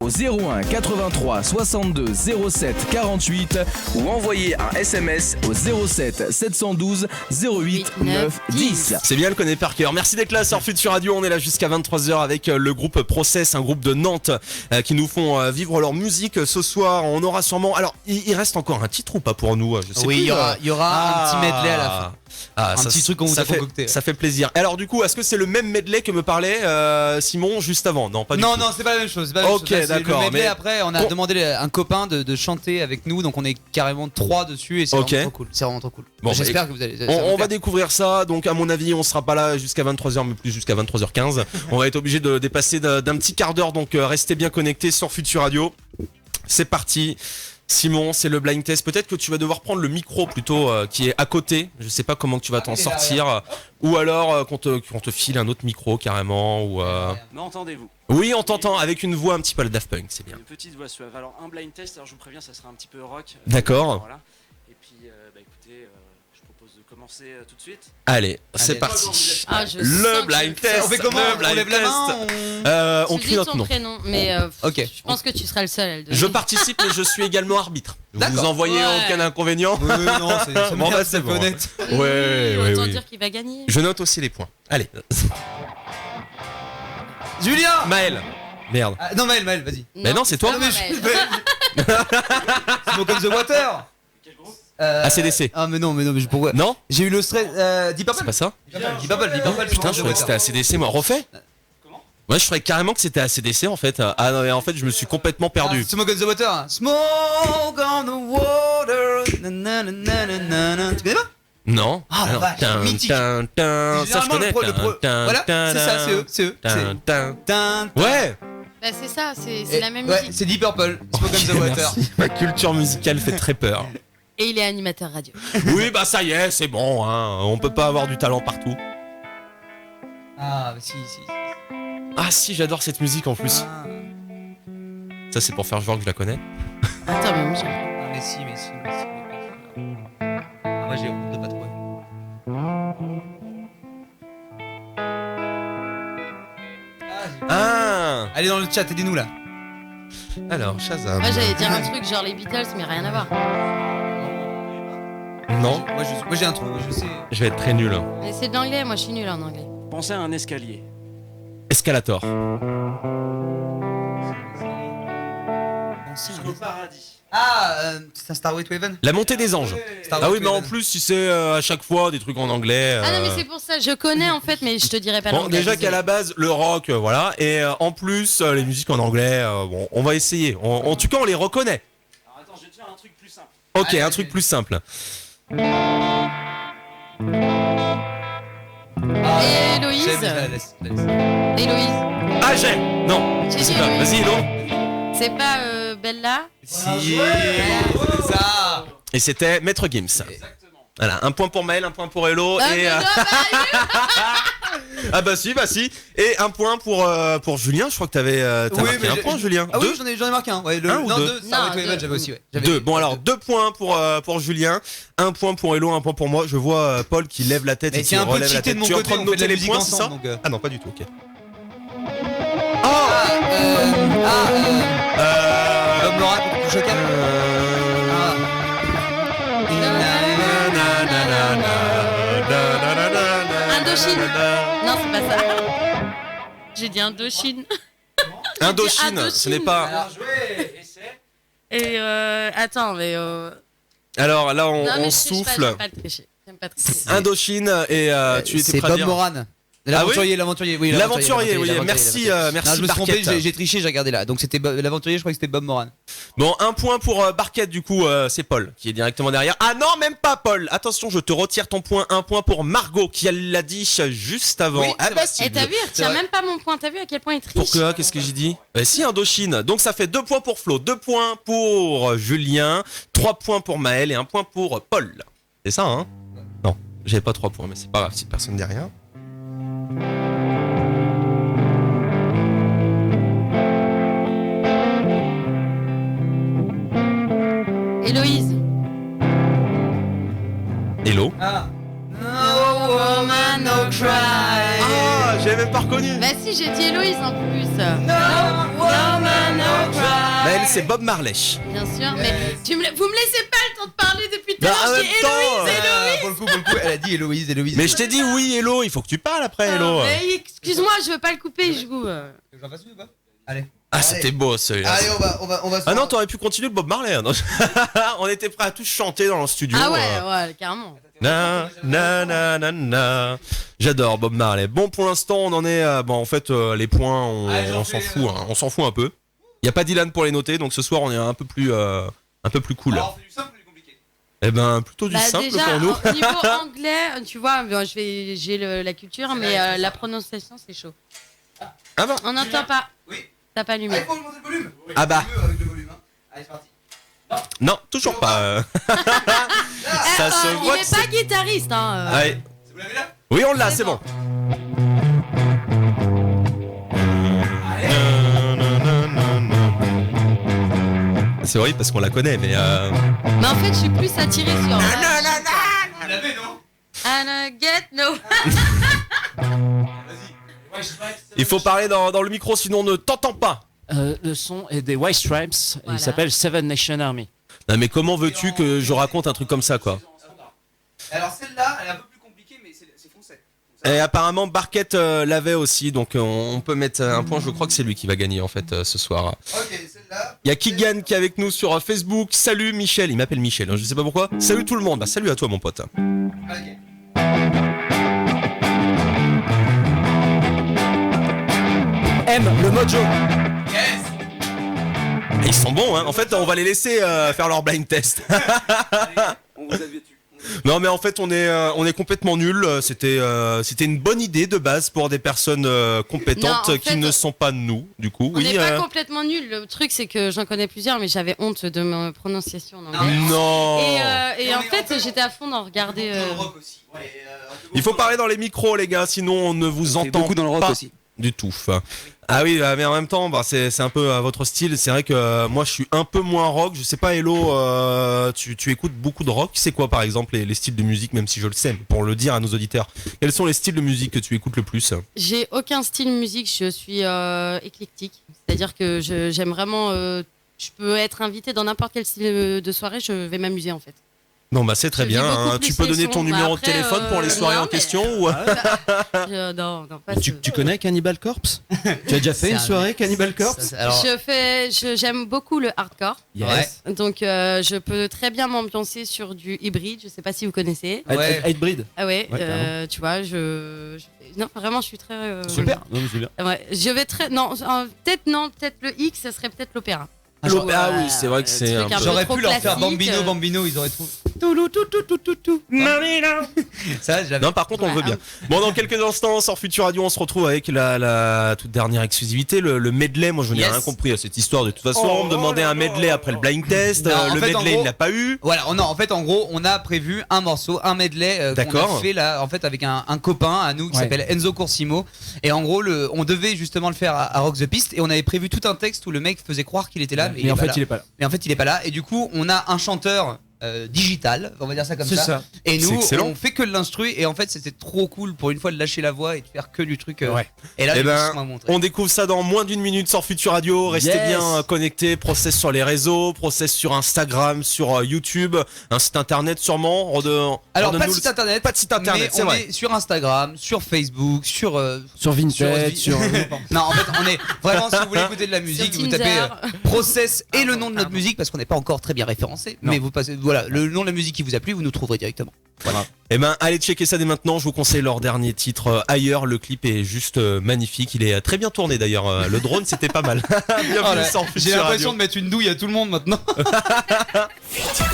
Au 01 83 62 07 48 ou envoyez un SMS au 07 712 08 9 10. C'est bien, le connaît par cœur. Merci d'être là sur Futur Radio. On est là jusqu'à 23h avec le groupe Process, un groupe de Nantes qui nous font vivre leur musique ce soir. On aura sûrement. Alors, il reste encore un titre ou pas pour nous? Je sais Oui, plus, il y aura un petit medley à la fin. Un petit truc qu'on vous a concocté. Ça fait plaisir. Alors, du coup, est-ce que c'est le même medley que me parlait Simon juste avant? Non, pas du tout. Non, c'est pas la même chose. Ok, d'accord, Le medley, mais- après, on a demandé à un copain de chanter avec nous, donc on est carrément 3 dessus et c'est Ok. vraiment trop cool. C'est vraiment trop cool. Bon, J'espère que vous allez. ça On vous va plaire. découvrir ça. Donc, à mon avis, on sera pas là jusqu'à 23h, mais plus jusqu'à 23h15. On va être obligé de dépasser d'un petit quart d'heure. Donc, restez bien connectés sur Futur Radio. C'est parti. Simon, c'est le blind test. Peut-être que tu vas devoir prendre le micro plutôt qui est à côté. Je sais pas comment que tu vas t'en il est sortir. Ou alors qu'on te file un autre micro carrément. Ou M'entendez-vous? Oui, on t'entend avec une voix un petit peu à la Daft Punk, c'est bien. Une petite voix suave. Alors un blind test, alors je vous préviens, ça sera un petit peu rock. D'accord. Voilà. Et puis, écoutez, je propose de commencer tout de suite. Allez, c'est Allez. parti. Ah, je Le sens blind que- test. On fait comment? le On blind lève la main, test. On Tu crie dis notre ton nom. prénom, mais Ok. je pense que tu seras le seul à le donner. Je participe et je suis également arbitre. Vous D'accord. en voyez Ouais. aucun inconvénient? non, c'est Bon, bah, c'est bon. honnête. Ouais, Autant oui. dire qu'il va gagner. Je note aussi les points. Allez. Julien. Maël. Merde. Ah, non, Maël, vas-y. Mais non, c'est toi. pas mais Maël. Smoke on the Water. ACDC. Ah mais non, mais pourquoi? Non? J'ai eu le stress. Deep Purple. C'est pas ça? Deep Purple. Putain, je croyais que c'était ACDC, moi. Refais? Ouais, je croyais carrément que c'était ACDC en fait. Ah non, mais en fait, je me suis complètement perdu. Smoke on the Water. Smoke on the Water. Nanana. Tu connais pas? Non. Ah, la non. vache, mythique. Ça je connais. Voilà, c'est ça, c'est eux. Ouais. Bah, c'est ça, c'est la même Ouais, musique. c'est Deep Purple. Smoke on the Water. Merci. Ma culture musicale fait très peur. Et il est animateur radio. Oui, bah ça y est, c'est bon. Hein. On peut pas avoir du talent partout. Ah, bah si. Ah si, j'adore cette musique en plus. Ça, c'est pour faire genre que je la connais. Attends, mais moi, Ah, mais si. Ah, moi j'ai honte de pas trouver. Ah. Allez dans le chat, aidez-nous là. Alors, Shazam. moi, j'allais dire un truc genre les Beatles, mais rien à voir. Non. Moi j'ai un truc, je sais. Je vais être très nul. Mais c'est de l'anglais, moi je suis nulle en anglais. Pensez à un escalier. Escalator. Jusqu'au paradis. Ah, c'est un Starway to Heaven. La montée des anges. Starway Ah oui, to mais en Heaven. plus, si c'est à chaque fois des trucs en anglais. Ah non, mais c'est pour ça, je connais en fait, mais je te dirai pas Bon, l'anglais. déjà désolé. qu'à la base, le rock, voilà. Et en plus, les musiques en anglais, bon, on va essayer. En tout cas, on les reconnaît. Alors attends, je vais te faire un truc plus simple. Ok, Allez, un truc plus simple. Héloïse. Laisse. Héloïse. Ah, j'ai. Non, je sais pas. Héloïse. Vas-y, Hello. C'est pas Bella. Si, c'est ça. Et c'était Maître Gims. Voilà, un point pour Maël, un point pour Hello. Ah, et, mais non, ah bah si. Et un point pour Julien. Je crois que t'avais marqué un point, Julien. Ah Deux. oui, j'en ai marqué un. Ouais, Un ou deux deux. Starway to Non, Heaven, deux. j'avais aussi, ouais. Deux. Bon alors 2 points pour Julien, 1 point pour Hello, 1 point pour moi. Je vois Paul qui lève la tête Mais et qui c'est un peu relève la cheaté tête. de mon Tu es en côté, train de on fait de noter la les musique points, c'est ça? ensemble, donc, Ah non, pas du tout. Ok. Bob Moran, pour Chocal. Indochine. Non, c'est pas ça. J'ai dit Indochine. Indochine, ce n'est pas. Alors joué, essai. Et attends, mais. Alors là, non, mais on je triche pas, souffle. j'aime pas le tricher. J'aime pas tricher. Indochine et tu étais C'est prêt à Bob dire. Moran. L'aventurier, oui. L'aventurier, oui. Merci, merci. Non, je me suis trompé, Barquette. j'ai triché, j'ai regardé là. Donc c'était l'aventurier, je crois que c'était Bob Moran. Bon, 1 point pour Barquette, du coup, c'est Paul qui est directement derrière. Ah non, même pas Paul. Attention, je te retire ton point. 1 point pour Margot qui l'a dit juste avant. Oui, Ah bah si. Et t'as vu, elle retient même pas mon point. T'as vu à quel point il triche? Pourquoi? Qu'est-ce que j'ai dit? Si, Indochine. Donc ça fait 2 points pour Flo, 2 points pour Julien, 3 points pour Maël et 1 point pour Paul. C'est ça, hein? Non, j'avais pas 3 points, mais c'est pas grave si personne ne dit rien. Héloïse. Hello. Ah. No woman, no cry. Ah, j'avais même pas reconnu. Bah si, j'ai dit Héloïse en plus. No woman, no cry. Maël, c'est Bob Marley. Bien sûr, mais vous me laissez pas le temps de parler depuis tout à Bah, l'heure. en Je dis même temps, Héloïse. Pour le coup, elle a dit Héloïse. Mais je t'ai dit oui, Hello. Il faut que tu parles après, Hello. Mais excuse-moi, je veux pas le couper, je vous. J'en fasse une ou pas? Allez. Ah, c'était beau celui-là. Allez, on va. Ah non, t'aurais pu continuer le Bob Marley. Hein, non. On était prêts à tous chanter dans le studio. Ah ouais, carrément. Na, na, na, na, na. J'adore Bob Marley. Bon, pour l'instant, on en est. Bon, en fait, les points, on s'en fout. Hein, on s'en fout un peu. Il y a pas Dylan pour les noter, donc ce soir, on est un peu plus cool. Alors, on fait du simple ou du compliqué? Eh ben, plutôt du Bah, simple déjà, pour nous. au niveau anglais, tu vois, j'ai la culture, mais la prononciation, c'est chaud. Ah bah. On n'entend pas. Oui. T'as pas allumé. Il faut augmenter le volume. Ah bah. Avec le volume. Allez, c'est parti. Non, toujours pas. Ça se Il voit. est pas guitariste, hein. Ouais. Vous l'avez là? Oui, on l'a, c'est bon. C'est horrible parce qu'on la connaît, mais. My Mais en fait, je suis plus attirée sur. Vous l'avez, non? And get no. Il faut parler dans le micro, sinon on ne t'entend pas. Le son est des White Stripes, et il s'appelle Seven Nation Army. Non mais comment veux-tu que je raconte un truc comme ça, quoi? Alors celle-là, elle est un peu plus compliquée, mais c'est foncé. Et apparemment Barquette l'avait aussi, donc on peut mettre un point. Je crois que c'est lui qui va gagner en fait ce soir. Ok, celle-là. Il y a Kigan qui est avec nous sur Facebook. Salut Michel, il m'appelle Michel, hein, je sais pas pourquoi. Salut tout le monde, bah salut à toi mon pote. Ok. M, le mojo. Yes. Ils sont bons, hein. En fait, on va les laisser faire leur blind test. On vous a vu. Non, mais en fait, on est complètement nuls. C'était une bonne idée de base pour des personnes compétentes Non, en qui fait, ne sont pas nous, du coup. On n'est pas complètement nuls. Le truc, c'est que j'en connais plusieurs, mais j'avais honte de ma prononciation en anglais. Non. Et en fait, j'étais à fond d'en regarder. Il faut parler dans les micros, les gars, sinon on ne vous entend beaucoup dans le rock pas aussi. du tout. Ah oui, mais en même temps, c'est un peu votre style. C'est vrai que moi, je suis un peu moins rock. Je sais pas, Hello, tu écoutes beaucoup de rock. C'est quoi, par exemple, les styles de musique, même si je le sais, pour le dire à nos auditeurs. Quels sont les styles de musique que tu écoutes le plus? J'ai aucun style musique, je suis éclectique. C'est-à-dire que j'aime vraiment. Je peux être invitée dans n'importe quel style de soirée, je vais m'amuser en fait. Non, bah c'est très Je vis bien. beaucoup Hein. plus Tu peux les donner sons. ton numéro Après, de téléphone pour les soirées non, en mais- question ou... Non, pas Tu connais Cannibal Corpse? Tu as déjà fait une soirée Cannibal Corpse? J'aime beaucoup le hardcore. Yes. Donc je peux très bien m'ambiancer sur du hybride. Je sais pas si vous connaissez. Hatebreed. Ah ouais, carrément. tu vois, non vraiment je suis très. Super. Non, mais c'est bien. Ouais, je vais très peut-être le X, ça serait peut-être l'opéra. Ah oui, c'est vrai que c'est un peu... J'aurais pu leur faire Bambino, ils auraient trouvé. Ça, non, par contre, on veut bien. Bon, dans quelques instants, sur Futur Radio, on se retrouve avec la toute dernière exclusivité, le medley. Moi, je n'ai rien compris à cette histoire. De toute façon, on me demandait un medley après le blind test. Non, le fait, medley, gros, il l'a pas eu. Voilà, en fait, en gros, on a prévu un morceau, un medley qu'on a fait là, en fait, avec un copain à nous qui s'appelle Enzo Corsimo. Et en gros, on devait justement le faire à Rock the Piste. Et on avait prévu tout un texte où le mec faisait croire qu'il était là, mais en fait, il est pas là. Mais en fait, il est pas là. Et du coup, on a un chanteur digital, on va dire ça comme ça. Et nous, on fait que de l'instru. Et en fait, c'était trop cool pour une fois de lâcher la voix et de faire que du truc. Et là, on découvre ça dans moins d'une minute sur Futur Radio. Restez bien connectés. Process sur les réseaux, Process sur Instagram, sur YouTube, un site internet sûrement. Alors pas de site internet, mais c'est on vrai. est sur Instagram, sur Facebook, sur Vinted, sur non, en fait, on est vraiment, si vous voulez écouter de la musique, vous tapez Process et le nom de notre musique parce qu'on n'est pas encore très bien référencé. Mais vous passez, voilà, le nom de la musique qui vous a plu, vous nous trouverez directement. Voilà. Eh ben, allez checker ça dès maintenant. Je vous conseille leur dernier titre Ailleurs. Le clip est juste magnifique. Il est très bien tourné d'ailleurs. Le drone, c'était pas mal. Bienvenue sur Futur J'ai l'impression Radio. de mettre une douille à tout le monde maintenant.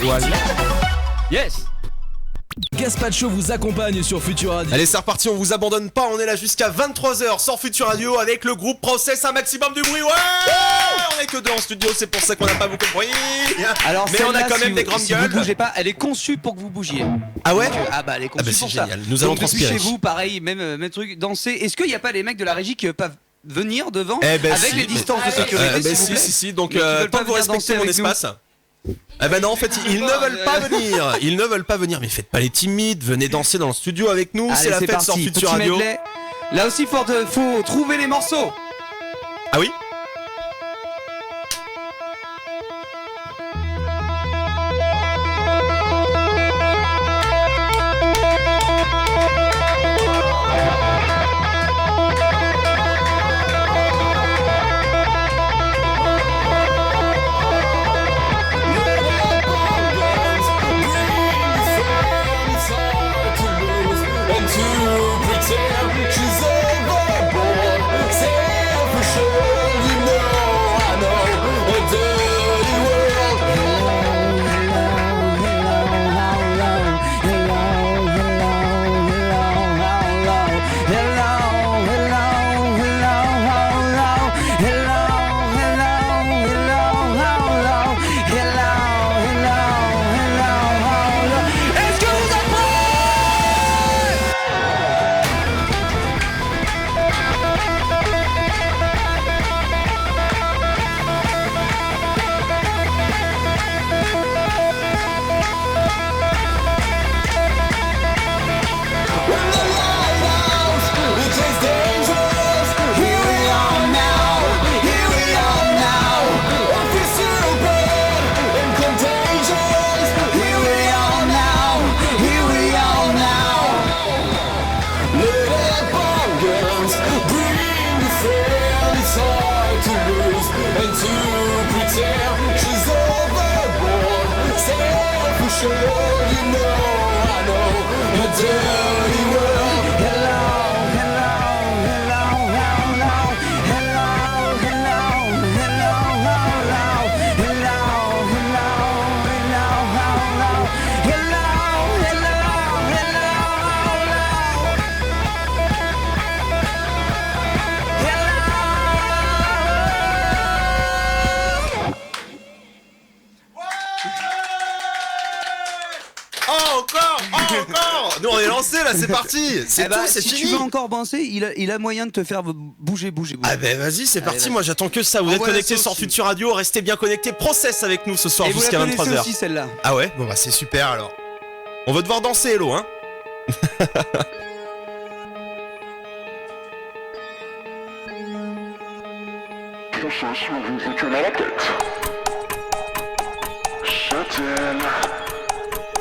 Voilà. Yes. Gaspacho vous accompagne sur Futur Radio. Allez, c'est reparti, on vous abandonne pas, on est là jusqu'à 23h sur Futur Radio avec le groupe Process, un maximum de bruit. Ouais, on est que deux en studio, c'est pour ça qu'on n'a pas beaucoup de bruit. Alors, mais on a quand même des grandes gueules. Vous bougez pas, elle est conçue pour que vous bougiez. Ah ouais? Ah bah elle est conçue c'est pour ça. génial. Nous allons Donc, depuis transpirer. chez vous, pareil, même truc, danser. Est-ce qu'il n'y a pas les mecs de la régie qui peuvent venir devant ben avec si, les distances de sécurité si, donc Mais qui veulent tant pas que vous venir respectez danser mon avec nous. espace. Eh ben non, en fait, ils ne veulent pas venir. Ils ne veulent pas venir, mais faites pas les timides, venez danser dans le studio avec nous, Allez, c'est la fête parti. sur Futur Petit Radio. medley. Là aussi, faut trouver les morceaux. Ah oui? She's overboard, self-assured. encore. Nous on est lancé là, c'est parti. C'est tout, c'est si fini. tu veux encore danser, il a moyen de te faire bouger. Ah ben vas-y, c'est parti. vas-y. Moi j'attends que ça. Vous êtes Envoie la connectés sauce, sur si. Futur Radio. Restez bien connectés. Process avec nous ce soir Et vous jusqu'à la connaissez 23h. aussi celle-là. Ah ouais. Bon bah c'est super alors. On va devoir danser, Hello, hein. Tu l'as la tête. Je t'aime.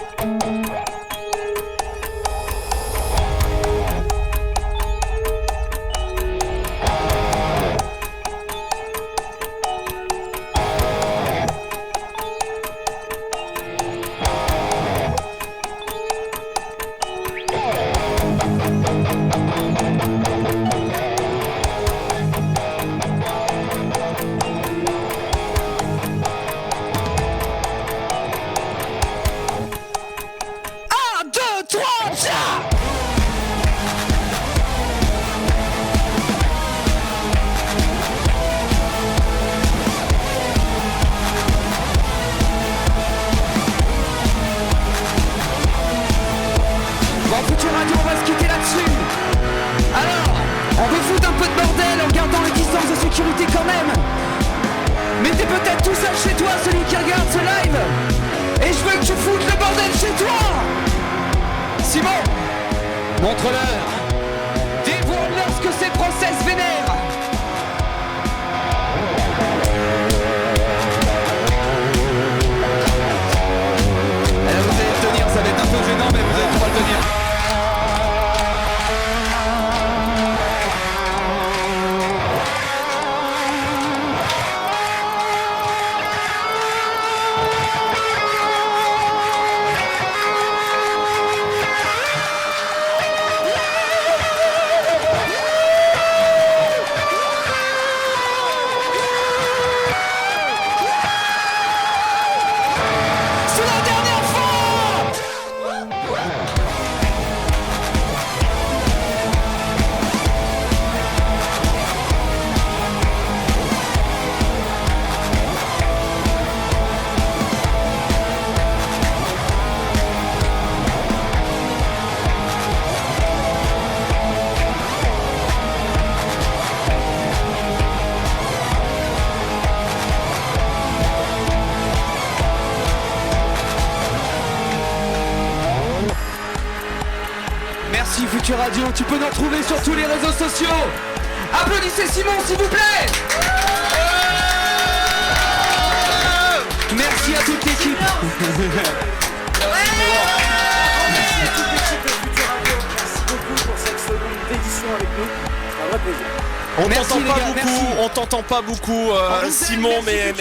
Bon, Futur Radio, on va se quitter là-dessus. Alors, on veut foutre un peu de bordel en gardant les distances de sécurité quand même. Mais t'es peut-être tout seul chez toi, celui qui regarde ce live. Et je veux que tu foutes le bordel chez toi. Simon, montre-leur. Dévoile-leur ce que c'est Process vénère. Alors vous allez le tenir, ça va être un peu gênant, mais vous allez pouvoir le tenir. C'est la dernière fois. Merci Futur Radio, tu peux nous retrouver sur tous les réseaux sociaux. Applaudissez Simon s'il vous plaît. Merci à toute l'équipe. On Merci, t'entend les pas gars, beaucoup, merci. on t'entend pas beaucoup, Simon, mais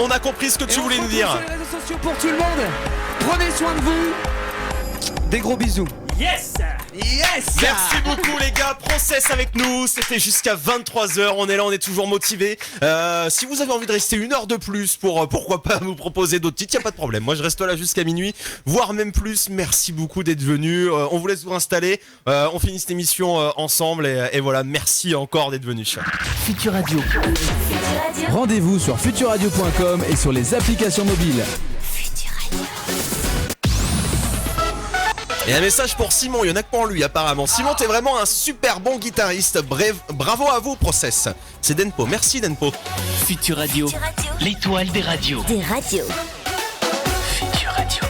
on a compris ce que tu voulais nous dire. Sur les réseaux sociaux pour tout le monde. Prenez soin de vous. Des gros bisous. Yes! Yes! Merci beaucoup les gars, Process avec nous, c'était jusqu'à 23h, on est là, on est toujours motivés. Si vous avez envie de rester une heure de plus pour pourquoi pas nous proposer d'autres titres, y a pas de problème. Moi je reste là jusqu'à minuit, voire même plus. Merci beaucoup d'être venus. On vous laisse vous installer. On finit cette émission ensemble et voilà, merci encore d'être venus. Futur Radio. Rendez-vous sur futurradio.com et sur les applications mobiles. Et un message pour Simon, il y en a que pour lui apparemment. Simon, t'es vraiment un super bon guitariste. Bref, bravo à vous, Process. C'est Denpo, merci Denpo. Futur Radio. L'étoile des radios. Des radios. Futur Radio.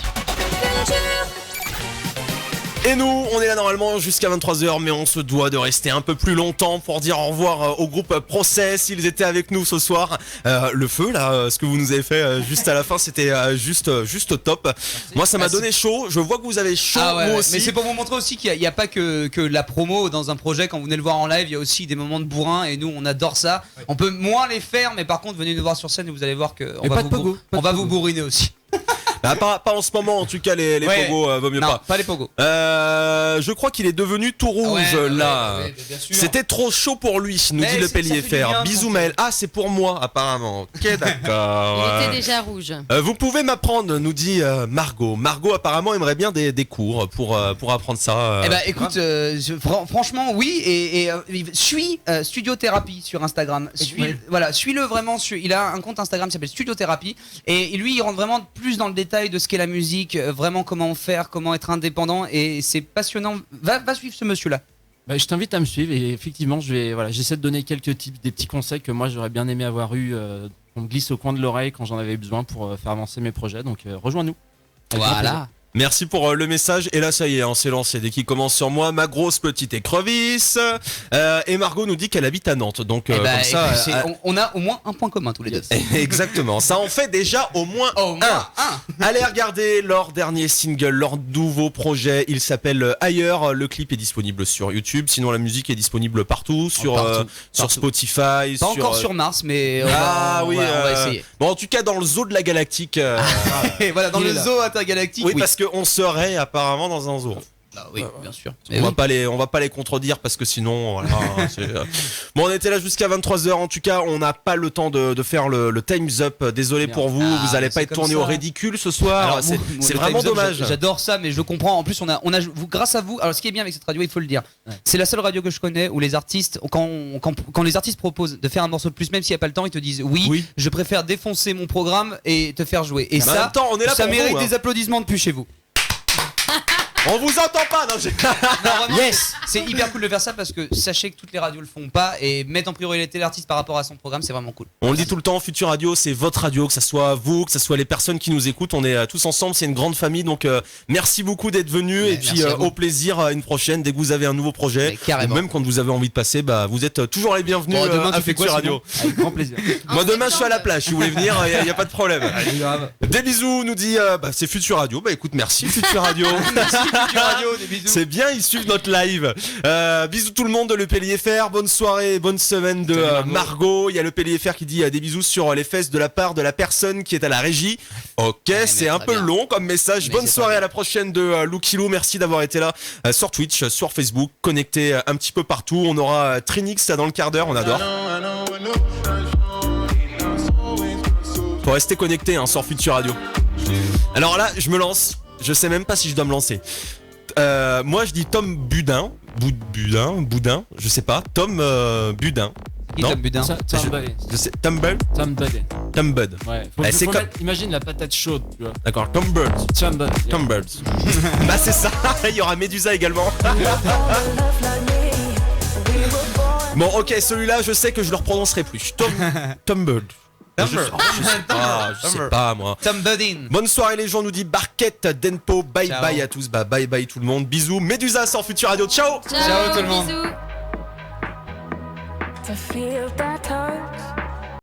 Et nous, on est là normalement jusqu'à 23h, mais on se doit de rester un peu plus longtemps pour dire au revoir au groupe Process. Ils étaient avec nous ce soir. Le feu, là, ce que vous nous avez fait juste à la fin, c'était juste top. Moi, ça m'a donné chaud. Je vois que vous avez chaud, Ah ouais, moi ouais. aussi. Mais c'est pour vous montrer aussi qu'il n'y a pas que la promo dans un projet. Quand vous venez le voir en live, il y a aussi des moments de bourrin et nous on adore ça. On peut moins les faire, mais par contre venez nous voir sur scène et vous allez voir qu'on va vous bourriner aussi. Ah, pas en ce moment en tout cas, les Ouais. pogos vaut mieux Non, pas. pas les pogos. Je crois qu'il est devenu tout rouge là. ouais, bien sûr. C'était trop chaud pour lui, nous Mais dit le ça fait Pellier du Fer. bien, Bisous tranquille. Maël. Ah, c'est pour moi apparemment. Ok, d'accord. Il était déjà rouge. Vous pouvez m'apprendre, nous dit Margot. Margot apparemment aimerait bien des cours pour apprendre ça. Eh ben écoute, franchement oui et suis Studio Thérapie sur Instagram. Voilà, suis-le vraiment. Il a un compte Instagram qui s'appelle Studio Thérapie et lui il rentre vraiment plus dans le détail détail de ce qu'est la musique, vraiment comment faire, comment être indépendant, et c'est passionnant. Va suivre ce monsieur-là. Bah, je t'invite à me suivre et effectivement, j'essaie de donner quelques tips, des petits conseils que moi j'aurais bien aimé avoir eu, qu'on me glisse au coin de l'oreille quand j'en avais besoin pour faire avancer mes projets. Donc rejoins-nous. Avec grand plaisir. Merci pour le message. Et là, ça y est, on s'est lancé. Dès qu'il commence sur moi, ma grosse petite écrevisse. Et Margot nous dit qu'elle habite à Nantes. Donc, comme ça. On a au moins un point commun tous les deux. Exactement. Ça en fait déjà au moins un. Allez regarder leur dernier single, leur nouveau projet. Il s'appelle Ailleurs. Le clip est disponible sur YouTube. Sinon, la musique est disponible partout. Sur Spotify. Pas encore sur Mars, mais on va essayer. Bon, en tout cas, dans le zoo de la galactique. Et voilà, dans le zoo intergalactique. Oui, parce qu'on serait apparemment dans un zoo. Bah oui, bien sûr. On va pas les contredire parce que sinon, voilà. Bon, on était là jusqu'à 23h. En tout cas, on n'a pas le temps de faire le Time's Up. Désolé pour vous. Vous allez pas être tourné au ridicule ce soir. C'est vraiment dommage. J'adore ça, mais je comprends. En plus, grâce à vous. Alors, ce qui est bien avec cette radio, il faut le dire, c'est la seule radio que je connais où les artistes, quand les artistes proposent de faire un morceau de plus, même s'il n'y a pas le temps, ils te disent oui, je préfère défoncer mon programme et te faire jouer. Et ça, on est là ça pour mérite vous, des applaudissements depuis chez vous. On vous entend pas, non, yes, c'est hyper cool de faire ça parce que sachez que toutes les radios le font pas et mettre en priorité l'artiste par rapport à son programme, c'est vraiment cool. On le dit tout le temps, Futur Radio, c'est votre radio, que ça soit vous, que ça soit les personnes qui nous écoutent, on est tous ensemble, c'est une grande famille, donc merci beaucoup d'être venus et puis au plaisir une prochaine dès que vous avez un nouveau projet, ou même quand vous avez envie de passer, vous êtes toujours les bienvenus à Futur Radio. Avec grand plaisir. Moi demain je suis à la plage, si vous voulez venir, il y a pas de problème. Des bisous, nous dit c'est Futur Radio, écoute merci Futur Radio. Futur Radio, des bisous. C'est bien, ils suivent notre live. Bisous tout le monde de Le PLIFR. Bonne soirée, bonne semaine de Margot. Il y a Le PLIFR qui dit des bisous sur les fesses de la part de la personne qui est à la régie. Ok, c'est un peu long comme message. Mais bonne soirée, à la prochaine de Loukilou. Merci d'avoir été là sur Twitch, sur Facebook, connecté un petit peu partout. On aura Trinix dans le quart d'heure, on adore. Faut rester connecté sur Futur Radio. Alors là, je me lance. Je sais même pas si je dois me lancer. Moi je dis Tom Budin, je sais pas. Tom Budin. Qui Tom Budin? Tom Bud. Ouais. Imagine la patate chaude, tu vois. D'accord. Tom Bud. Bah c'est ça. Il y aura Medusa également. Bon ok, celui-là je sais que je le reprononcerai plus. Tom Bud. Je sais pas moi. Tom Budin. Bonne soirée les gens, nous dit Barquette Denpo. Bye bye à tous, bye bye tout le monde. Bisous. Medusa sur Futur Radio. Ciao. Ciao tout le monde. Bisous.